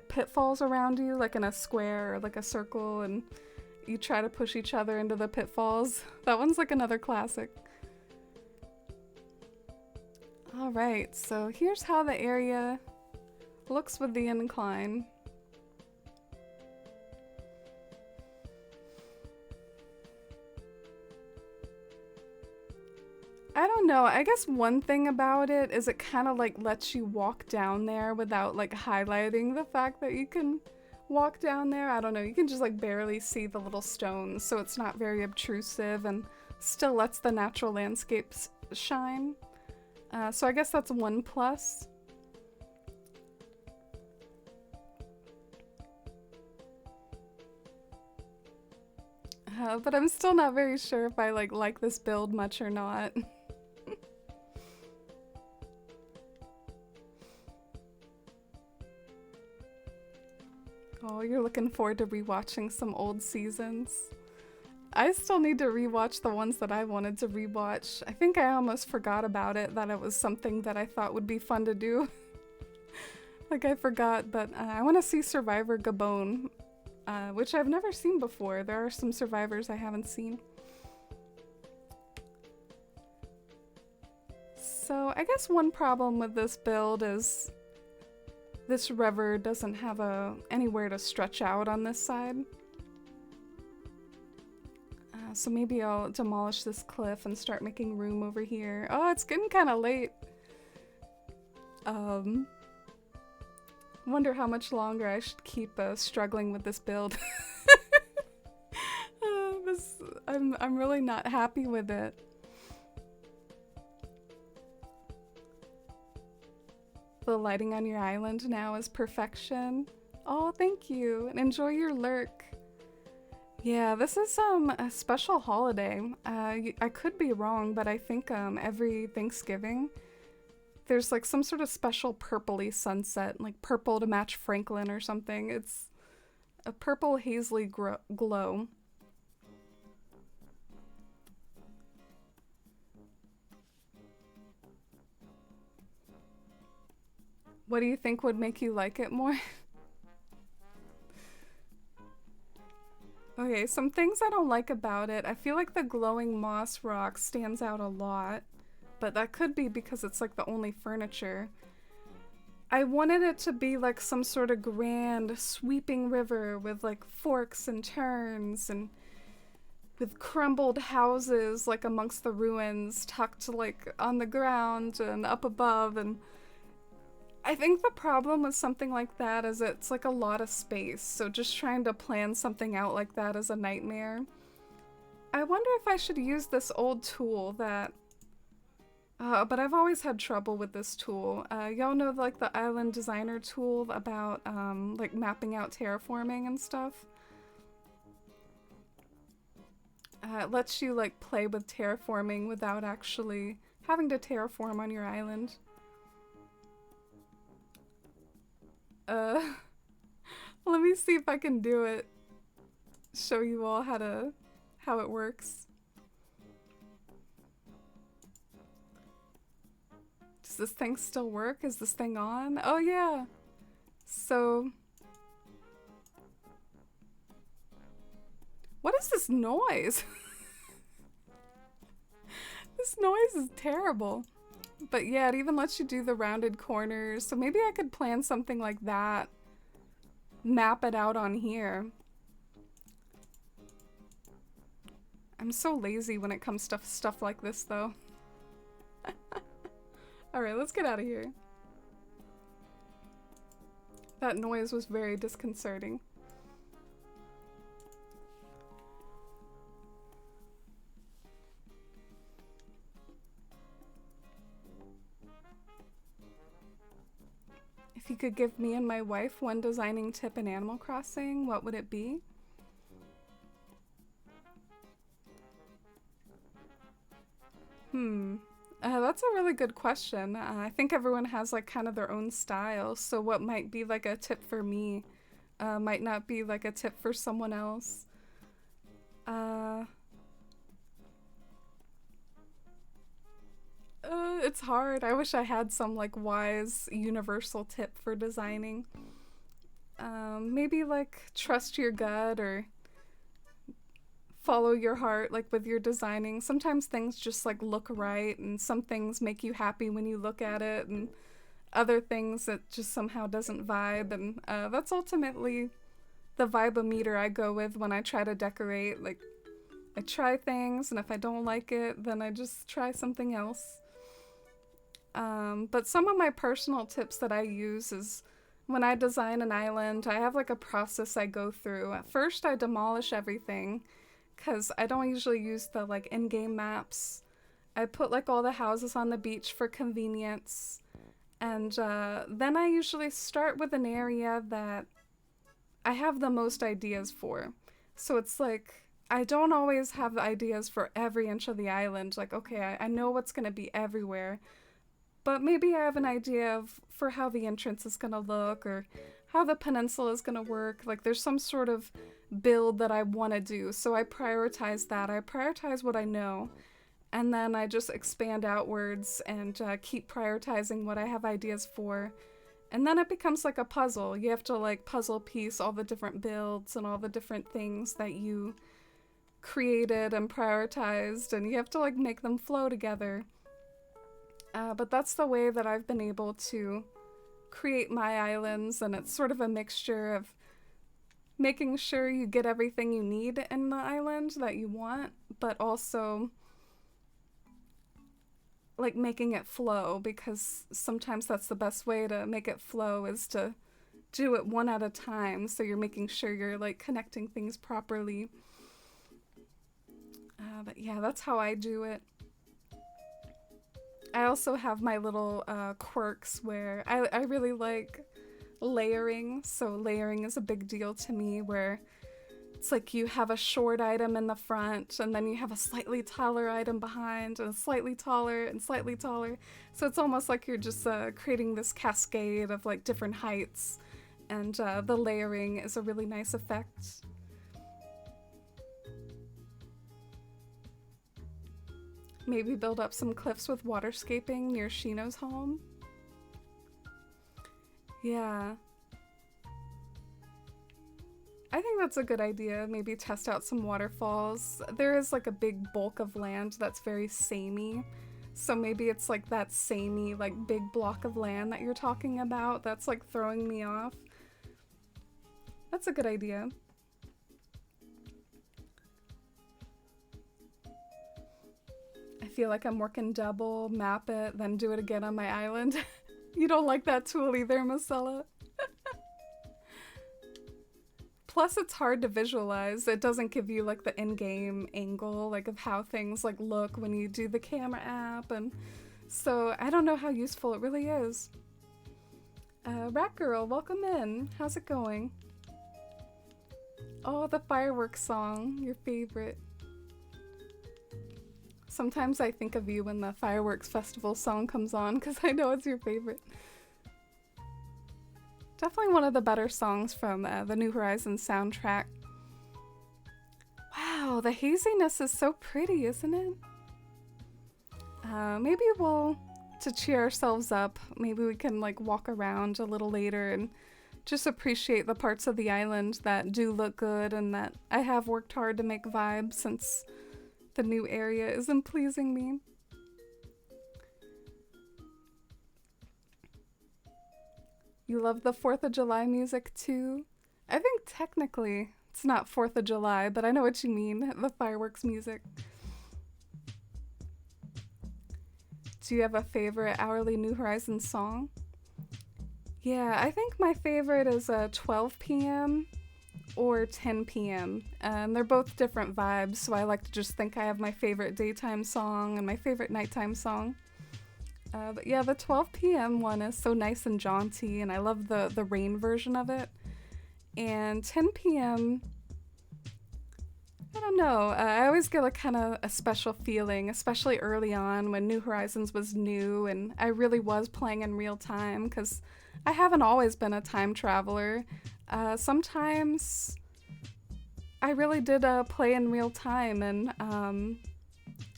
pitfalls around you, like in a square or like a circle, and you try to push each other into the pitfalls. That one's like another classic. Alright, so here's how the area looks with the incline. I don't know, I guess one thing about it is it kind of like lets you walk down there without like highlighting the fact that you can walk down there. I don't know, you can just like barely see the little stones, so it's not very obtrusive and still lets the natural landscapes shine. So I guess that's one plus. But I'm still not very sure if I like this build much or not. Oh, you're looking forward to rewatching some old seasons. I still need to rewatch the ones that I wanted to rewatch. I think I almost forgot about it, that it was something that I thought would be fun to do. Like I forgot, but I want to see Survivor Gabon, which I've never seen before. There are some survivors I haven't seen. So I guess one problem with this build is this river doesn't have anywhere to stretch out on this side. So maybe I'll demolish this cliff and start making room over here. Oh, it's getting kind of late. Wonder how much longer I should keep struggling with this build. I'm really not happy with it. The lighting on your island now is perfection. Oh, thank you, and enjoy your lurk. Yeah, this is a special holiday. I could be wrong, but I think every Thanksgiving there's like some sort of special purpley sunset, like purple to match Franklin or something. It's a purple hazily glow. What do you think would make you like it more? Okay, some things I don't like about it. I feel like the glowing moss rock stands out a lot, but that could be because it's like the only furniture. I wanted it to be like some sort of grand sweeping river with like forks and turns and with crumbled houses like amongst the ruins tucked like on the ground and up above, and I think the problem with something like that is it's like a lot of space, so just trying to plan something out like that is a nightmare. I wonder if I should use this old tool that... but I've always had trouble with this tool. Y'all know like the Island Designer tool about like mapping out terraforming and stuff? It lets you like play with terraforming without actually having to terraform on your island. Uh, let me see if I can do it. Show you all how it works. Does this thing still work? Is this thing on? Oh yeah. So, what is this noise? This noise is terrible. But yeah, it even lets you do the rounded corners. So maybe I could plan something like that. Map it out on here. I'm so lazy when it comes to stuff like this though. Alright, let's get out of here. That noise was very disconcerting. If you could give me and my wife one designing tip in Animal Crossing, what would it be? That's a really good question. I think everyone has like kind of their own style, so what might be like a tip for me might not be like a tip for someone else. It's hard. I wish I had some like wise universal tip for designing. Maybe like trust your gut or follow your heart like with your designing. Sometimes things just like look right and some things make you happy when you look at it and other things that just somehow doesn't vibe, and that's ultimately the vibe-o-meter I go with when I try to decorate. Like I try things and if I don't like it then I just try something else. But some of my personal tips that I use is when I design an island, I have like a process I go through. At first I demolish everything because I don't usually use the like in-game maps. I put like all the houses on the beach for convenience, and then I usually start with an area that I have the most ideas for. So it's like I don't always have ideas for every inch of the island. Like, okay, I know what's going to be everywhere, but maybe I have an idea of for how the entrance is going to look or how the peninsula is going to work. Like there's some sort of build that I want to do. So I prioritize that. I prioritize what I know. And then I just expand outwards and keep prioritizing what I have ideas for. And then it becomes like a puzzle. You have to like puzzle piece all the different builds and all the different things that you created and prioritized. And you have to like make them flow together. But that's the way that I've been able to create my islands, and it's sort of a mixture of making sure you get everything you need in the island that you want, but also like making it flow, because sometimes that's the best way to make it flow is to do it one at a time, so you're making sure you're like connecting things properly. But yeah, that's how I do it. I also have my little quirks where I really like layering. So layering is a big deal to me, where it's like you have a short item in the front and then you have a slightly taller item behind and a slightly taller and slightly taller. So it's almost like you're just creating this cascade of like different heights, and the layering is a really nice effect. Maybe build up some cliffs with waterscaping near Shino's home. Yeah. I think that's a good idea. Maybe test out some waterfalls. There is like a big bulk of land that's very samey. So maybe it's like that samey, like big block of land that you're talking about that's like throwing me off. That's a good idea. I feel like I'm working double, map it, then do it again on my island. You don't like that tool either, Marcella? Plus it's hard to visualize. It doesn't give you like the in-game angle like of how things like look when you do the camera app, and so I don't know how useful it really is. Rat Girl, welcome in. How's it going? Oh, the fireworks song, your favorite. Sometimes I think of you when the fireworks festival song comes on because I know it's your favorite. Definitely one of the better songs from the New Horizons soundtrack. Wow, the haziness is so pretty, isn't it? Maybe to cheer ourselves up, maybe we can like walk around a little later and just appreciate the parts of the island that do look good and that I have worked hard to make vibe since the new area isn't pleasing me. You love the 4th of July music too? I think technically it's not 4th of July, but I know what you mean, the fireworks music. Do you have a favorite hourly New Horizons song? Yeah, I think my favorite is 12 p.m. or 10 p.m. They're both different vibes, so I like to just think I have my favorite daytime song and my favorite nighttime song. But yeah, the 12 p.m. one is so nice and jaunty, and I love the rain version of it. And 10 p.m., I don't know, I always get a kind of a special feeling, especially early on when New Horizons was new and I really was playing in real time, because I haven't always been a time traveler. Sometimes I really did play in real time, and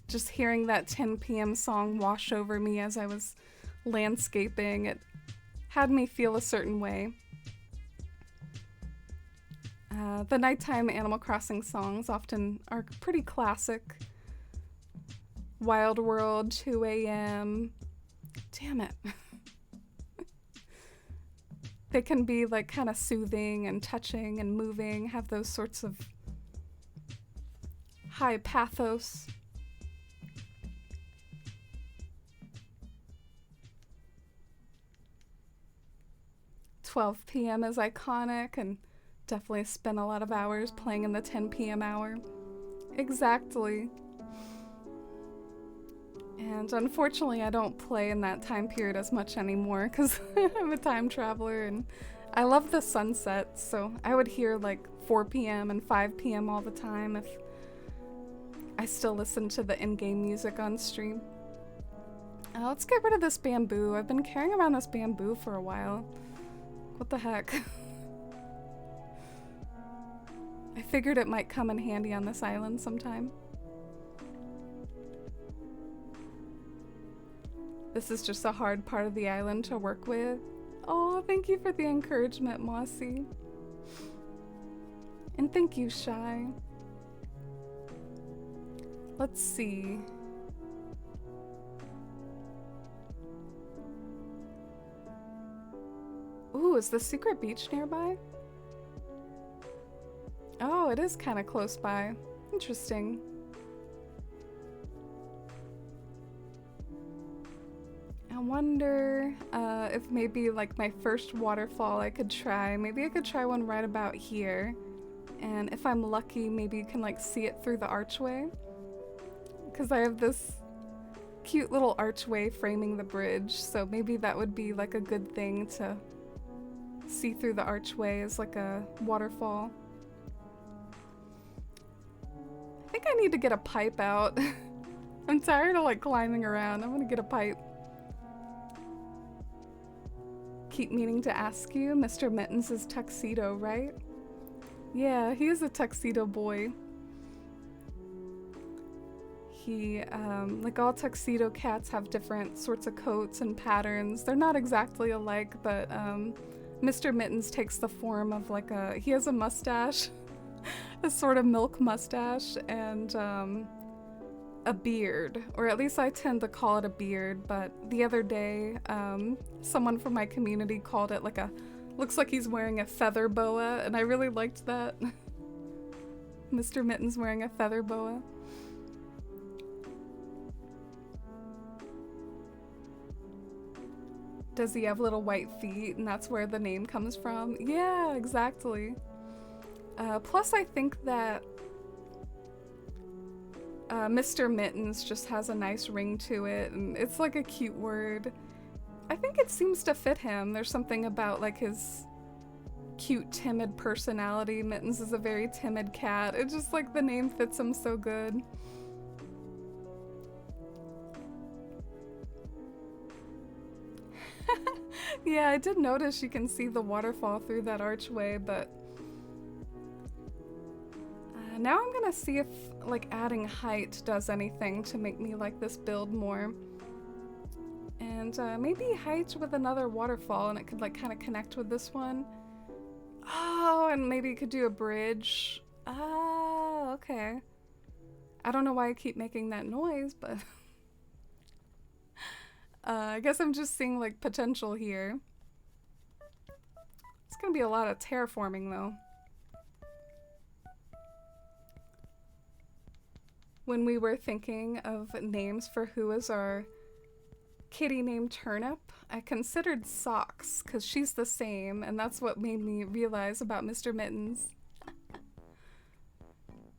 just hearing that 10 p.m. song wash over me as I was landscaping, it had me feel a certain way. The nighttime Animal Crossing songs often are pretty classic. Wild World, 2 a.m. Damn it. They can be like kind of soothing and touching and moving, have those sorts of high pathos. "12 p.m. is iconic, and definitely spent a lot of hours playing in the 10 p.m. hour. Exactly. And unfortunately, I don't play in that time period as much anymore because I'm a time traveler and I love the sunset, so I would hear like 4 p.m. and 5 p.m. all the time if I still listen to the in-game music on stream. Let's get rid of this bamboo. I've been carrying around this bamboo for a while. What the heck? I figured it might come in handy on this island sometime. This is just a hard part of the island to work with. Oh, thank you for the encouragement, Mossy. And thank you, Shy. Let's see. Ooh, is the secret beach nearby? Oh, it is kind of close by. Interesting. I wonder if maybe like my first waterfall I could try. Maybe I could try one right about here. And if I'm lucky, maybe you can like see it through the archway. Because I have this cute little archway framing the bridge, so maybe that would be like a good thing to see through the archway as like a waterfall. I think I need to get a pipe out. I'm tired of like climbing around. I'm gonna get a pipe. Keep meaning to ask you, Mr. Mittens is tuxedo, right? Yeah, he is a tuxedo boy. He, like all tuxedo cats have different sorts of coats and patterns. They're not exactly alike, but Mr. Mittens takes the form of like he has a mustache, a sort of milk mustache, and a beard, or at least I tend to call it a beard, but the other day, someone from my community called it like looks like he's wearing a feather boa, and I really liked that. Mr. Mittens wearing a feather boa. Does he have little white feet, and that's where the name comes from? Yeah, exactly. Plus I think that Mr. Mittens just has a nice ring to it, and it's like a cute word. I think it seems to fit him. There's something about like his cute, timid personality. Mittens is a very timid cat. It's just like the name fits him so good. Yeah, I did notice you can see the waterfall through that archway, but now I'm gonna see if like adding height does anything to make me like this build more. And maybe height with another waterfall and it could like kind of connect with this one. Oh, and maybe you could do a bridge. Oh, okay. I don't know why I keep making that noise, but I guess I'm just seeing like potential here. It's gonna be a lot of terraforming though. When we were thinking of names for who is our kitty named Turnip, I considered Socks because she's the same, and that's what made me realize about Mr. Mittens.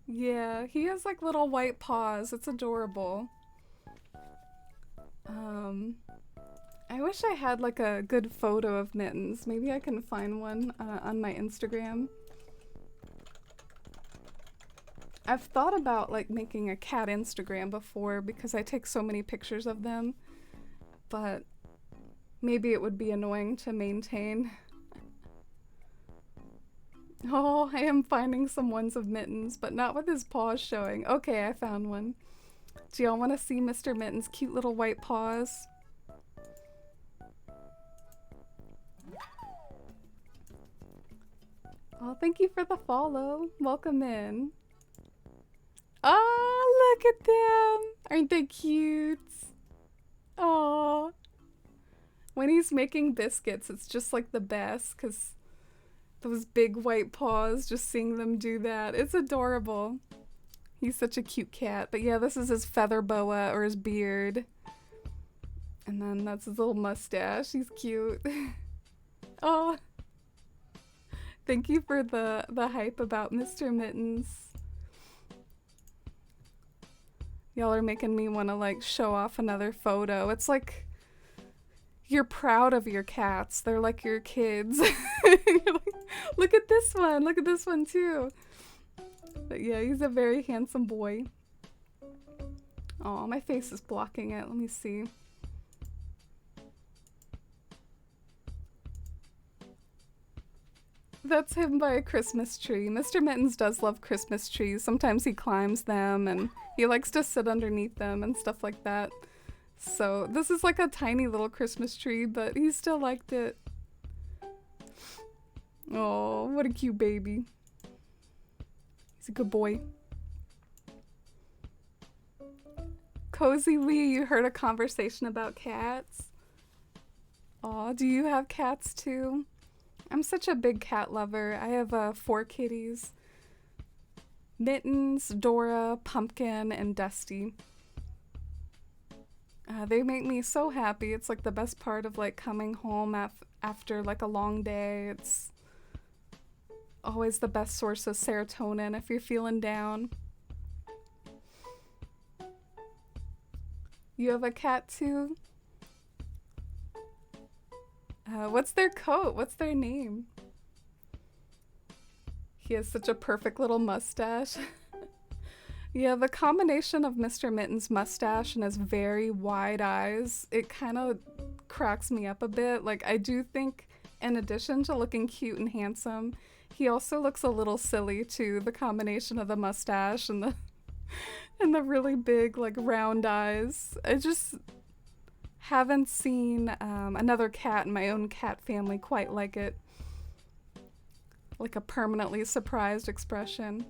Yeah, he has like little white paws. It's adorable. I wish I had like a good photo of Mittens. Maybe I can find one on my Instagram. I've thought about like making a cat Instagram before because I take so many pictures of them, but maybe it would be annoying to maintain. Oh, I am finding some ones of Mittens, but not with his paws showing. Okay, I found one. Do y'all want to see Mr. Mittens' cute little white paws? Oh, thank you for the follow. Welcome in. Oh, look at them. Aren't they cute? Oh. When he's making biscuits, it's just like the best because those big white paws, just seeing them do that. It's adorable. He's such a cute cat. But yeah, this is his feather boa or his beard. And then that's his little mustache. He's cute. Oh. Thank you for the hype about Mr. Mittens. Y'all are making me want to like show off another photo. It's like you're proud of your cats. They're like your kids. You're like, look at this one. Look at this one too. But yeah, he's a very handsome boy. Oh, my face is blocking it. Let me see. That's him by a Christmas tree. Mr. Mittens does love Christmas trees. Sometimes he climbs them and he likes to sit underneath them and stuff like that. So this is like a tiny little Christmas tree, but he still liked it. Oh, what a cute baby. He's a good boy. Cozy Lee, you heard a conversation about cats? Aw, do you have cats too? I'm such a big cat lover. I have 4 kitties. Mittens, Dora, Pumpkin, and Dusty. They make me so happy. It's like the best part of like coming home after like a long day. It's always the best source of serotonin if you're feeling down. You have a cat too? What's their coat? What's their name? He has such a perfect little mustache. Yeah, the combination of Mr. Mittens' mustache and his very wide eyes, it kind of cracks me up a bit. Like, I do think, in addition to looking cute and handsome, he also looks a little silly too. The combination of the mustache and the really big, like, round eyes. I just haven't seen another cat in my own cat family quite like it. Like a permanently surprised expression.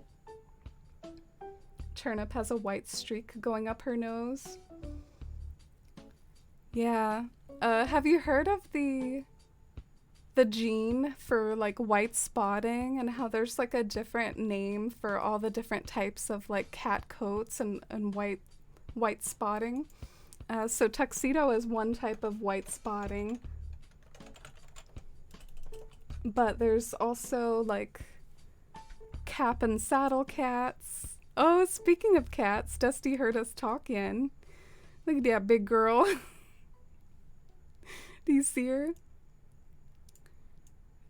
Turnip has a white streak going up her nose. Yeah. Have you heard of the gene for like white spotting and how there's like a different name for all the different types of like cat coats and white spotting? So tuxedo is one type of white spotting. But there's also like cap and saddle cats. Oh, speaking of cats, Dusty heard us talking. Look at that big girl. Do you see her?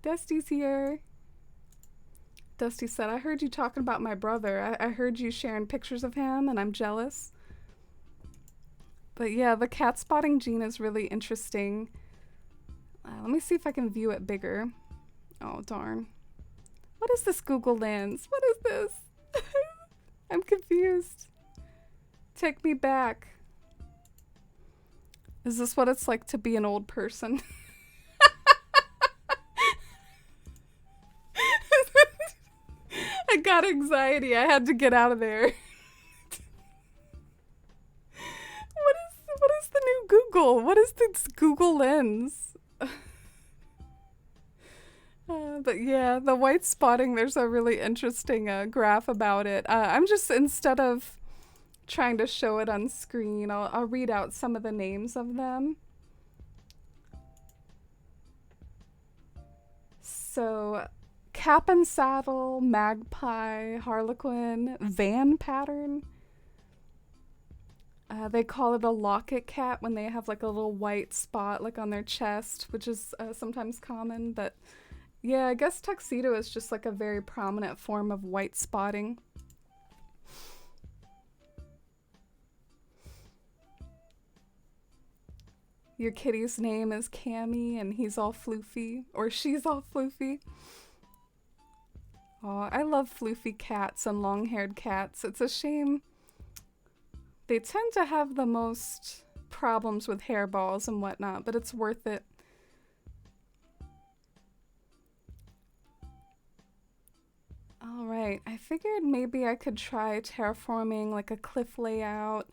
Dusty's here. Dusty said, I heard you talking about my brother. I heard you sharing pictures of him and I'm jealous. But yeah, the cat spotting gene is really interesting. Let me see if I can view it bigger. Oh, darn. What is this Google Lens? What is this? I'm confused. Take me back. Is this what it's like to be an old person? I got anxiety. I had to get out of there. What is the new Google? What is this Google Lens? But yeah, the white spotting, there's a really interesting graph about it. I'm just, instead of trying to show it on screen, I'll read out some of the names of them. So, cap and saddle, magpie, harlequin, van pattern. They call it a locket cat when they have like a little white spot like on their chest, which is sometimes common, but yeah, I guess tuxedo is just like a very prominent form of white spotting. Your kitty's name is Cammy and he's all floofy, or she's all floofy. Oh, I love floofy cats and long-haired cats. It's a shame they tend to have the most problems with hairballs and whatnot, but it's worth it. Alright, I figured maybe I could try terraforming like a cliff layout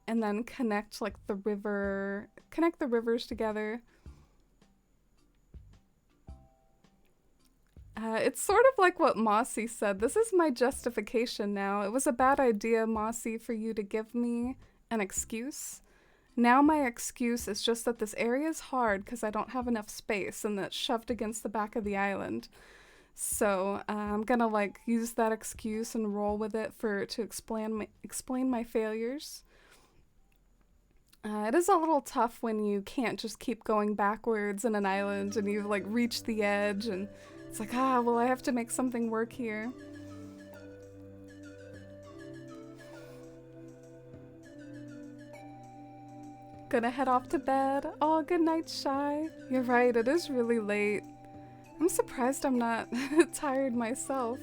and then connect like the rivers together. It's sort of like what Mossy said. This is my justification now. It was a bad idea, Mossy, for you to give me an excuse. Now my excuse is just that this area is hard because I don't have enough space and that's shoved against the back of the island. So I'm gonna like use that excuse and roll with it to explain my failures. It is a little tough when you can't just keep going backwards in an island and you've like reached the edge and it's like, well, I have to make something work here. Gonna head off to bed. Oh, good night, Shy. You're right, it is really late. I'm surprised I'm not tired myself.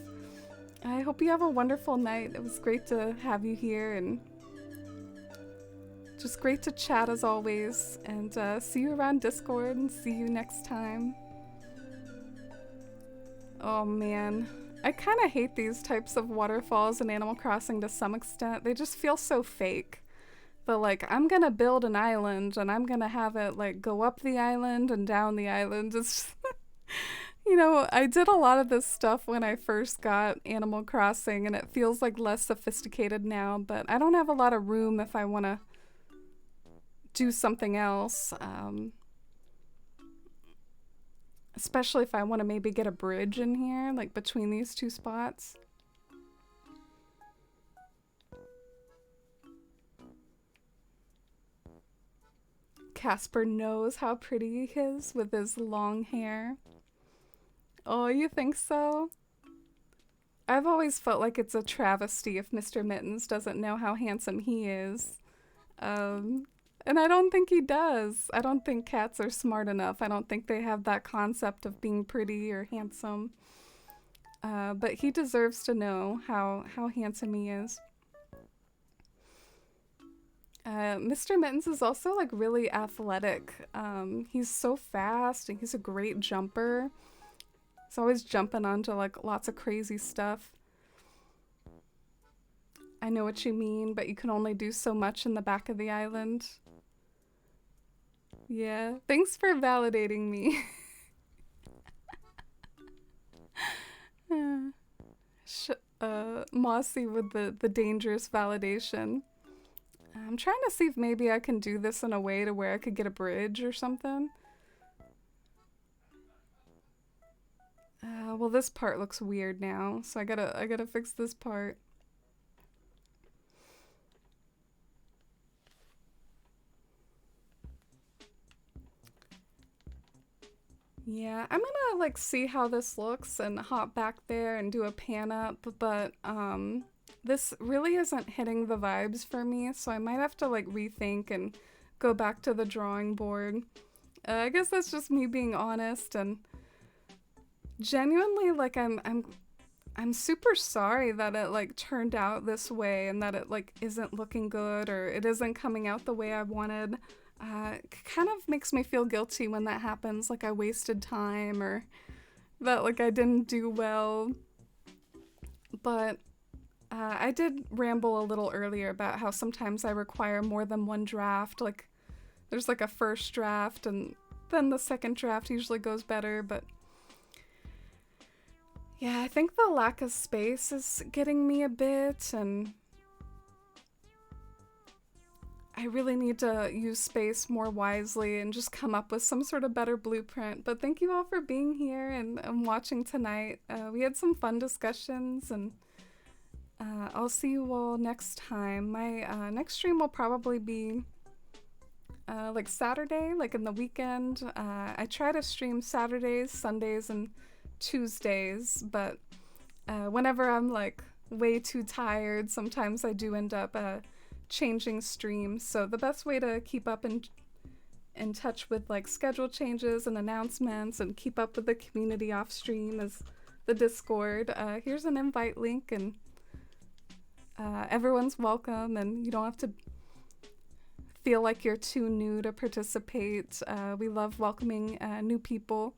I hope you have a wonderful night. It was great to have you here and just great to chat as always. And see you around Discord and see you next time. Oh man, I kind of hate these types of waterfalls in Animal Crossing to some extent. They just feel so fake. But like, I'm gonna build an island and I'm gonna have it like go up the island and down the island. It's you know, I did a lot of this stuff when I first got Animal Crossing and it feels like less sophisticated now, but I don't have a lot of room if I want to do something else. Especially if I want to maybe get a bridge in here, like between these two spots. Casper knows how pretty he is with his long hair. Oh, you think so? I've always felt like it's a travesty if Mr. Mittens doesn't know how handsome he is. And I don't think he does. I don't think cats are smart enough. I don't think they have that concept of being pretty or handsome. But he deserves to know how handsome he is. Mr. Mittens is also like really athletic. He's so fast and he's a great jumper. He's always jumping onto like lots of crazy stuff. I know what you mean, but you can only do so much in the back of the island. Yeah, thanks for validating me. Mossy with the dangerous validation. I'm trying to see if maybe I can do this in a way to where I could get a bridge or something. Well, this part looks weird now, so I gotta fix this part. Yeah, I'm gonna like see how this looks and hop back there and do a pan up, but this really isn't hitting the vibes for me, so I might have to like rethink and go back to the drawing board. I guess that's just me being honest and genuinely like I'm super sorry that it like turned out this way and that it like isn't looking good or it isn't coming out the way I wanted. Kind of makes me feel guilty when that happens, like I wasted time or that like I didn't do well. But I did ramble a little earlier about how sometimes I require more than one draft. Like there's like a first draft and then the second draft usually goes better, but yeah, I think the lack of space is getting me a bit, and I really need to use space more wisely and just come up with some sort of better blueprint. But thank you all for being here and watching tonight. We had some fun discussions, and I'll see you all next time. My next stream will probably be like Saturday, like in the weekend. I try to stream Saturdays, Sundays, and Tuesdays, but whenever I'm like way too tired, sometimes I do end up changing streams. So the best way to keep up in touch with like schedule changes and announcements and keep up with the community off stream is the Discord. Here's an invite link, and everyone's welcome, and you don't have to feel like you're too new to participate. We love welcoming new people.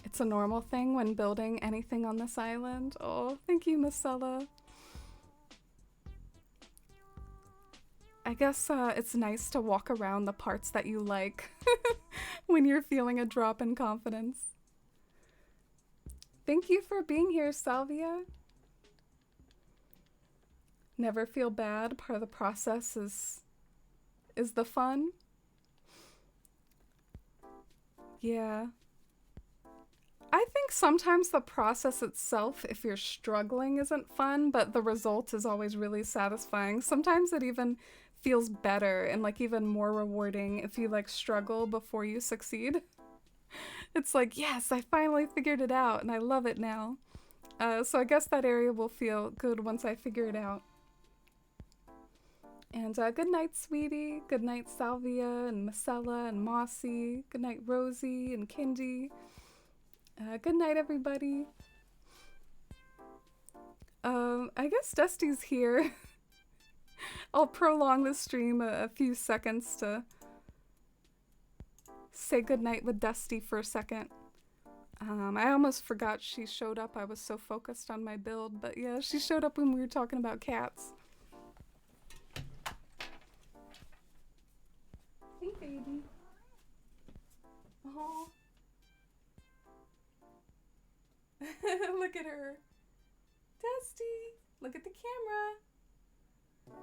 It's a normal thing when building anything on this island. Oh, thank you, Marcella. I guess it's nice to walk around the parts that you like when you're feeling a drop in confidence. Thank you for being here, Salvia. Never feel bad. Part of the process is the fun. Yeah. I think sometimes the process itself, if you're struggling, isn't fun, but the result is always really satisfying. Sometimes it even feels better and like even more rewarding if you like struggle before you succeed. It's like, yes, I finally figured it out and I love it now. So I guess that area will feel good once I figure it out. And good night, sweetie. Good night, Salvia and Marcella and Mossy. Good night, Rosie and Kindy. Good night, everybody. I guess Dusty's here. I'll prolong the stream a few seconds to say goodnight with Dusty for a second. I almost forgot she showed up. I was so focused on my build, but yeah, she showed up when we were talking about cats. Hey, baby. Oh. Look at her. Dusty, look at the camera.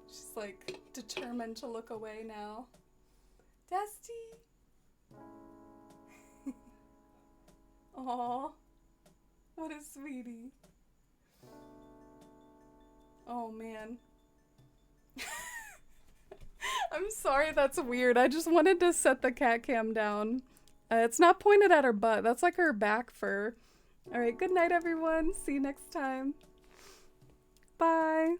She's like determined to look away now. Dusty. Aw, what a sweetie. Oh man. I'm sorry that's weird. I just wanted to set the cat cam down. It's not pointed at her butt. That's like her back fur. Alright, good night everyone. See you next time. Bye.